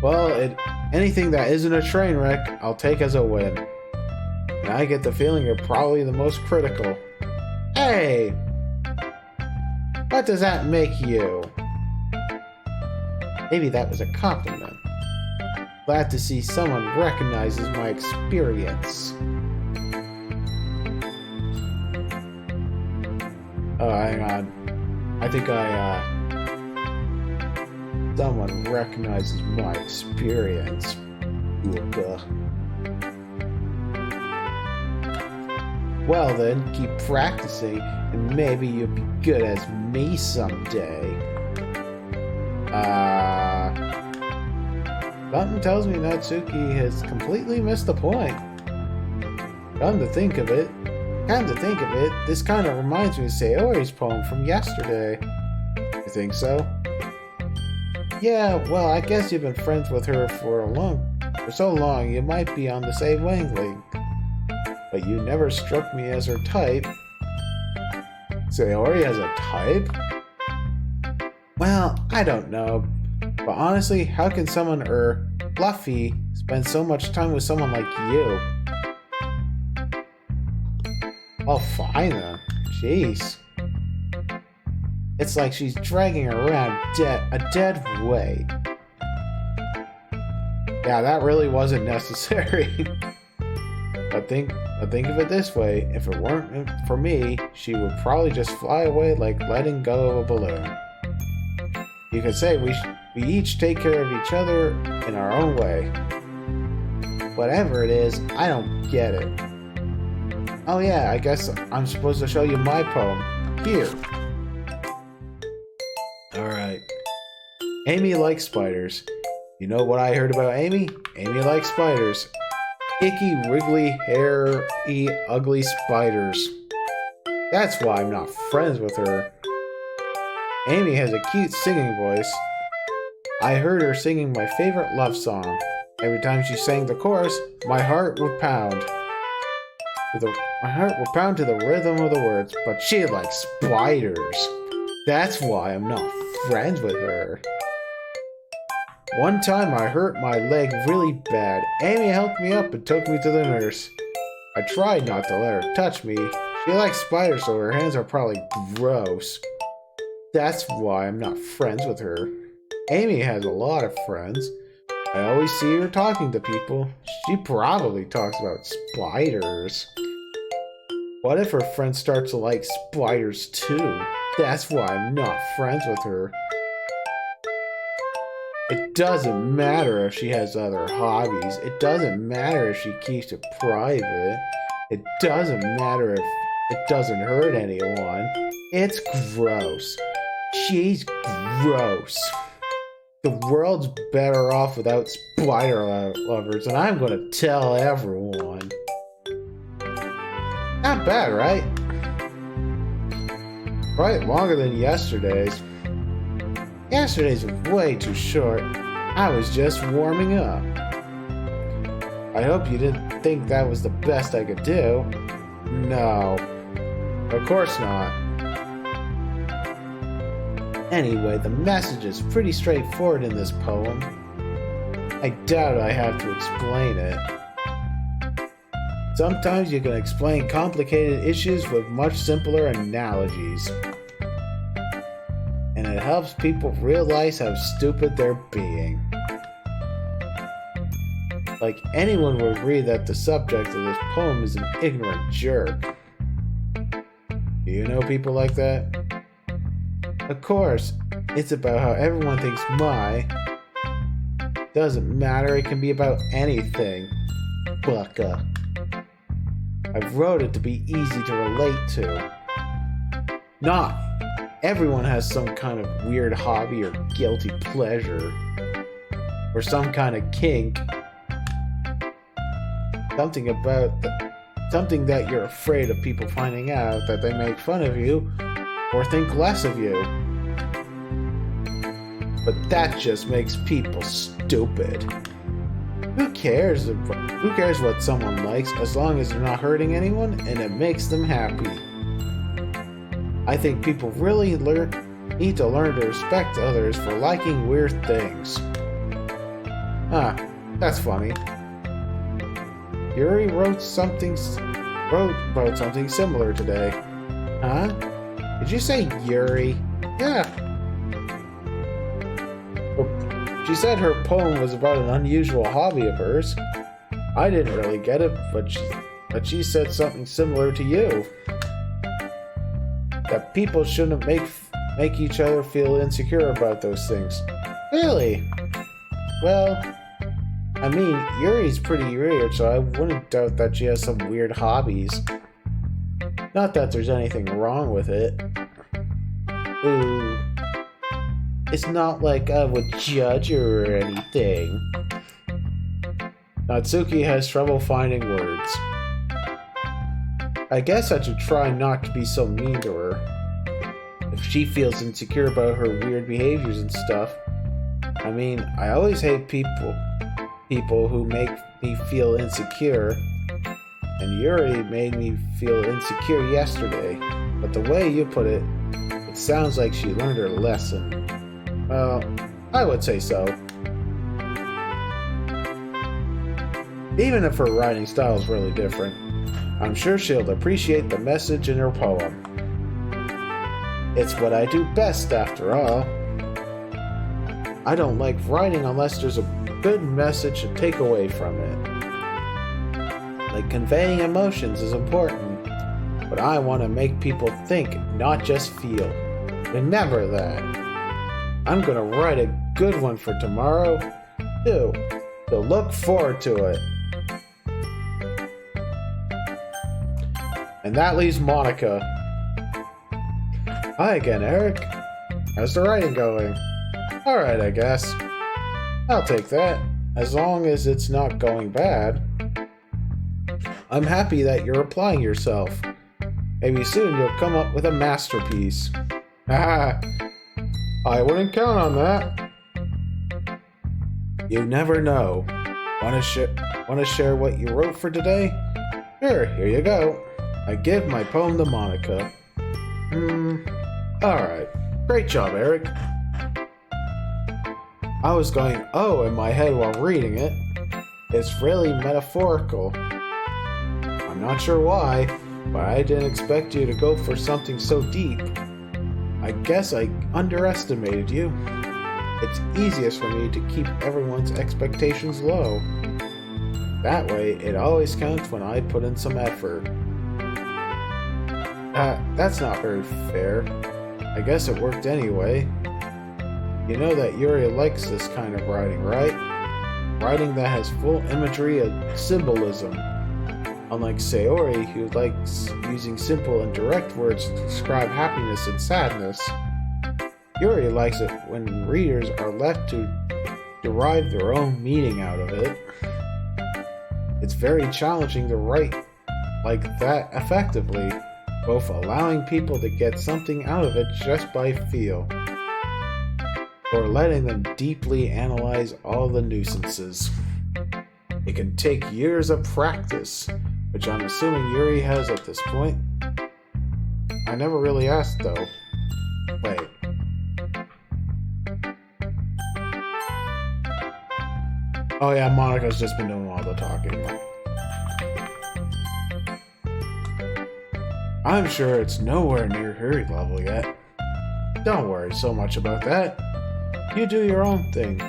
Well, anything that isn't a train wreck, I'll take as a win. And I get the feeling you're probably the most critical. Hey! What does that make you? Maybe that was a compliment. Glad to see someone recognizes my experience. Oh, hang on. I think someone recognizes my experience. Well then, keep practicing, and maybe you'll be good as me someday. Something tells me Natsuki has completely missed the point. Come to think of it, this kind of reminds me of Sayori's poem from yesterday. You think so? Yeah, well, I guess you've been friends with her for so long, you might be on the same wavelength. But you never struck me as her type. Sayori has a type? Well, I don't know. But honestly, how can someone Fluffy spend so much time with someone like you? Oh, fine then. Jeez. It's like she's dragging her around a dead weight. Yeah, that really wasn't necessary. But think of it this way, if it weren't for me, she would probably just fly away like letting go of a balloon. You could say we each take care of each other in our own way. Whatever it is, I don't get it. Oh yeah, I guess I'm supposed to show you my poem. Here. Alright. Amy likes spiders. You know what I heard about Amy? Amy likes spiders. Icky, wriggly, hairy, ugly spiders. That's why I'm not friends with her. Amy has a cute singing voice. I heard her singing my favorite love song. Every time she sang the chorus, my heart would pound. My heart would pound to the rhythm of the words, but she likes spiders. That's why I'm not friends with her. One time I hurt my leg really bad. Amy helped me up and took me to the nurse. I tried not to let her touch me. She likes spiders, so her hands are probably gross. That's why I'm not friends with her. Amy has a lot of friends. I always see her talking to people. She probably talks about spiders. What if her friend starts to like spiders too? That's why I'm not friends with her. It doesn't matter if she has other hobbies. It doesn't matter if she keeps it private. It doesn't matter if it doesn't hurt anyone. It's gross. She's gross. The world's better off without spider lovers, and I'm gonna tell everyone. Not bad, right? Quite longer than yesterday's. Yesterday's was way too short. I was just warming up. I hope you didn't think that was the best I could do. No. Of course not. Anyway, the message is pretty straightforward in this poem. I doubt I have to explain it. Sometimes you can explain complicated issues with much simpler analogies. And it helps people realize how stupid they're being. Like anyone would agree that the subject of this poem is an ignorant jerk. Do you know people like that? Of course, it's about how everyone thinks my. Doesn't matter, it can be about anything. Bucka. I wrote it to be easy to relate to. Not everyone has some kind of weird hobby or guilty pleasure. Or some kind of kink. Something that you're afraid of people finding out, that they make fun of you or think less of you. But that just makes people stupid. Who cares what someone likes as long as they're not hurting anyone and it makes them happy? I think people really need to learn to respect others for liking weird things. That's funny. Yuri wrote something similar today. Huh? Did you say Yuri? Yeah. She said her poem was about an unusual hobby of hers. I didn't really get it, but she said something similar to you. That people shouldn't make each other feel insecure about those things. Really? Well, I mean, Yuri's pretty weird, so I wouldn't doubt that she has some weird hobbies. Not that there's anything wrong with it. Ooh. It's not like I would judge her or anything. Natsuki has trouble finding words. I guess I should try not to be so mean to her. If she feels insecure about her weird behaviors and stuff. I mean, I always hate people who make me feel insecure. And Yuri made me feel insecure yesterday. But the way you put it, it sounds like she learned her lesson. Well, I would say so. Even if her writing style is really different, I'm sure she'll appreciate the message in her poem. It's what I do best, after all. I don't like writing unless there's a good message to take away from it. Like conveying emotions is important, but I want to make people think, not just feel. Remember that. I'm gonna write a good one for tomorrow, too. So look forward to it. And that leaves Monica. Hi again, Eric. How's the writing going? Alright, I guess. I'll take that, as long as it's not going bad. I'm happy that you're applying yourself. Maybe soon you'll come up with a masterpiece. Haha. I wouldn't count on that. You never know. Want to share what you wrote for today? Sure, here you go. I give my poem to Monica. Alright. Great job, Eric. I was going, oh, in my head while reading it. It's really metaphorical. I'm not sure why, but I didn't expect you to go for something so deep. I guess I underestimated you. It's easiest for me to keep everyone's expectations low. That way, it always counts when I put in some effort. That's not very fair. I guess it worked anyway. You know that Yuri likes this kind of writing, right? Writing that has full imagery and symbolism. Unlike Sayori, who likes using simple and direct words to describe happiness and sadness, Yuri likes it when readers are left to derive their own meaning out of it. It's very challenging to write like that effectively, both allowing people to get something out of it just by feel, or letting them deeply analyze all the nuisances. It can take years of practice, which I'm assuming Yuri has at this point. I never really asked though. Wait. Oh yeah, Monica's just been doing all the talking. I'm sure it's nowhere near her level yet. Don't worry so much about that. You do your own thing.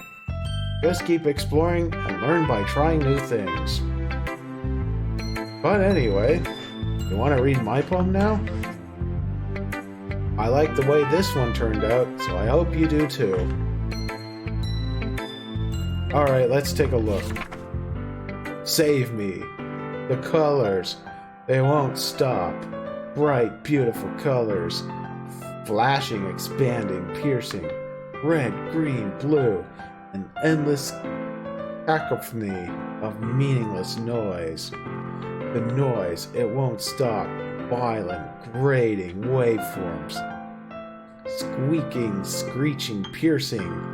Just keep exploring and learn by trying new things. But anyway, you want to read my poem now? I like the way this one turned out, so I hope you do too. Alright, let's take a look. Save me. The colors, they won't stop. Bright, beautiful colors. Flashing, expanding, piercing. Red, green, blue. An endless cacophony of meaningless noise. The noise, it won't stop. Violent, grating waveforms. Squeaking, screeching, piercing.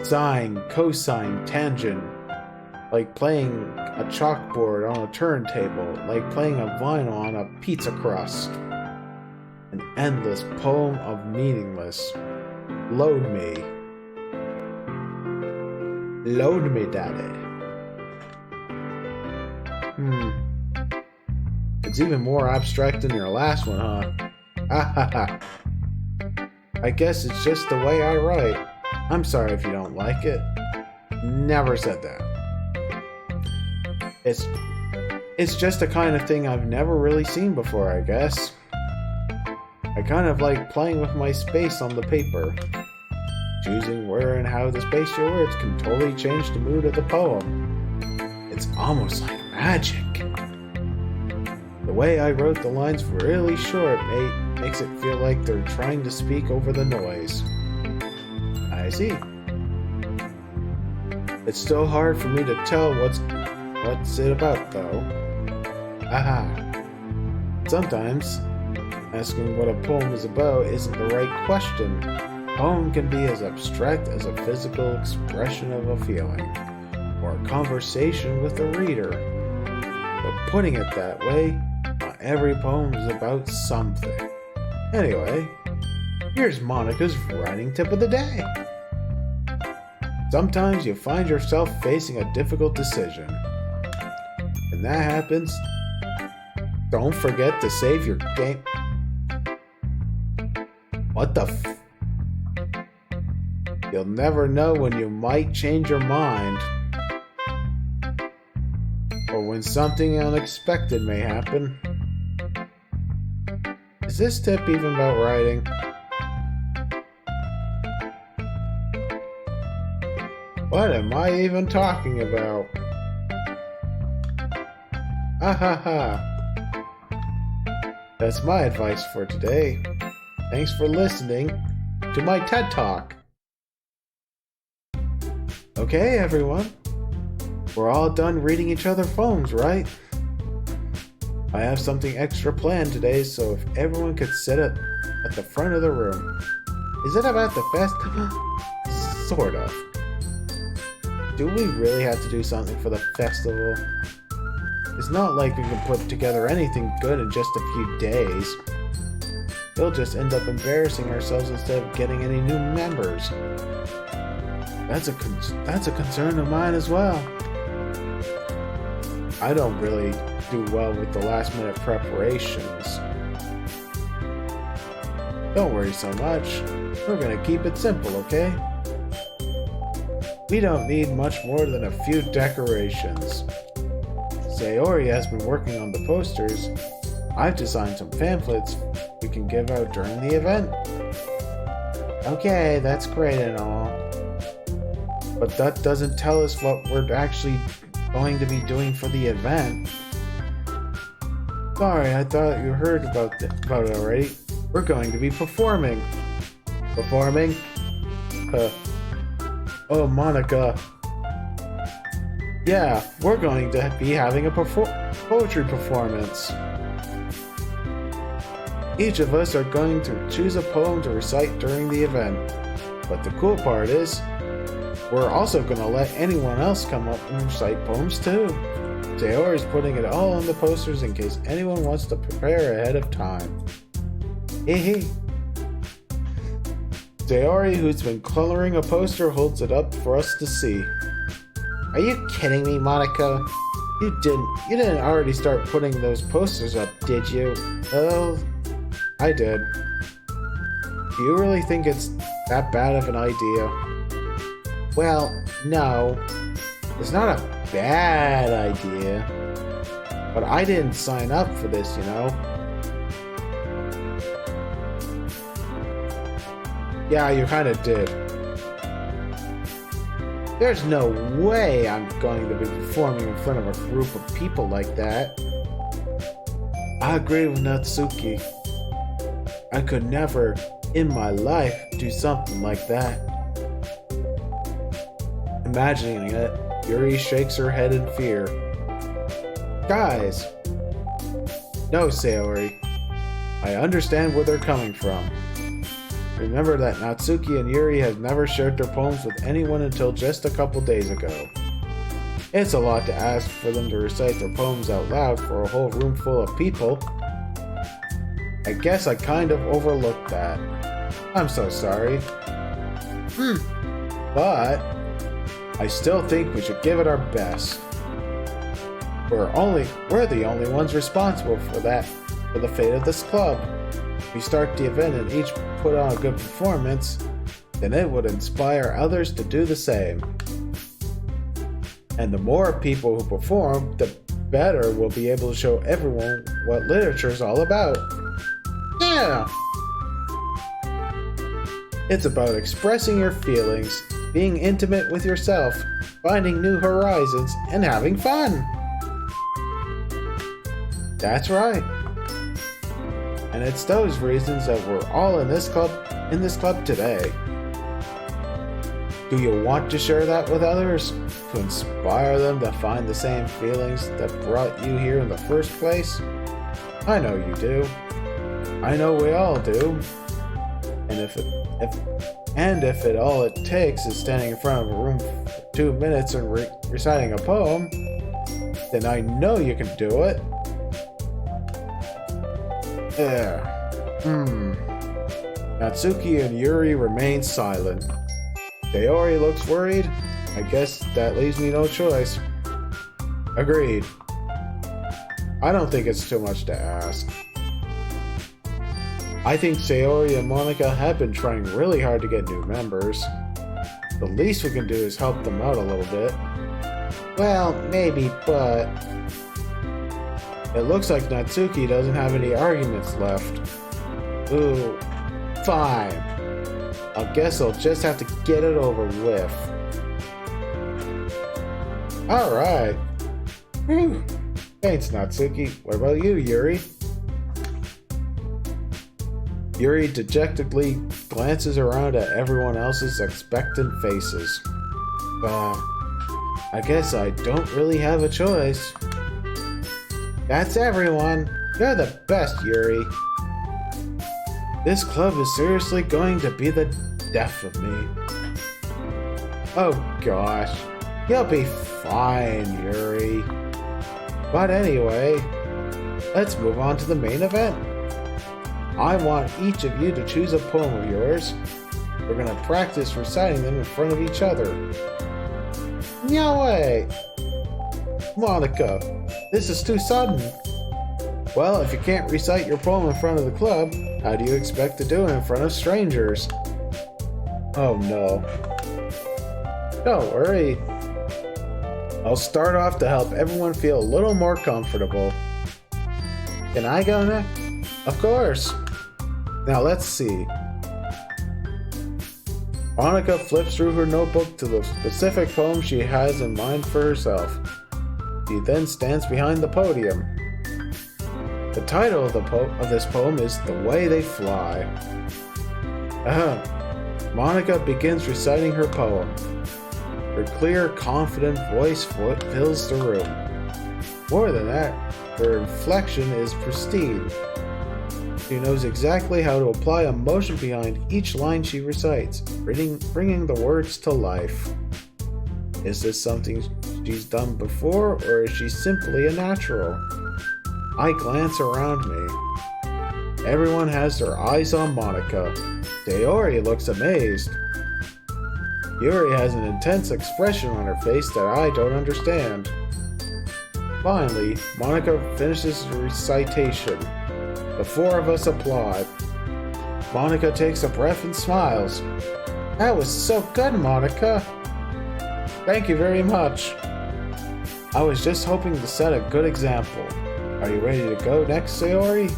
Sine, cosine, tangent, like playing a chalkboard on a turntable, like playing a vinyl on a pizza crust. An endless poem of meaningless. Load me. Load me, daddy. It's even more abstract than your last one, huh? Ha ha ha. I guess it's just the way I write. I'm sorry if you don't like it. Never said that. It's just the kind of thing I've never really seen before, I guess. I kind of like playing with my space on the paper. Choosing where and how the spatial words can totally change the mood of the poem. It's almost like magic. The way I wrote the lines really short makes it feel like they're trying to speak over the noise. I see. It's still hard for me to tell what's it about, though. Aha. Sometimes, asking what a poem is about isn't the right question. A poem can be as abstract as a physical expression of a feeling, or a conversation with a reader. But putting it that way, not every poem is about something. Anyway, here's Monica's writing tip of the day. Sometimes you find yourself facing a difficult decision. When that happens, don't forget to save your game. What the f? You'll never know when you might change your mind. Or when something unexpected may happen. Is this tip even about writing? What am I even talking about? Ha ha ha. That's my advice for today. Thanks for listening to my TED Talk. Okay, everyone. We're all done reading each other poems, right? I have something extra planned today, so if everyone could sit at the front of the room. Is it about the festival? Sort of. Do we really have to do something for the festival? It's not like we can put together anything good in just a few days. We'll just end up embarrassing ourselves instead of getting any new members. That's a concern of mine as well. I don't really do well with the last minute preparations. Don't worry so much. We're gonna keep it simple, okay? We don't need much more than a few decorations. Sayori has been working on the posters. I've designed some pamphlets we can give out during the event. Okay, that's great and all. But that doesn't tell us what we're actually going to be doing for the event. Sorry, I thought you heard about it already. We're going to be performing. Performing? Oh, Monica. Yeah, we're going to be having a poetry performance. Each of us are going to choose a poem to recite during the event. But the cool part is, we're also going to let anyone else come up and recite poems too. Sayori is putting it all on the posters in case anyone wants to prepare ahead of time. Hee. Sayori, who's been coloring a poster, holds it up for us to see. Are you kidding me, Monica? You didn't already start putting those posters up, did you? Well, I did. Do you really think it's that bad of an idea? Well, no. It's not a bad idea. But I didn't sign up for this, you know? Yeah, you kinda did. There's no way I'm going to be performing in front of a group of people like that. I agree with Natsuki. I could never, in my life, do something like that. Imagining it, Yuri shakes her head in fear. Guys! No, Sayori. I understand where they're coming from. Remember that Natsuki and Yuri have never shared their poems with anyone until just a couple days ago. It's a lot to ask for them to recite their poems out loud for a whole room full of people. I guess I kind of overlooked that. I'm so sorry. But I still think we should give it our best. We're the only ones responsible for the fate of this club. If we start the event and each put on a good performance, then it would inspire others to do the same. And the more people who perform, the better we'll be able to show everyone what literature is all about. Yeah! It's about expressing your feelings, being intimate with yourself, finding new horizons, and having fun! That's right. And it's those reasons that we're all in this club today. Do you want to share that with others? To inspire them to find the same feelings that brought you here in the first place? I know you do. I know we all do. And if all it takes is standing in front of a room for 2 minutes and reciting a poem, then I know you can do it. There. Natsuki and Yuri remain silent. Sayori looks worried. I guess that leaves me no choice. Agreed. I don't think it's too much to ask. I think Sayori and Monica have been trying really hard to get new members. The least we can do is help them out a little bit. Well, maybe, but it looks like Natsuki doesn't have any arguments left. Ooh, fine. I guess I'll just have to get it over with. Alright. Thanks, Natsuki. What about you, Yuri? Yuri dejectedly glances around at everyone else's expectant faces. I guess I don't really have a choice. That's everyone. You're the best, Yuri. This club is seriously going to be the death of me. Oh gosh, you'll be fine, Yuri. But anyway, let's move on to the main event. I want each of you to choose a poem of yours. We're gonna practice reciting them in front of each other. No way! Monica, this is too sudden. Well, if you can't recite your poem in front of the club, how do you expect to do it in front of strangers? Oh no. Don't worry. I'll start off to help everyone feel a little more comfortable. Can I go next? Of course. Now let's see. Monica flips through her notebook to the specific poem she has in mind for herself. She then stands behind the podium. The title of this poem is The Way They Fly. Monica begins reciting her poem. Her clear, confident voice fills the room. More than that, her inflection is pristine. She knows exactly how to apply emotion behind each line she recites, bringing the words to life. Is this something she's done before, or is she simply a natural? I glance around me. Everyone has their eyes on Monica. Sayori looks amazed. Yuri has an intense expression on her face that I don't understand. Finally, Monica finishes the recitation. The four of us applaud. Monica takes a breath and smiles. That was so good, Monica. Thank you very much. I was just hoping to set a good example. Are you ready to go next, Sayori?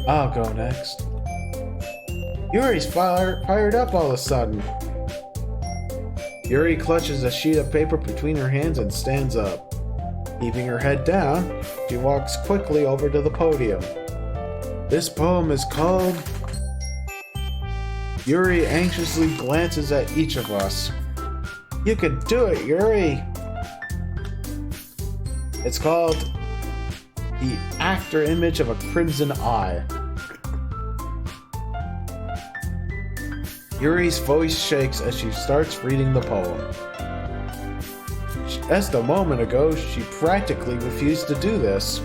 I'll go next. Yuri's fired up all of a sudden. Yuri clutches a sheet of paper between her hands and stands up. Keeping her head down, she walks quickly over to the podium. This poem is called... Yuri anxiously glances at each of us. You can do it, Yuri! It's called The After Image of a Crimson Eye. Yuri's voice shakes as she starts reading the poem. Just a moment ago, she practically refused to do this.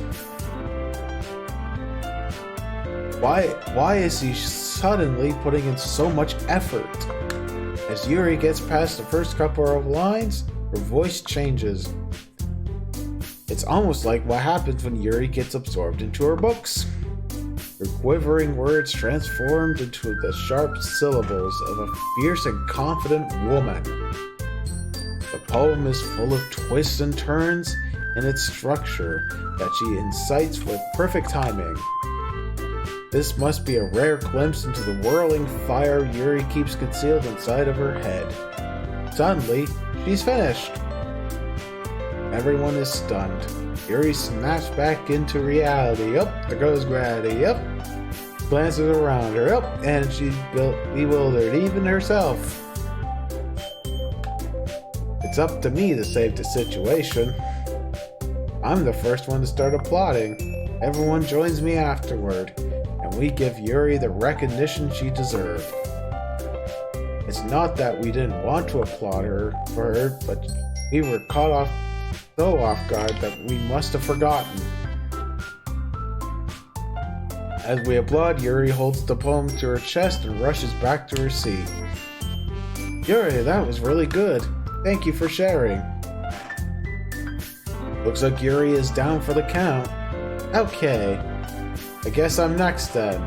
Why is he suddenly putting in so much effort? As Yuri gets past the first couple of lines, her voice changes. It's almost like what happens when Yuri gets absorbed into her books. Her quivering words transformed into the sharp syllables of a fierce and confident woman. The poem is full of twists and turns in its structure that she incites with perfect timing. This must be a rare glimpse into the whirling fire Yuri keeps concealed inside of her head. Suddenly, she's finished. Everyone is stunned. Yuri snaps back into reality. Up, there goes gravity. Up, glances around her. Up, and she's bewildered, even herself. It's up to me to save the situation. I'm the first one to start applauding. Everyone joins me afterward, and we give Yuri the recognition she deserved. It's not that we didn't want to applaud her for her, but we were caught so off guard that we must have forgotten. As we applaud, Yuri holds the poem to her chest and rushes back to her seat. Yuri, that was really good. Thank you for sharing. Looks like Yuri is down for the count. Okay, I guess I'm next then.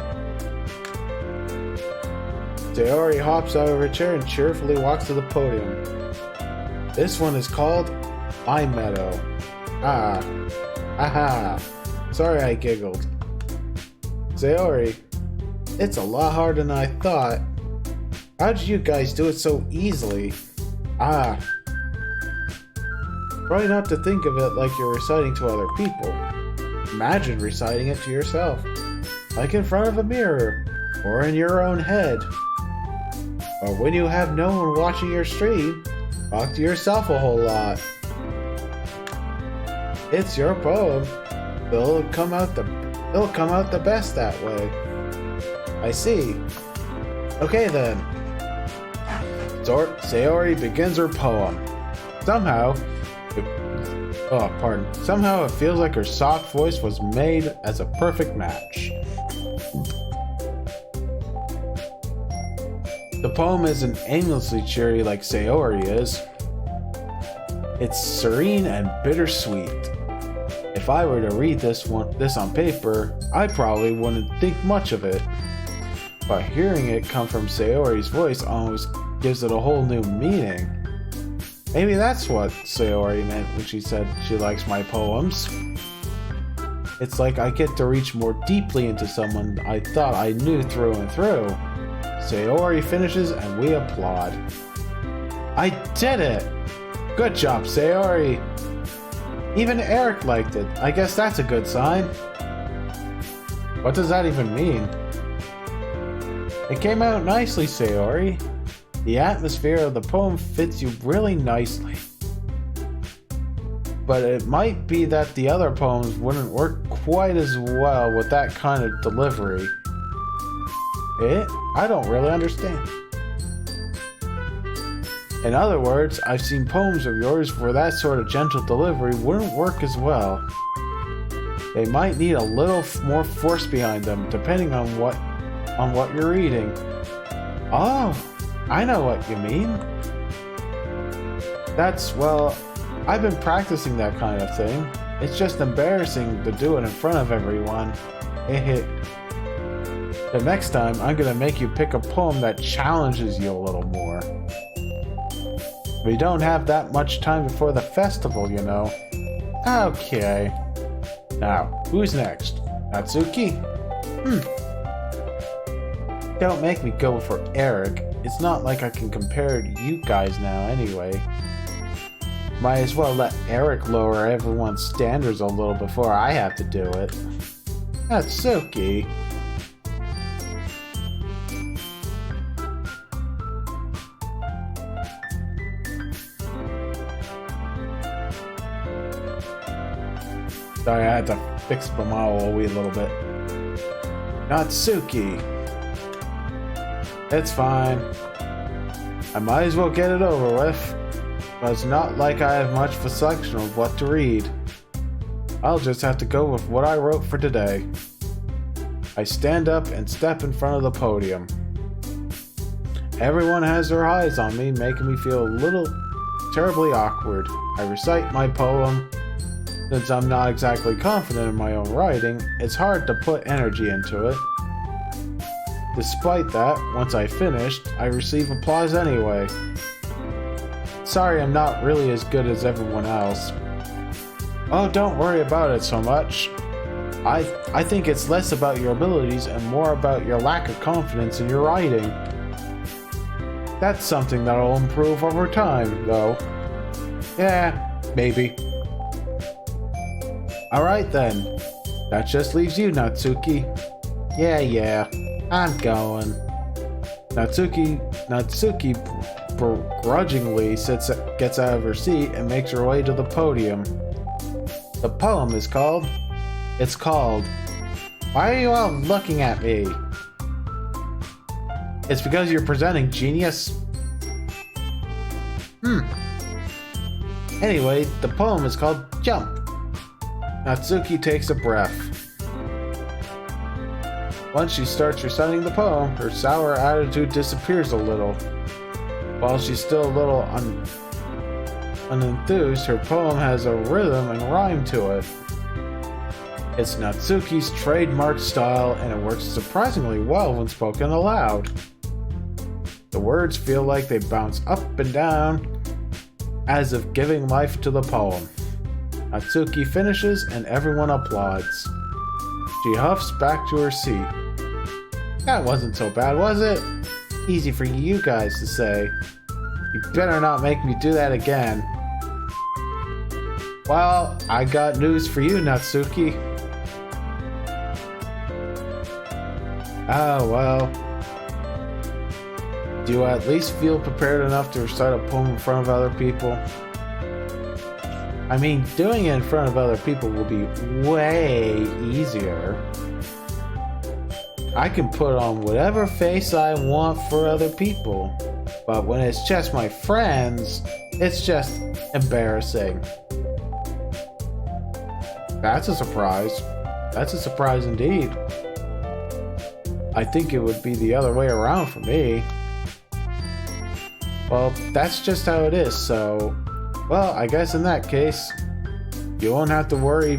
Sayori hops out of her chair and cheerfully walks to the podium. This one is called My Meadow. Aha. Sorry I giggled. Sayori, it's a lot harder than I thought. How did you guys do it so easily? Try not to think of it like you're reciting to other people. Imagine reciting it to yourself, like in front of a mirror, or in your own head. Or when you have no one watching your stream, talk to yourself a whole lot. It's your poem. It'll come out the best that way. I see. Okay then. Sayori begins her poem. Somehow it feels like her soft voice was made as a perfect match. The poem isn't aimlessly cheery like Sayori is. It's serene and bittersweet. If I were to read this on paper, I probably wouldn't think much of it. But hearing it come from Sayori's voice almost gives it a whole new meaning. Maybe that's what Sayori meant when she said she likes my poems. It's like I get to reach more deeply into someone I thought I knew through and through. Sayori finishes and we applaud. I did it! Good job, Sayori! Even Eric liked it. I guess that's a good sign. What does that even mean? It came out nicely, Sayori. The atmosphere of the poem fits you really nicely. But it might be that the other poems wouldn't work quite as well with that kind of delivery. I don't really understand. In other words, I've seen poems of yours where that sort of gentle delivery wouldn't work as well. They might need a little more force behind them, depending on what you're reading. Oh, I know what you mean. I've been practicing that kind of thing. It's just embarrassing to do it in front of everyone. The next time, I'm gonna make you pick a poem that challenges you a little more. We don't have that much time before the festival, you know. Okay. Now, who's next? Natsuki? Don't make me go for Eric. It's not like I can compare to you guys now anyway. Might as well let Eric lower everyone's standards a little before I have to do it. Natsuki. Sorry, I had to fix my model a wee little bit. Natsuki. It's fine. I might as well get it over with. But it's not like I have much of a selection of what to read. I'll just have to go with what I wrote for today. I stand up and step in front of the podium. Everyone has their eyes on me, making me feel a little terribly awkward. I recite my poem. Since I'm not exactly confident in my own writing, it's hard to put energy into it. Despite that, once I finished, I receive applause anyway. Sorry I'm not really as good as everyone else. Oh, don't worry about it so much. I think it's less about your abilities and more about your lack of confidence in your writing. That's something that'll improve over time, though. Yeah, maybe. Alright then. That just leaves you, Natsuki. Yeah, I'm going. Natsuki begrudgingly gets out of her seat and makes her way to the podium. The poem is called... Why are you all looking at me? It's because you're presenting, genius. Anyway, the poem is called Jump. Natsuki takes a breath. Once she starts reciting the poem, her sour attitude disappears a little. While she's still a little unenthused, her poem has a rhythm and rhyme to it. It's Natsuki's trademark style, and it works surprisingly well when spoken aloud. The words feel like they bounce up and down, as if giving life to the poem. Natsuki finishes and everyone applauds. She huffs back to her seat. That wasn't so bad, was it? Easy for you guys to say. You better not make me do that again. Well, I got news for you, Natsuki. Oh, well. Do you at least feel prepared enough to recite a poem in front of other people? I mean, doing it in front of other people will be way easier. I can put on whatever face I want for other people, but when it's just my friends, it's just embarrassing. That's a surprise. That's a surprise indeed. I think it would be the other way around for me. Well, that's just how it is, so... Well, I guess in that case, you won't have to worry...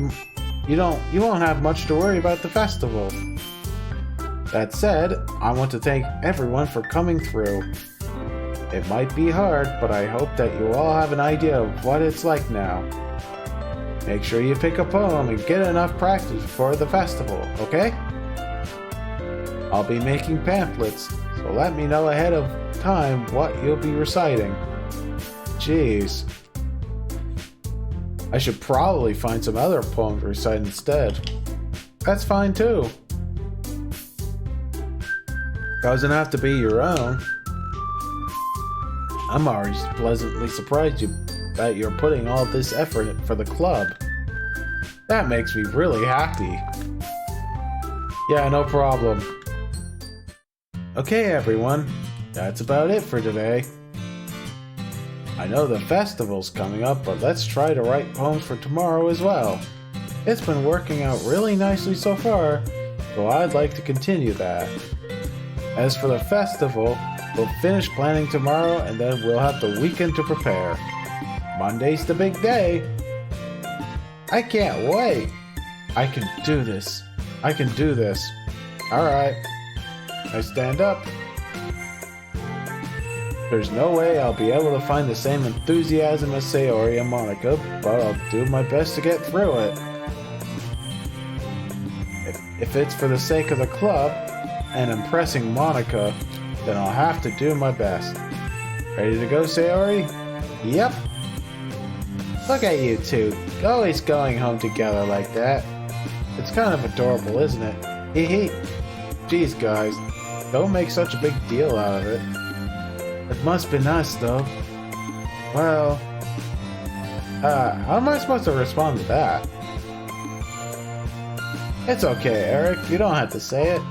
You won't have much to worry about the festival. That said, I want to thank everyone for coming through. It might be hard, but I hope that you all have an idea of what it's like now. Make sure you pick a poem and get enough practice for the festival, okay? I'll be making pamphlets, so let me know ahead of time what you'll be reciting. Jeez. I should probably find some other poem to recite instead. That's fine too. Doesn't have to be your own. I'm already pleasantly surprised that you're putting all this effort for the club. That makes me really happy. Yeah, no problem. Okay, everyone. That's about it for today. I know the festival's coming up, but let's try to write poems for tomorrow as well. It's been working out really nicely so far, so I'd like to continue that. As for the festival, we'll finish planning tomorrow and then we'll have the weekend to prepare. Monday's the big day. I can't wait. I can do this. I can do this. Alright. I stand up. There's no way I'll be able to find the same enthusiasm as Sayori and Monica, but I'll do my best to get through it. If it's for the sake of the club and impressing Monica, then I'll have to do my best. Ready to go, Sayori? Yep. Look at you two, always going home together like that. It's kind of adorable, isn't it? Hee hee. Jeez, guys, don't make such a big deal out of it. It must be nice, though. Well, how am I supposed to respond to that? It's okay, Eric. You don't have to say it.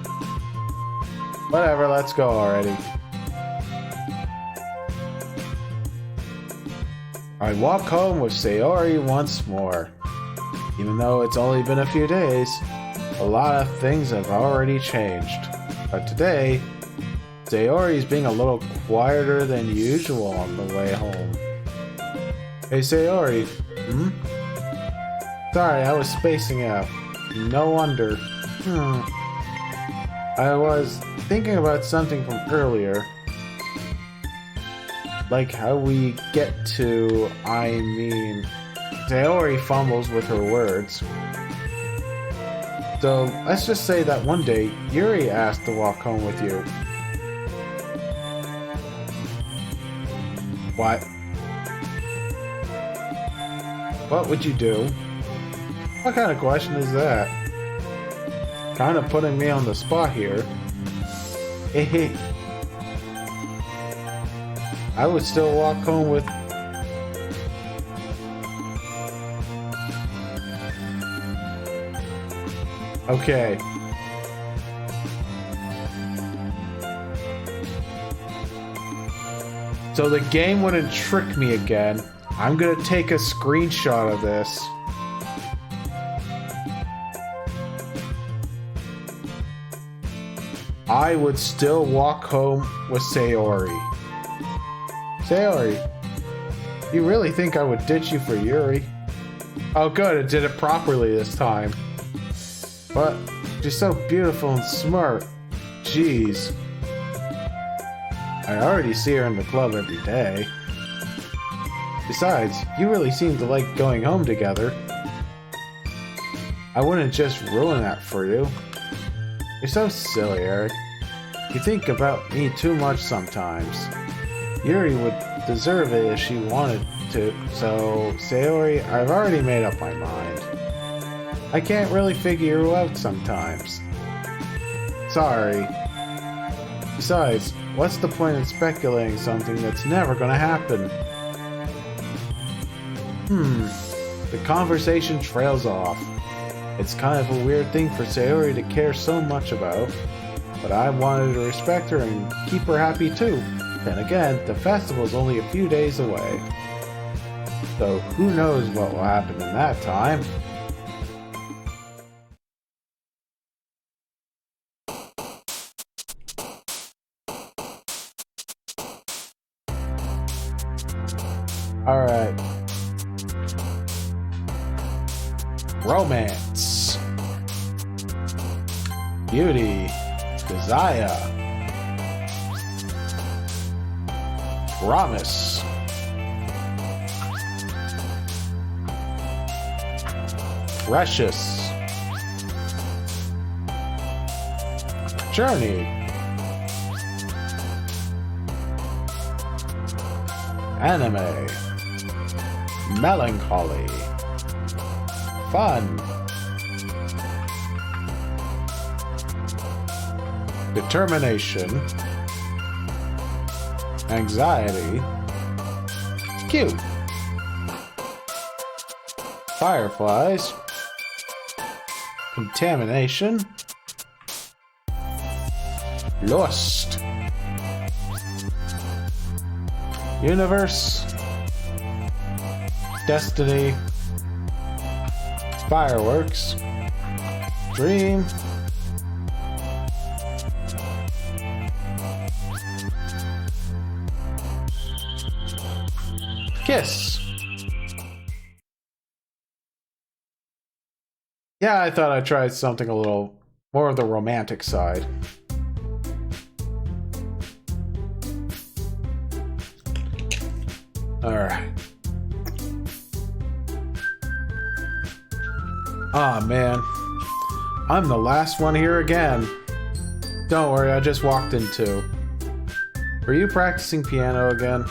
Whatever, let's go already. I walk home with Sayori once more. Even though it's only been a few days, a lot of things have already changed. But today, Sayori's being a little quieter than usual on the way home. Hey Sayori, Sorry, I was spacing out. No wonder. I was thinking about something from earlier. Like how we get to, Sayori fumbles with her words. So, let's just say that one day, Yuri asked to walk home with you. What? What would you do? What kind of question is that? Kind of putting me on the spot here. Hey. I would still walk home with... Okay. So the game wouldn't trick me again. I'm gonna take a screenshot of this. I would still walk home with Sayori. Sayori, you really think I would ditch you for Yuri? Oh good, it did it properly this time. But she's so beautiful and smart. Jeez. I already see her in the club every day. Besides, you really seem to like going home together. I wouldn't just ruin that for you. You're so silly, Eric. You think about me too much sometimes. Yuri would deserve it if she wanted to, so Sayori, I've already made up my mind. I can't really figure you out sometimes. Sorry. Besides, what's the point in speculating something that's never gonna happen? The conversation trails off. It's kind of a weird thing for Sayori to care so much about. but I wanted to respect her and keep her happy too. Then again, the festival's only a few days away. So who knows what will happen in that time? Alright. Romance. Beauty. Desire. Promise. Precious. Journey. Anime. Melancholy. Fun. Determination. Anxiety. Cute. Fireflies. Contamination. Lust. Universe. Destiny. Fireworks. Dream. Kiss. Yeah, I thought I'd try something a little more of the romantic side. Alright. Aw, man. I'm the last one here again. Don't worry, I just walked in too. Were you practicing piano again?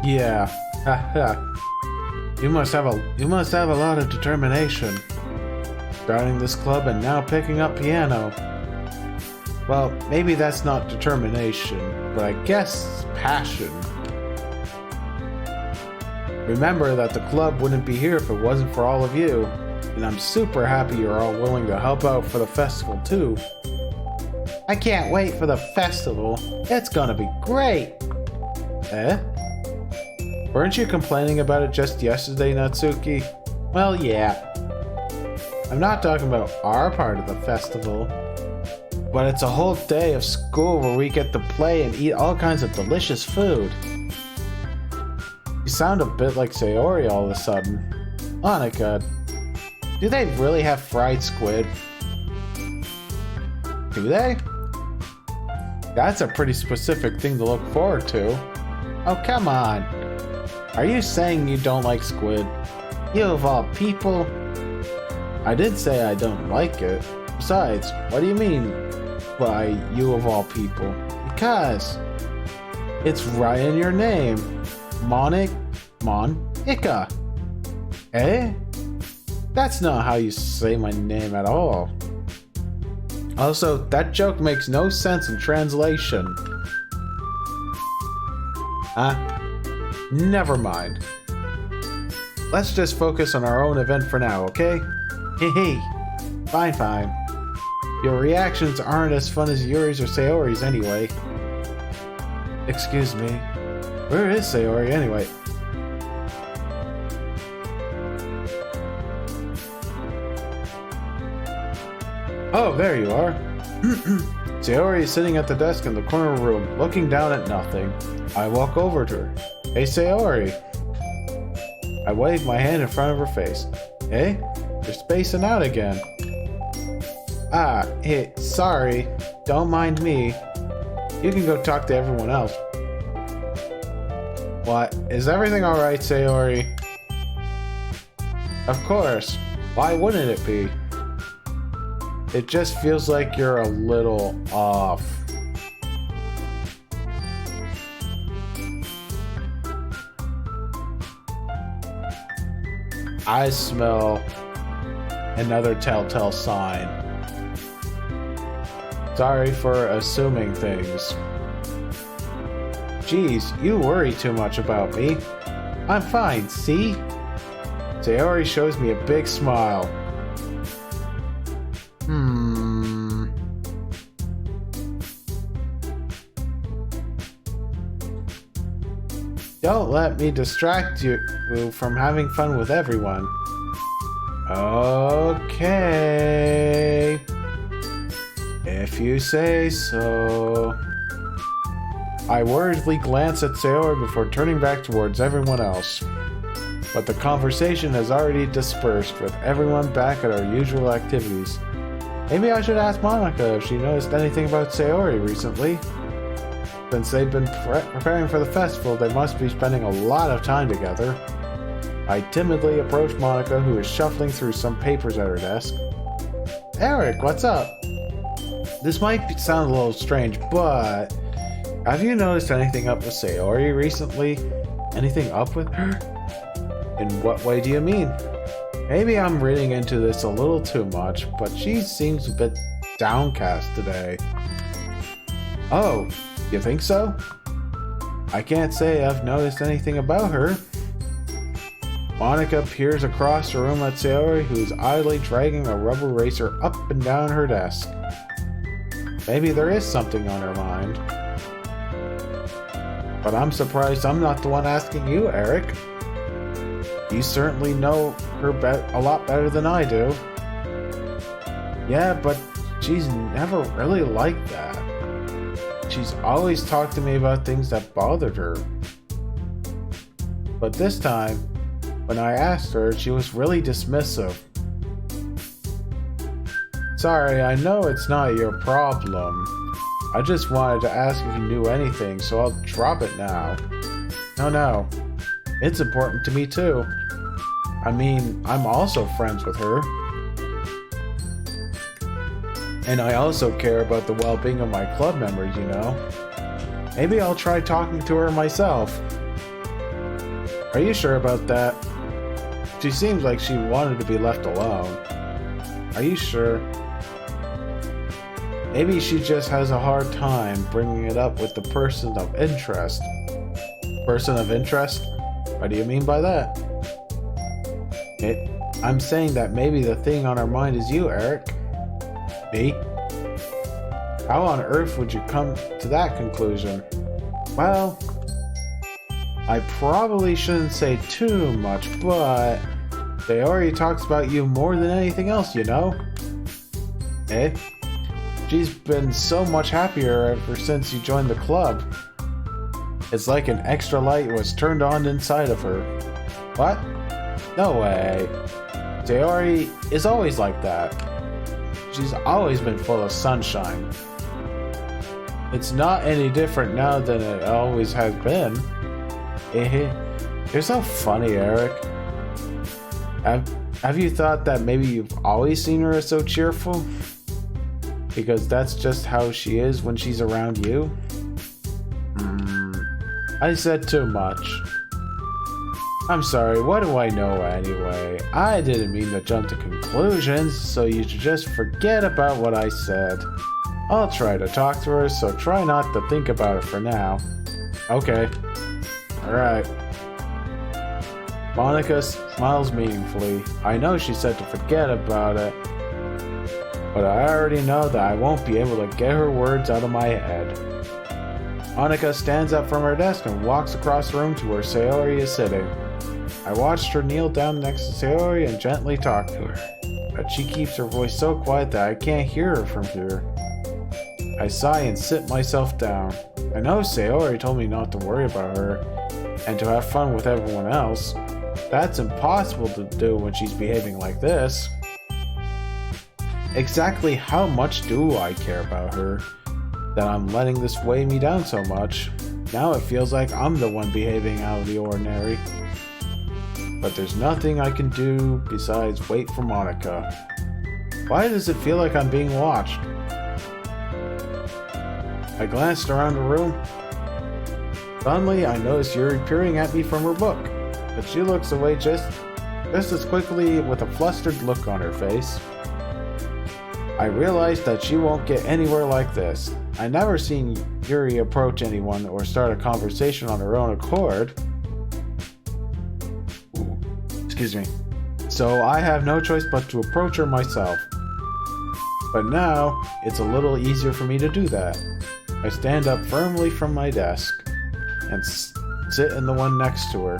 Yeah. Haha. You must have a lot of determination. Starting this club and now picking up piano. Well, maybe that's not determination, but I guess it's passion. Remember that the club wouldn't be here if it wasn't for all of you, and I'm super happy you're all willing to help out for the festival too. I can't wait for the festival. It's gonna be great! Eh? Weren't you complaining about it just yesterday, Natsuki? Well, yeah. I'm not talking about our part of the festival, but it's a whole day of school where we get to play and eat all kinds of delicious food. You sound a bit like Sayori all of a sudden. Annika, do they really have fried squid? Do they? That's a pretty specific thing to look forward to. Oh, come on. Are you saying you don't like squid? You of all people? I did say I don't like it. Besides, what do you mean by you of all people? Because it's right in your name. Monica. Eh? That's not how you say my name at all. Also, that joke makes no sense in translation. Never mind. Let's just focus on our own event for now, okay? Hey. Fine. Your reactions aren't as fun as Yuri's or Sayori's anyway. Excuse me. Where is Sayori anyway? Oh, there you are. Sayori is sitting at the desk in the corner of the room, looking down at nothing. I walk over to her. Hey, Sayori. I wave my hand in front of her face. Hey, you're spacing out again. Hey, sorry. Don't mind me. You can go talk to everyone else. What? Is everything alright, Sayori? Of course. Why wouldn't it be? It just feels like you're a little off. I smell another telltale sign. Sorry for assuming things. Geez, you worry too much about me. I'm fine, see? Sayori shows me a big smile. Don't let me distract you from having fun with everyone. Okay. If you say so. I worriedly glance at Sayori before turning back towards everyone else. But the conversation has already dispersed, with everyone back at our usual activities. Maybe I should ask Monica if she noticed anything about Sayori recently. Since they've been preparing for the festival, they must be spending a lot of time together. I timidly approach Monica, who is shuffling through some papers at her desk. Eric, what's up? This might sound a little strange, but have you noticed anything up with Sayori recently? Anything up with her? In what way do you mean? Maybe I'm reading into this a little too much, but she seems a bit downcast today. Oh, you think so? I can't say I've noticed anything about her. Monica peers across the room at Sayori, who is idly dragging a rubber racer up and down her desk. Maybe there is something on her mind. But I'm surprised I'm not the one asking you, Eric. You certainly know her a lot better than I do. Yeah, but she's never really like that. She's always talked to me about things that bothered her. But this time, when I asked her, she was really dismissive. Sorry, I know it's not your problem. I just wanted to ask if you knew anything, so I'll drop it now. No. It's important to me too. I mean, I'm also friends with her. And I also care about the well-being of my club members, you know. Maybe I'll try talking to her myself. Are you sure about that? She seems like she wanted to be left alone. Are you sure? Maybe she just has a hard time bringing it up with the person of interest. Person of interest? What do you mean by that? I'm saying that maybe the thing on her mind is you, Eric. Me? How on earth would you come to that conclusion? Well, I probably shouldn't say too much, but Sayori talks about you more than anything else, you know? Eh? She's been so much happier ever since you joined the club. It's like an extra light was turned on inside of her. What? No way. Sayori is always like that. She's always been full of sunshine. It's not any different now than it always has been. You're so funny, Eric. Have you thought that maybe you've always seen her as so cheerful? Because that's just how she is when she's around you? I said too much. I'm sorry, what do I know anyway? I didn't mean to jump to conclusions, so you should just forget about what I said. I'll try to talk to her, so try not to think about it for now. Okay. Alright. Monica smiles meaningfully. I know she said to forget about it, but I already know that I won't be able to get her words out of my head. Monica stands up from her desk and walks across the room to where Sayori is sitting. I watched her kneel down next to Sayori and gently talk to her, but she keeps her voice so quiet that I can't hear her from here. I sigh and sit myself down. I know Sayori told me not to worry about her and to have fun with everyone else. That's impossible to do when she's behaving like this. Exactly how much do I care about her that I'm letting this weigh me down so much? Now it feels like I'm the one behaving out of the ordinary. But there's nothing I can do besides wait for Monica. Why does it feel like I'm being watched? I glanced around the room. Suddenly, I noticed Yuri peering at me from her book, but she looks away just as quickly with a flustered look on her face. I realized that she won't get anywhere like this. I never seen Yuri approach anyone or start a conversation on her own accord. Excuse me. So I have no choice but to approach her myself. But now, it's a little easier for me to do that. I stand up firmly from my desk and sit in the one next to her.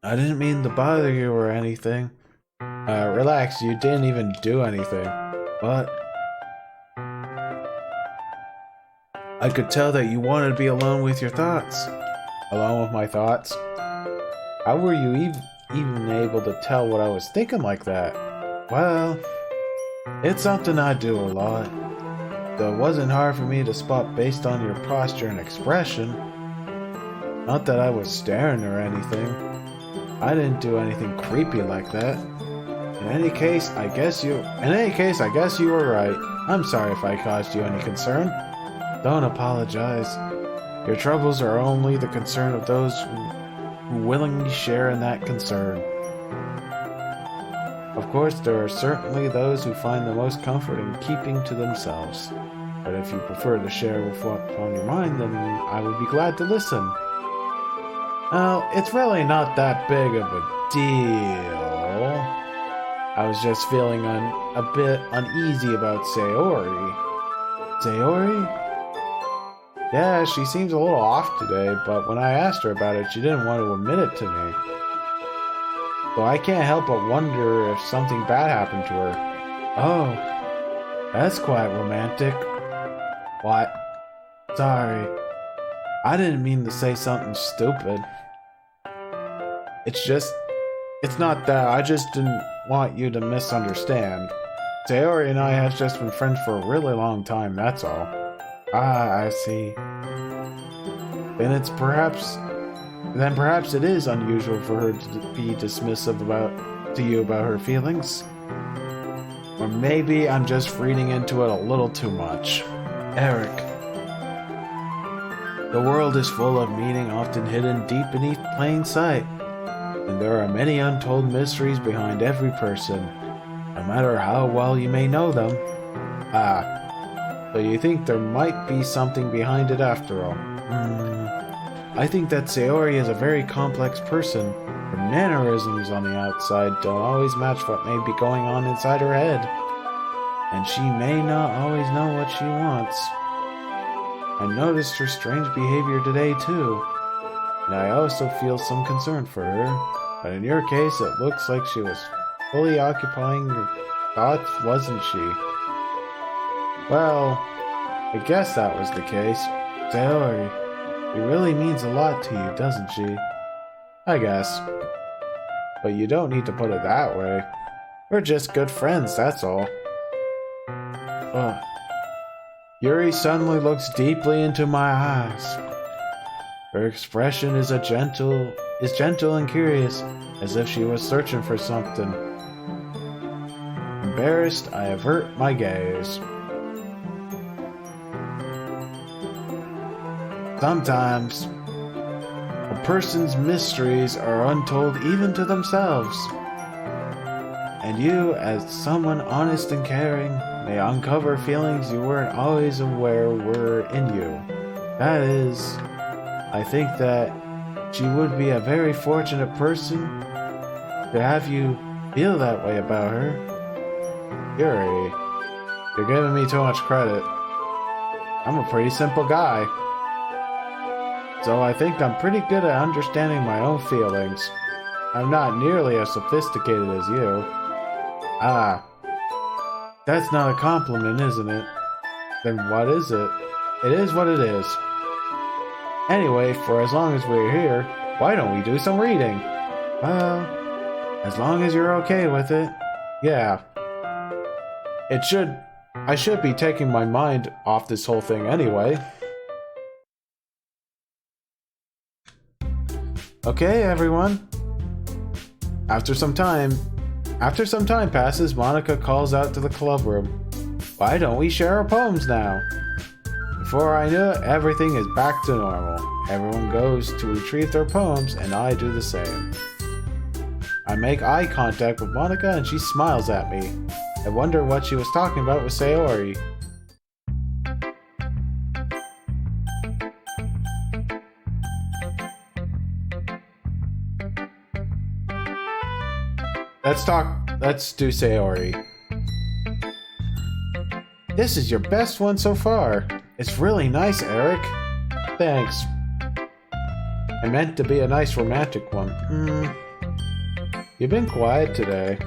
I didn't mean to bother you or anything. Relax, you didn't even do anything. But I could tell that you wanted to be alone with your thoughts. Alone with my thoughts? How were you even able to tell what I was thinking like that? Well, it's something I do a lot. Though it wasn't hard for me to spot based on your posture and expression. Not that I was staring or anything. I didn't do anything creepy like that. In any case, I guess you were right. I'm sorry if I caused you any concern. Don't apologize. Your troubles are only the concern of those who willingly share in that concern. Of course, there are certainly those who find the most comfort in keeping to themselves. But if you prefer to share with what's on your mind, then I would be glad to listen. Well, it's really not that big of a deal. I was just feeling a bit uneasy about Sayori. Sayori? Yeah, she seems a little off today, but when I asked her about it, she didn't want to admit it to me. So I can't help but wonder if something bad happened to her. Oh, that's quite romantic. What? Sorry. I didn't mean to say something stupid. It's not that. I just didn't want you to misunderstand. Sayori and I have just been friends for a really long time, that's all. Ah, I see. Then perhaps it is unusual for her to be dismissive to you about her feelings. Or maybe I'm just reading into it a little too much. Eric. The world is full of meaning often hidden deep beneath plain sight. And there are many untold mysteries behind every person, no matter how well you may know them. So you think there might be something behind it after all? I think that Sayori is a very complex person. Her mannerisms on the outside don't always match what may be going on inside her head. And she may not always know what she wants. I noticed her strange behavior today too. And I also feel some concern for her. But in your case, it looks like she was fully occupying your thoughts, wasn't she? Well, I guess that was the case. Sayori, she really means a lot to you, doesn't she? I guess. But you don't need to put it that way. We're just good friends, that's all. Yuri suddenly looks deeply into my eyes. Her expression is gentle and curious, as if she was searching for something. Embarrassed, I avert my gaze. Sometimes, a person's mysteries are untold even to themselves. And you, as someone honest and caring, may uncover feelings you weren't always aware were in you. That is, I think that she would be a very fortunate person to have you feel that way about her. Yuri, you're giving me too much credit. I'm a pretty simple guy. So I think I'm pretty good at understanding my own feelings. I'm not nearly as sophisticated as you. That's not a compliment, isn't it? Then what is it? It is what it is. Anyway, for as long as we're here, why don't we do some reading? Well, as long as you're okay with it. Yeah. I should be taking my mind off this whole thing anyway. Okay, everyone. After some time passes, Monica calls out to the club room. Why don't we share our poems now? Before I knew it, everything is back to normal. Everyone goes to retrieve their poems, and I do the same. I make eye contact with Monica, and she smiles at me. I wonder what she was talking about with Sayori. Let's do Sayori. This is your best one so far. It's really nice, Eric. Thanks. I meant to be a nice romantic one. You've been quiet today.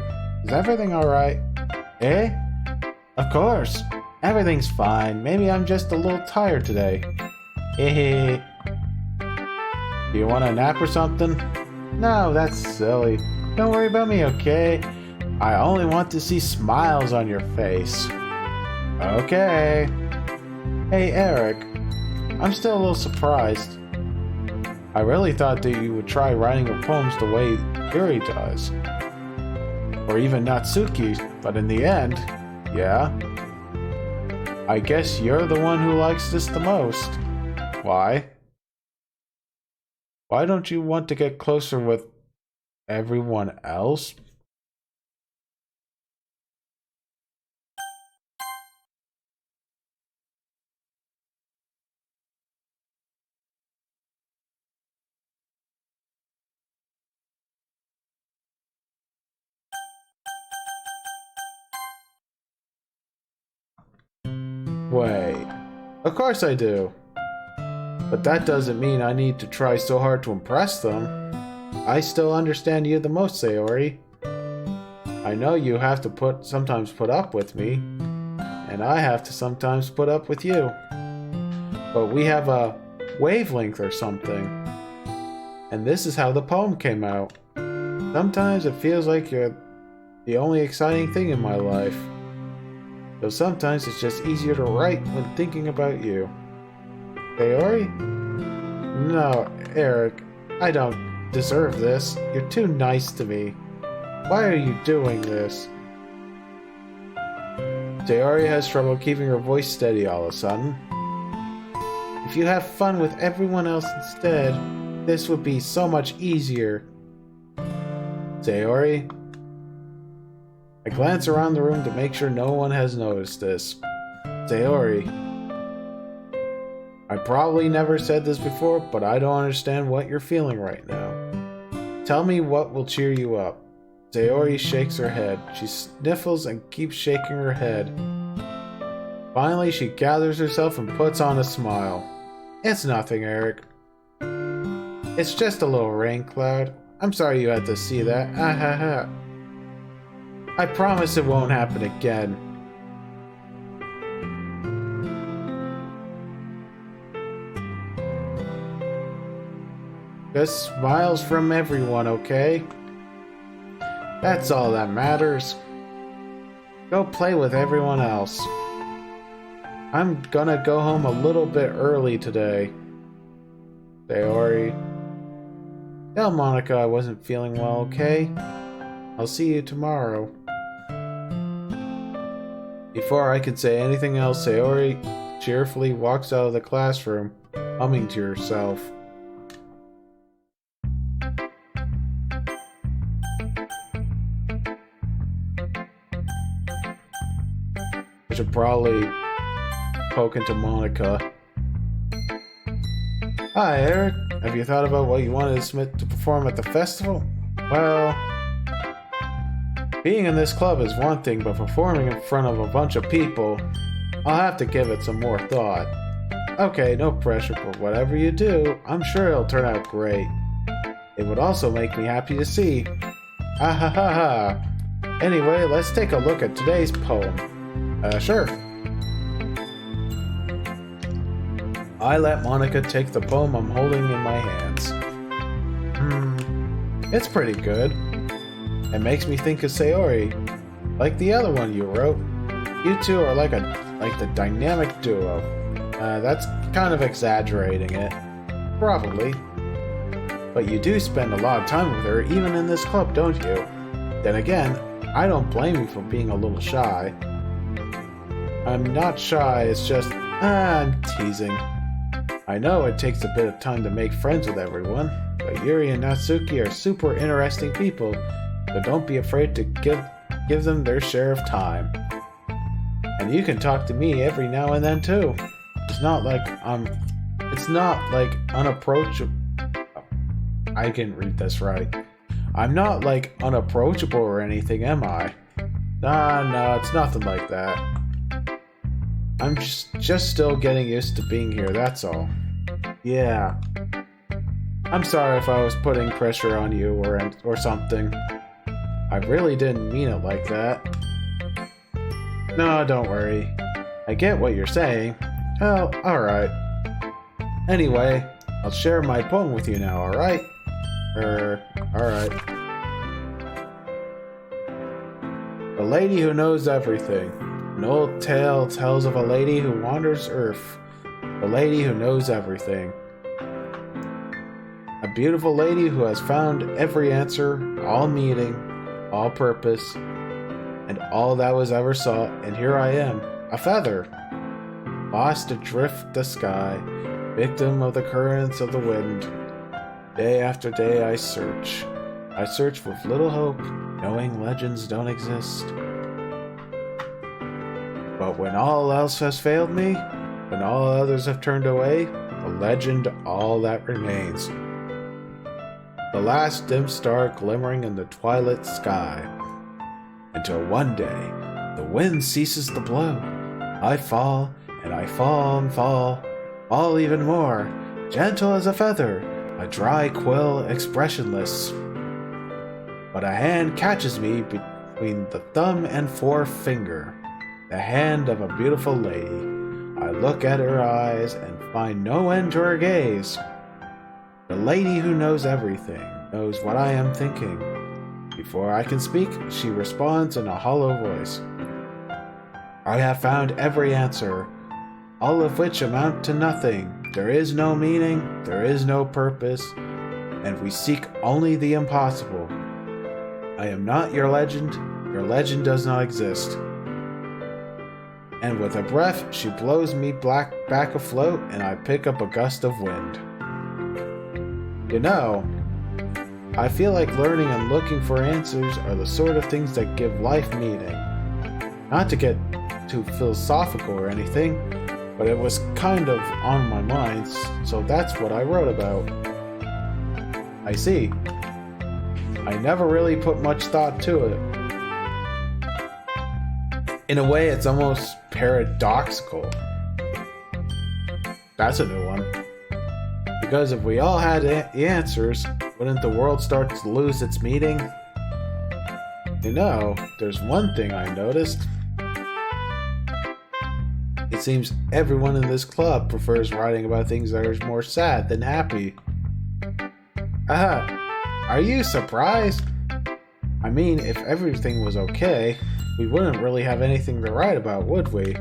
Is everything alright? Eh? Of course. Everything's fine. Maybe I'm just a little tired today. Hehe. Do you want a nap or something? No, that's silly. Don't worry about me, okay? I only want to see smiles on your face. Okay. Hey, Eric. I'm still a little surprised. I really thought that you would try writing your poems the way Yuri does. Or even Natsuki, but in the end, yeah. I guess you're the one who likes this the most. Why? Why don't you want to get closer with everyone else? Wait. Of course I do. But that doesn't mean I need to try so hard to impress them. I still understand you the most, Sayori. I know you have to sometimes put up with me, and I have to sometimes put up with you. But we have a wavelength or something. And this is how the poem came out. Sometimes it feels like you're the only exciting thing in my life. Though sometimes it's just easier to write when thinking about you. Sayori? No, Eric, I don't deserve this. You're too nice to me. Why are you doing this? Sayori has trouble keeping her voice steady all of a sudden. If you have fun with everyone else instead, this would be so much easier. Sayori? I glance around the room to make sure no one has noticed this. Sayori. I probably never said this before, but I don't understand what you're feeling right now. Tell me what will cheer you up. Sayori shakes her head. She sniffles and keeps shaking her head. Finally, she gathers herself and puts on a smile. It's nothing, Eric. It's just a little rain cloud. I'm sorry you had to see that. Ah ha ha. I promise it won't happen again. Just smiles from everyone, okay? That's all that matters. Go play with everyone else. I'm gonna go home a little bit early today. Sayori. Tell Monica I wasn't feeling well, okay? I'll see you tomorrow. Before I could say anything else, Sayori cheerfully walks out of the classroom, humming to herself. I should probably poke into Monica. Hi, Eric. Have you thought about what you wanted to submit to perform at the festival? Well, being in this club is one thing, but performing in front of a bunch of people, I'll have to give it some more thought. Okay, no pressure, but whatever you do, I'm sure it'll turn out great. It would also make me happy to see. Ah ha ha ha. Anyway, let's take a look at today's poem. Sure. I let Monica take the poem I'm holding in my hands. It's pretty good. It makes me think of Sayori, like the other one you wrote. You two are like the dynamic duo. That's kind of exaggerating it. Probably. But you do spend a lot of time with her, even in this club, don't you? Then again, I don't blame you for being a little shy. I'm not shy, it's just, I'm teasing. I know it takes a bit of time to make friends with everyone, but Yuri and Natsuki are super interesting people, so don't be afraid to give them their share of time. And you can talk to me every now and then too. It's not like unapproachable. I didn't read this right. I'm not like unapproachable or anything, am I? No, it's nothing like that. I'm just still getting used to being here, that's all. Yeah. I'm sorry if I was putting pressure on you or something. I really didn't mean it like that. No, don't worry. I get what you're saying. Oh, alright. Anyway, I'll share my poem with you now, alright? Alright. The Lady Who Knows Everything. An old tale tells of a lady who wanders Earth. The lady who knows everything. A beautiful lady who has found every answer, all meaning, all purpose, and all that was ever sought, and here I am, a feather, lost adrift the sky, victim of the currents of the wind. Day after day I search with little hope, knowing legends don't exist. But when all else has failed me, when all others have turned away, a legend all that remains. The last dim star glimmering in the twilight sky. Until one day, the wind ceases to blow. I fall, and I fall and fall even more, gentle as a feather, a dry quill expressionless. But a hand catches me between the thumb and forefinger, the hand of a beautiful lady. I look at her eyes and find no end to her gaze. The lady who knows everything knows what I am thinking. Before I can speak, she responds in a hollow voice. I have found every answer, all of which amount to nothing. There is no meaning, there is no purpose, and we seek only the impossible. I am not your legend does not exist. And with a breath, she blows me back afloat, and I pick up a gust of wind. You know, I feel like learning and looking for answers are the sort of things that give life meaning. Not to get too philosophical or anything, but it was kind of on my mind, so that's what I wrote about. I see. I never really put much thought to it. In a way, it's almost paradoxical. That's a new one. Because if we all had answers, wouldn't the world start to lose its meaning? You know, there's one thing I noticed. It seems everyone in this club prefers writing about things that are more sad than happy. Are you surprised? I mean, if everything was okay, we wouldn't really have anything to write about, would we?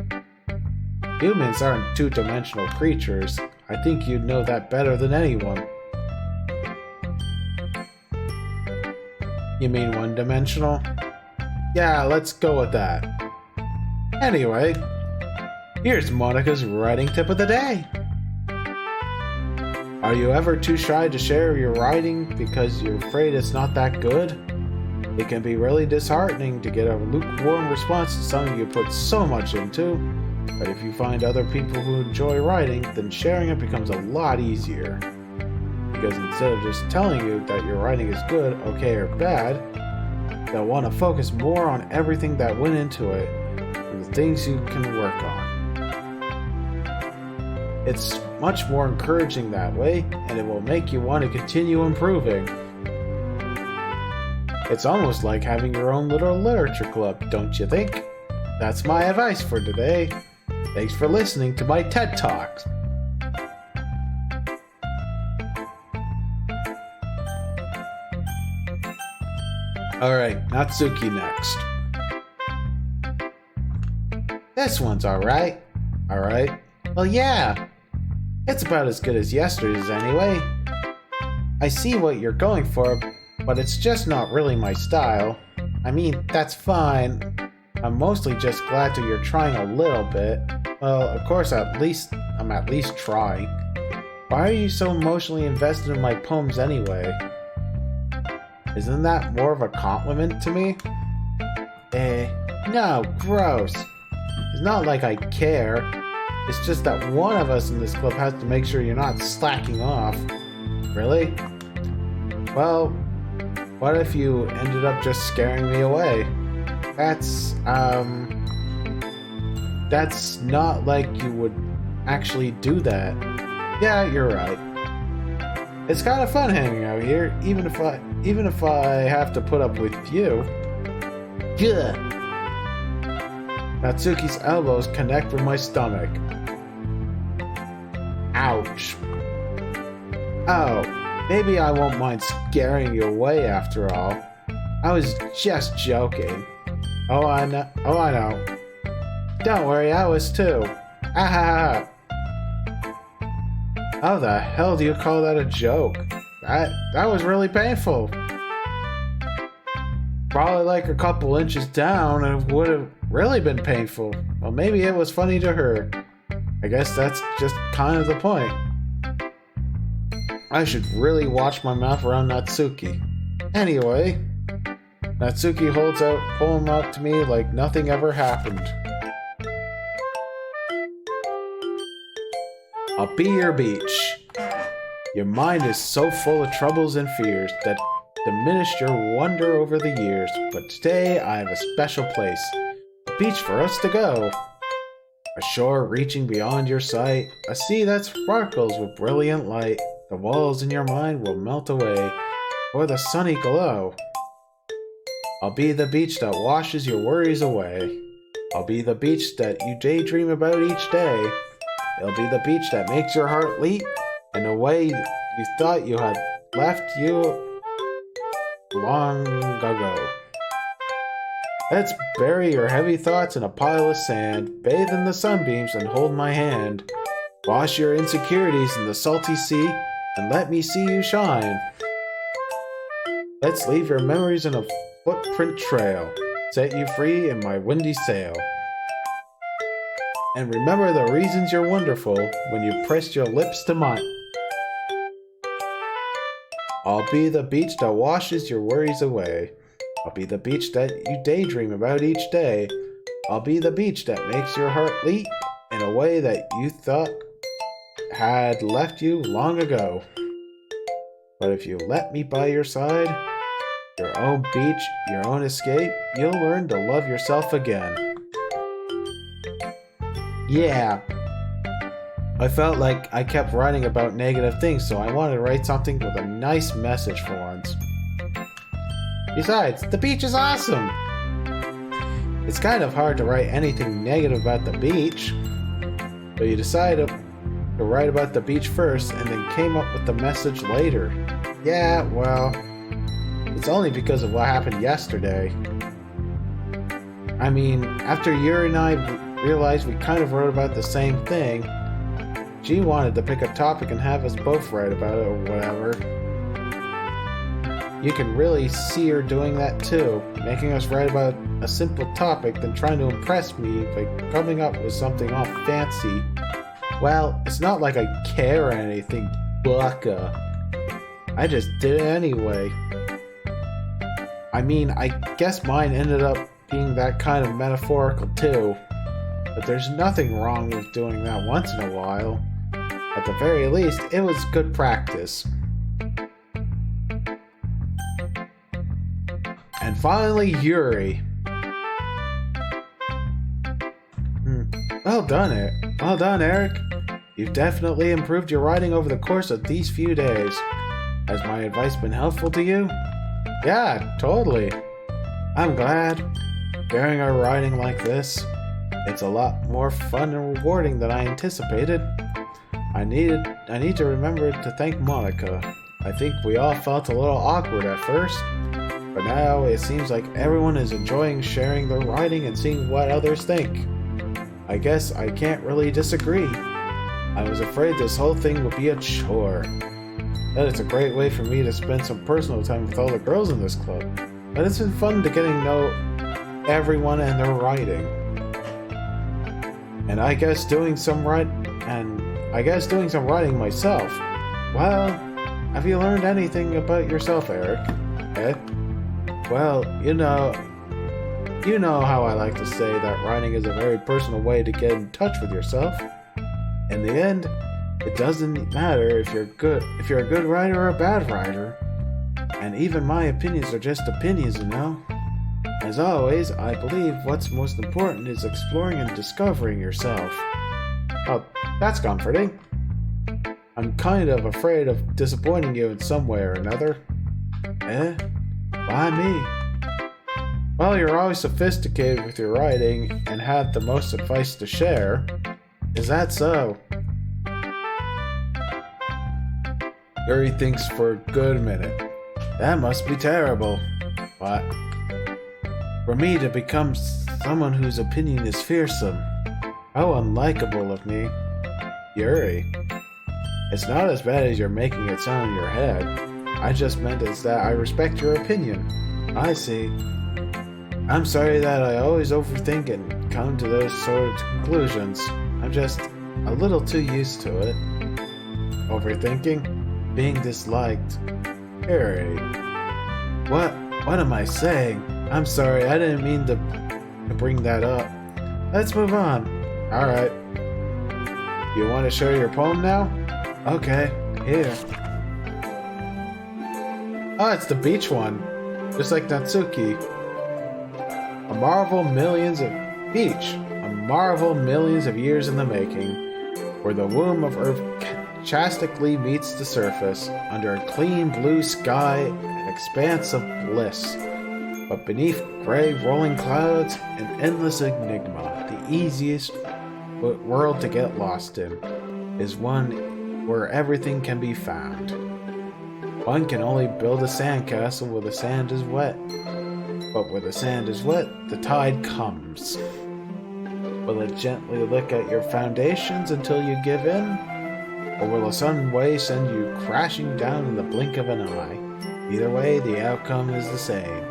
Humans aren't two-dimensional creatures. I think you'd know that better than anyone. You mean one-dimensional? Yeah, let's go with that. Anyway, here's Monica's writing tip of the day. Are you ever too shy to share your writing because you're afraid it's not that good? It can be really disheartening to get a lukewarm response to something you put so much into, but if you find other people who enjoy writing, then sharing it becomes a lot easier. Because instead of just telling you that your writing is good, okay, or bad, they'll want to focus more on everything that went into it and the things you can work on. It's much more encouraging that way, and it will make you want to continue improving. It's almost like having your own little literature club, don't you think? That's my advice for today. Thanks for listening to my TED Talks. Alright, Natsuki next. This one's alright. Alright. Well, yeah. It's about as good as yesterday's anyway. I see what you're going for, but it's just not really my style. I mean, that's fine. I'm mostly just glad that you're trying a little bit. Well, of course, I'm at least trying. Why are you so emotionally invested in my poems anyway? Isn't that more of a compliment to me? No, gross. It's not like I care. It's just that one of us in this club has to make sure you're not slacking off. Really? Well, what if you ended up just scaring me away? That's not like you would actually do that. Yeah, you're right. It's kind of fun hanging out here, even if I have to put up with you. Yeah. Natsuki's elbows connect with my stomach. Ouch. Oh, maybe I won't mind scaring you away after all. I was just joking. Oh, I know. Don't worry, I was too. Ah. How the hell do you call that a joke? That was really painful. Probably like a couple inches down, and it would have really been painful. Well, maybe it was funny to her. I guess that's just kind of the point. I should really watch my mouth around Natsuki. Anyway, Natsuki holds out, pulling out to me like nothing ever happened. I'll be your beach. Your mind is so full of troubles and fears that diminished your wonder over the years, but today I have a special place, a beach for us to go. A shore reaching beyond your sight, a sea that sparkles with brilliant light. The walls in your mind will melt away for the sunny glow. I'll be the beach that washes your worries away. I'll be the beach that you daydream about each day. It'll be the beach that makes your heart leap in a way you thought you had left you long ago. Let's bury your heavy thoughts in a pile of sand, bathe in the sunbeams and hold my hand. Wash your insecurities in the salty sea and let me see you shine. Let's leave your memories in a footprint trail, set you free in my windy sail. And remember the reasons you're wonderful when you press your lips to mine. I'll be the beach that washes your worries away. I'll be the beach that you daydream about each day. I'll be the beach that makes your heart leap in a way that you thought had left you long ago. But if you let me by your side, your own beach, your own escape, you'll learn to love yourself again. Yeah. I felt like I kept writing about negative things, so I wanted to write something with a nice message for once. Besides, the beach is awesome! It's kind of hard to write anything negative about the beach, but you decided to write about the beach first and then came up with the message later. Yeah, well, it's only because of what happened yesterday. I mean, after Yuri and I realized we kind of wrote about the same thing, she wanted to pick a topic and have us both write about it or whatever. You can really see her doing that too, making us write about a simple topic then trying to impress me by coming up with something all fancy. Well, it's not like I care or anything, bucka. I just did it anyway. I mean, I guess mine ended up being that kind of metaphorical too. But there's nothing wrong with doing that once in a while. At the very least, it was good practice. And finally, Yuri. Well done, Eric. You've definitely improved your writing over the course of these few days. Has my advice been helpful to you? Yeah, totally. I'm glad. Sharing our writing like this, it's a lot more fun and rewarding than I anticipated. I need to remember to thank Monica. I think we all felt a little awkward at first, but now it seems like everyone is enjoying sharing their writing and seeing what others think. I guess I can't really disagree. I was afraid this whole thing would be a chore. That it's a great way for me to spend some personal time with all the girls in this club, but it's been fun to getting to know everyone and their writing. And I guess doing some writing myself. Well, have you learned anything about yourself, Eric? Well, you know how I like to say that writing is a very personal way to get in touch with yourself. In the end, it doesn't matter if you're a good writer or a bad writer. And even my opinions are just opinions, you know? As always, I believe what's most important is exploring and discovering yourself. Oh, that's comforting. I'm kind of afraid of disappointing you in some way or another. Eh? Why me? Well, you're always sophisticated with your writing and have the most advice to share. Is that so? Yuri thinks for a good minute. That must be terrible. What? For me to become someone whose opinion is fearsome. How unlikable of me. Yuri. It's not as bad as you're making it sound in your head. I just meant it's that I respect your opinion. I see. I'm sorry that I always overthink and come to those sort of conclusions. I'm just a little too used to it. Overthinking? Being disliked. Harry. What am I saying? I'm sorry, I didn't mean to bring that up. Let's move on. Alright. You want to share your poem now? Okay, here. Oh, it's the beach one. Just like Natsuki. A marvel millions of years in the making, where the womb of Earth chastically meets the surface, under a clean blue sky, an expanse of bliss. But beneath gray rolling clouds, an endless enigma, the easiest world to get lost in, is one where everything can be found. One can only build a sandcastle where the sand is wet. But where the sand is wet, the tide comes. Will it gently lick at your foundations until you give in? Or will a sudden wave send you crashing down in the blink of an eye? Either way, the outcome is the same.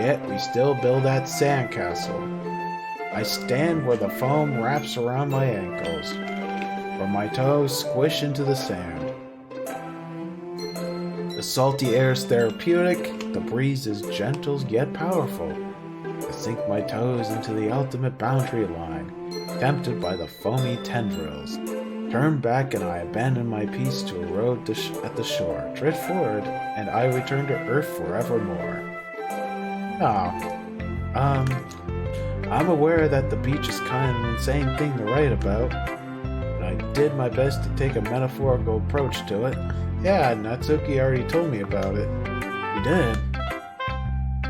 Yet we still build that sandcastle. I stand where the foam wraps around my ankles, where my toes squish into the sand. The salty air is therapeutic, the breeze is gentle yet powerful. I sink my toes into the ultimate boundary line, tempted by the foamy tendrils. Turn back and I abandon my piece to erode at the shore. Drift forward, and I return to Earth forevermore. I'm aware that the beach is kind of an insane thing to write about, but I did my best to take a metaphorical approach to it. Yeah, Natsuki already told me about it. You did?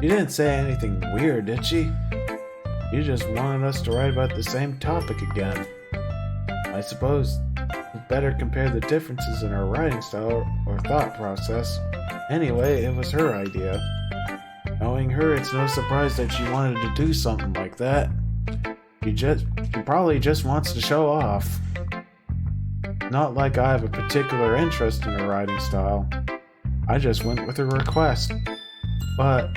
You didn't say anything weird, did she? You just wanted us to write about the same topic again. I suppose we'd better compare the differences in our writing style or thought process. Anyway, it was her idea. Knowing her, it's no surprise that she wanted to do something like that. She probably just wants to show off. Not like I have a particular interest in her writing style. I just went with her request. But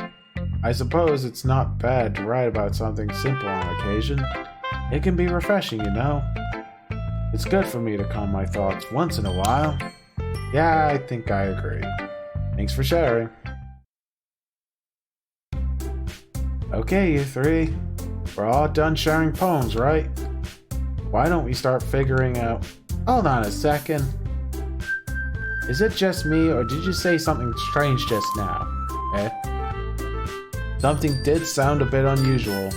I suppose it's not bad to write about something simple on occasion. It can be refreshing, you know. It's good for me to calm my thoughts once in a while. Yeah, I think I agree. Thanks for sharing. Okay, you three. We're all done sharing poems, right? Why don't we start figuring out... Hold on a second. Is it just me, or did you say something strange just now? Eh? Something did sound a bit unusual.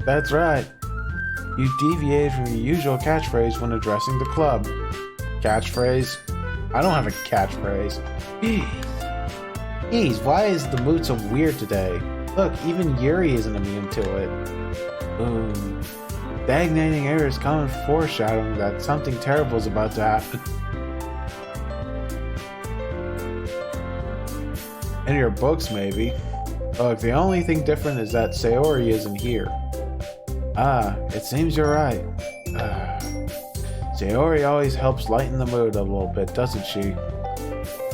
That's right. You deviated from your usual catchphrase when addressing the club. Catchphrase? I don't have a catchphrase. Jeez, why is the mood so weird today? Look, even Yuri isn't immune to it. Stagnating Eris common foreshadowing that something terrible is about to happen. In your books, maybe. Look, the only thing different is that Sayori isn't here. Ah, it seems you're right. Sayori always helps lighten the mood a little bit, doesn't she?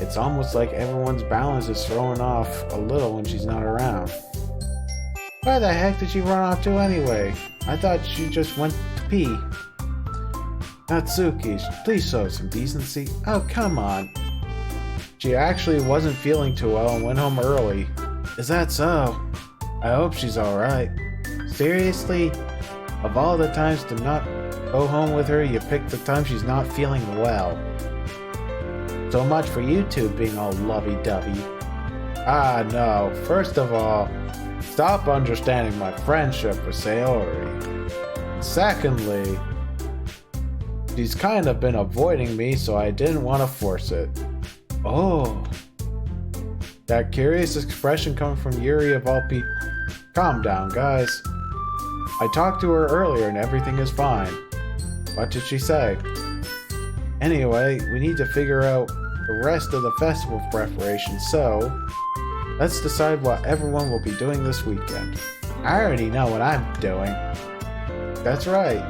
It's almost like everyone's balance is thrown off a little when she's not around. Where the heck did she run off to anyway? I thought she just went to pee. Natsuki, please show some decency. Oh, come on. She actually wasn't feeling too well and went home early. Is that so? I hope she's alright. Seriously? Of all the times to not go home with her, you picked the time she's not feeling well. So much for you two being all lovey-dovey. Ah, no. First of all, stop understanding my friendship with Sayori. Secondly, She's kind of been avoiding me, so I didn't want to force it. Oh. That curious expression coming from Yuri of all people. Calm down, guys. I talked to her earlier and everything is fine. What did she say? Anyway, we need to figure out the rest of the festival preparations, so let's decide what everyone will be doing this weekend. I already know what I'm doing. That's right.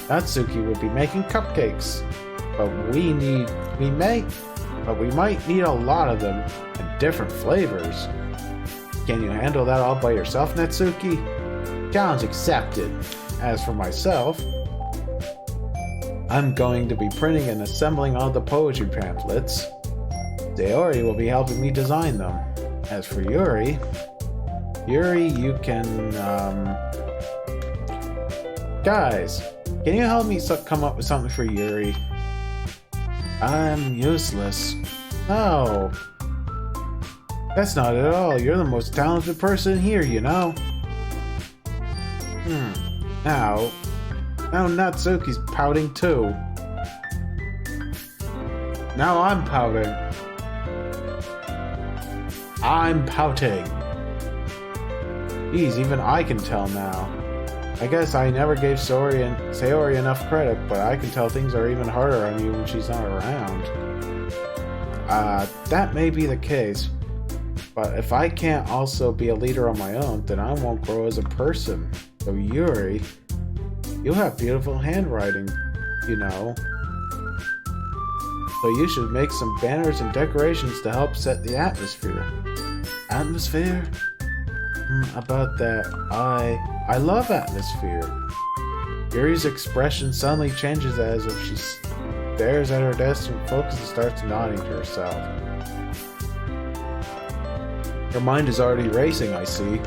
Natsuki will be making cupcakes. But we might need a lot of them in different flavors. Can you handle that all by yourself, Natsuki? Challenge accepted. As for myself, I'm going to be printing and assembling all the poetry pamphlets. Sayori will be helping me design them. As for Yuri, you can, Guys, can you help me come up with something for Yuri? I'm useless. No. That's not at all. You're the most talented person here, you know. Now Natsuki's pouting too. Now I'm pouting. Geez, even I can tell now. I guess I never gave Sayori enough credit, but I can tell things are even harder on you when she's not around. That may be the case, but if I can't also be a leader on my own, then I won't grow as a person. So Yuri, you have beautiful handwriting, you know. So you should make some banners and decorations to help set the atmosphere. Atmosphere? About that, I love atmosphere. Yuri's expression suddenly changes as if she stares at her desk and focuses and starts nodding to herself. Her mind is already racing, I see.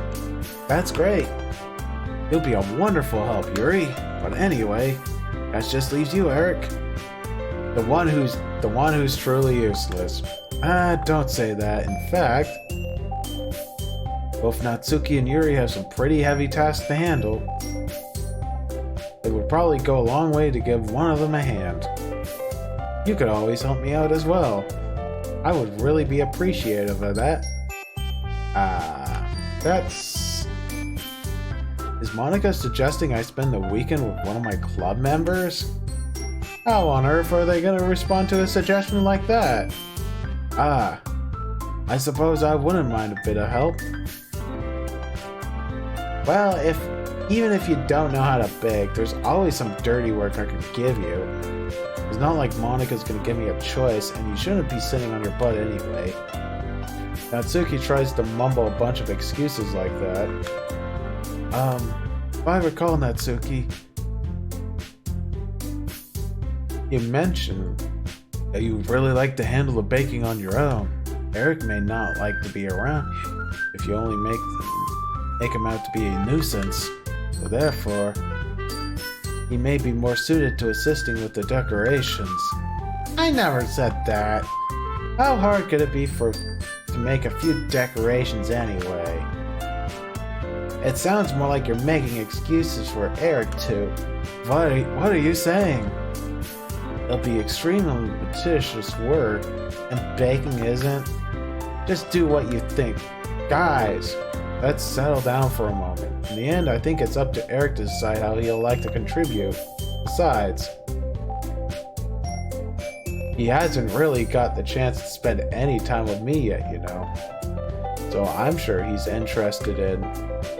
That's great. You'll be a wonderful help, Yuri. But anyway, that just leaves you, Eric. The one who's truly useless. Don't say that. In fact, both Natsuki and Yuri have some pretty heavy tasks to handle. It would probably go a long way to give one of them a hand. You could always help me out as well. I would really be appreciative of that. Is Monica suggesting I spend the weekend with one of my club members? How on earth are they gonna respond to a suggestion like that? I suppose I wouldn't mind a bit of help. Well, even if you don't know how to bake, there's always some dirty work I could give you. It's not like Monica's gonna give me a choice, and you shouldn't be sitting on your butt anyway. Natsuki tries to mumble a bunch of excuses like that. If I recall, Natsuki, you mentioned that you would really like to handle the baking on your own. Eric may not like to be around you if you only make him out to be a nuisance, so therefore, he may be more suited to assisting with the decorations. I never said that. How hard could it be to make a few decorations anyway? It sounds more like you're making excuses for Eric to. What are you saying? It'll be extremely meticulous work, and baking isn't. Just do what you think. Guys, let's settle down for a moment. In the end, I think it's up to Eric to decide how he'll like to contribute. Besides, he hasn't really got the chance to spend any time with me yet, you know. So I'm sure he's interested in.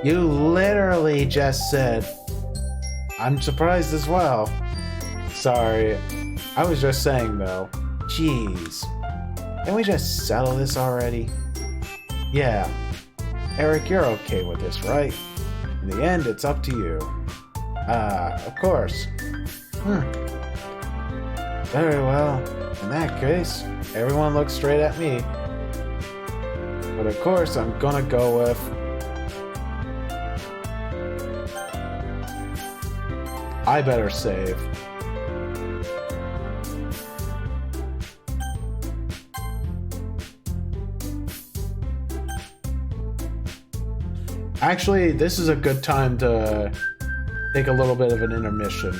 You literally just said. I'm surprised as well. Sorry, I was just saying though. Jeez. Can we just settle this already? Yeah. Eric, you're okay with this, right? In the end, it's up to you. Of course. Very well. In that case, everyone looks straight at me. But of course, I'm gonna go with... I better save. Actually, this is a good time to take a little bit of an intermission.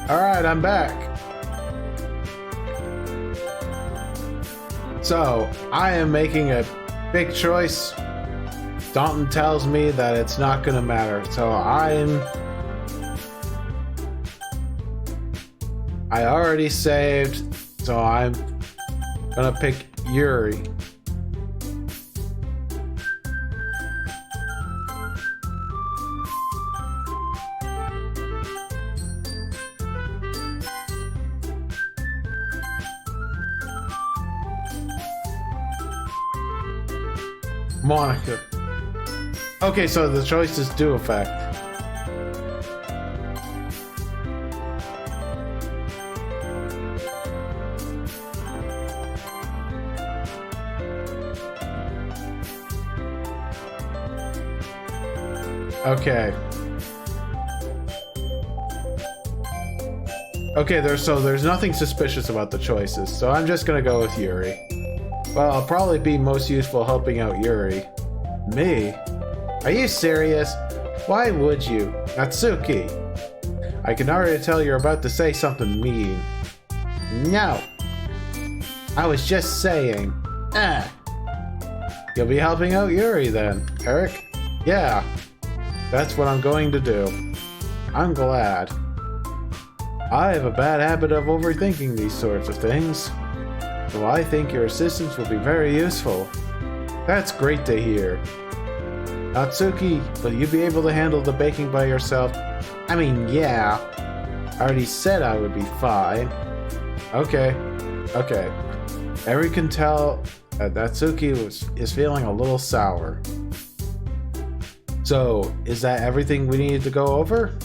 Alright, I'm back. So, I am making a big choice. Dalton tells me that it's not gonna matter. So I already saved, so I'm gonna pick Yuri. Monica. Okay, so the choices do affect. Okay. Okay, there's nothing suspicious about the choices, so I'm just gonna go with Yuri. Well, I'll probably be most useful helping out Yuri. Me? Are you serious? Why would you? Natsuki! I can already tell you're about to say something mean. No! I was just saying. You'll be helping out Yuri then, Eric? Yeah. That's what I'm going to do. I'm glad. I have a bad habit of overthinking these sorts of things, so I think your assistance will be very useful. That's great to hear. Natsuki, will you be able to handle the baking by yourself? I mean, yeah. I already said I would be fine. Okay. Eri can tell that Natsuki is feeling a little sour. So, is that everything we needed to go over?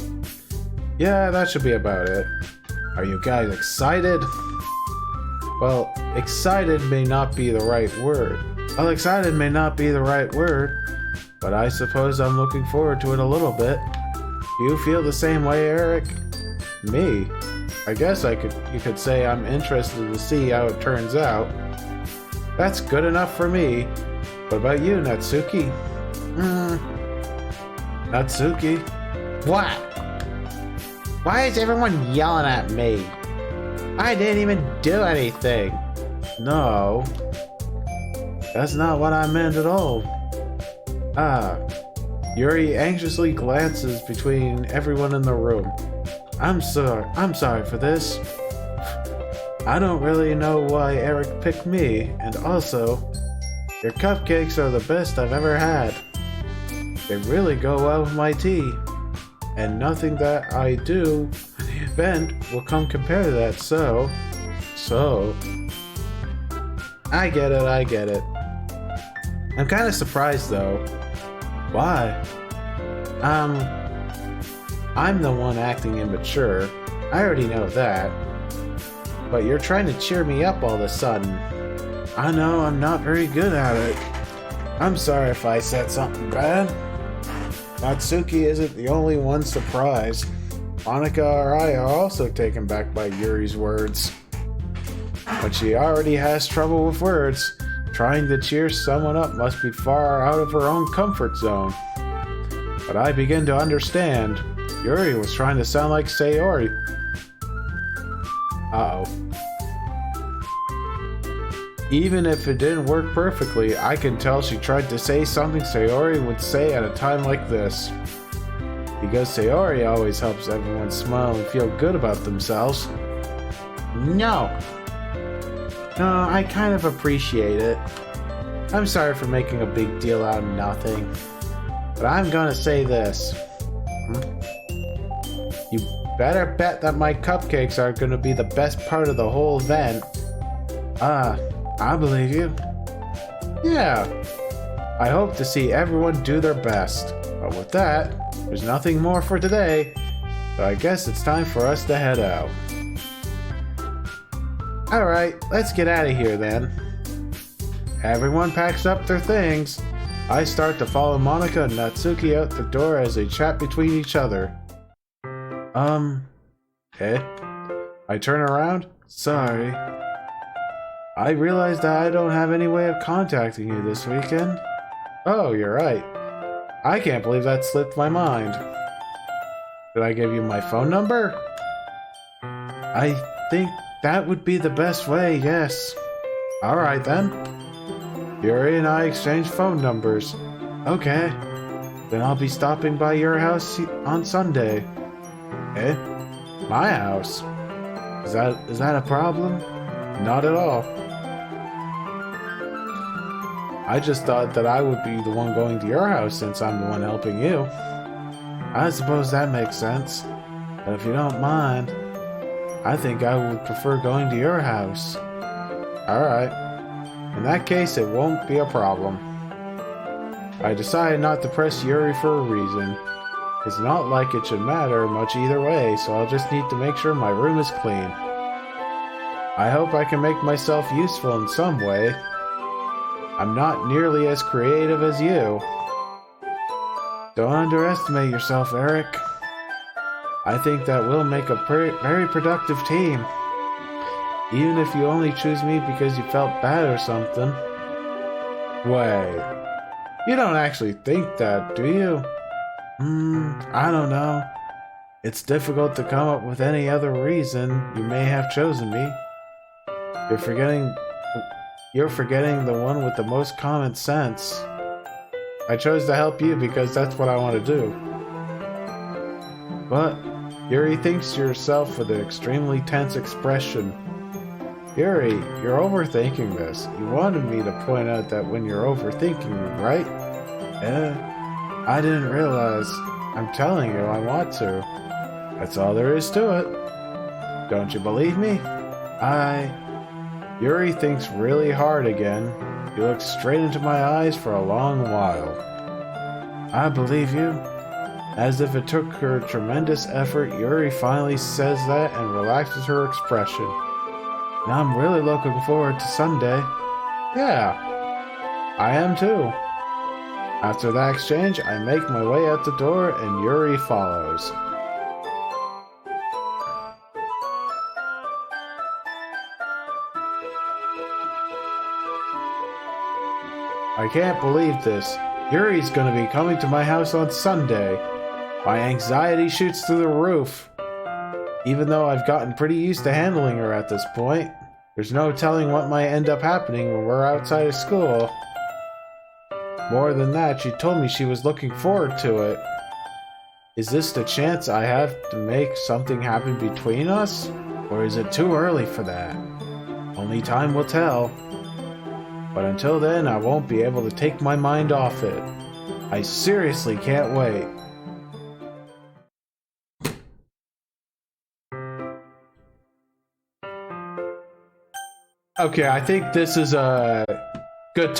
Yeah, that should be about it. Are you guys excited? Well, excited may not be the right word. But I suppose I'm looking forward to it a little bit. Do you feel the same way, Eric? Me? I guess you could say I'm interested to see how it turns out. That's good enough for me. What about you, Natsuki? Natsuki? What? Why is everyone yelling at me? I didn't even do anything. No. That's not what I meant at all. Yuri anxiously glances between everyone in the room. I'm sorry for this. I don't really know why Eric picked me, and also, your cupcakes are the best I've ever had. They really go well with my tea, and nothing that I do in the event will come compare to that, so... I get it. I'm kind of surprised though. Why? I'm the one acting immature. I already know that. But you're trying to cheer me up all of a sudden. I know I'm not very good at it. I'm sorry if I said something bad. Natsuki isn't the only one surprised. Monica or I are also taken back by Yuri's words. But she already has trouble with words. Trying to cheer someone up must be far out of her own comfort zone. But I begin to understand. Yuri was trying to sound like Sayori. Uh-oh. Even if it didn't work perfectly, I can tell she tried to say something Sayori would say at a time like this. Because Sayori always helps everyone smile and feel good about themselves. No, I kind of appreciate it. I'm sorry for making a big deal out of nothing. But I'm gonna say this. You better bet that my cupcakes are gonna be the best part of the whole event. I believe you. Yeah. I hope to see everyone do their best. But with that, there's nothing more for today. So I guess it's time for us to head out. Alright, let's get out of here then. Everyone packs up their things. I start to follow Monica and Natsuki out the door as they chat between each other. I turn around. Sorry. I realized that I don't have any way of contacting you this weekend. Oh, you're right. I can't believe that slipped my mind. Did I give you my phone number? I think that would be the best way, yes. Alright then. Yuri and I exchanged phone numbers. Okay. Then I'll be stopping by your house on Sunday. Eh? My house? Is that a problem? Not at all. I just thought that I would be the one going to your house since I'm the one helping you. I suppose that makes sense. But if you don't mind, I think I would prefer going to your house. Alright. In that case, it won't be a problem. I decided not to press Yuri for a reason. It's not like it should matter much either way, so I'll just need to make sure my room is clean. I hope I can make myself useful in some way. I'm not nearly as creative as you. Don't underestimate yourself, Eric. I think that we'll make a very productive team. Even if you only choose me because you felt bad or something. Wait. You don't actually think that, do you? I don't know. It's difficult to come up with any other reason you may have chosen me. You're forgetting the one with the most common sense. I chose to help you because that's what I want to do. But Yuri thinks to yourself with an extremely tense expression. Yuri, you're overthinking this. You wanted me to point out that when you're overthinking, right? I didn't realize. I'm telling you, I want to. That's all there is to it. Don't you believe me? Yuri thinks really hard again. He looks straight into my eyes for a long while. I believe you. As if it took her tremendous effort, Yuri finally says that and relaxes her expression. Now I'm really looking forward to Sunday. Yeah, I am too. After that exchange, I make my way out the door and Yuri follows. I can't believe this. Yuri's gonna be coming to my house on Sunday. My anxiety shoots through the roof. Even though I've gotten pretty used to handling her at this point, there's no telling what might end up happening when we're outside of school. More than that, she told me she was looking forward to it. Is this the chance I have to make something happen between us? Or is it too early for that? Only time will tell. But until then, I won't be able to take my mind off it. I seriously can't wait. Okay, I think this is a good time.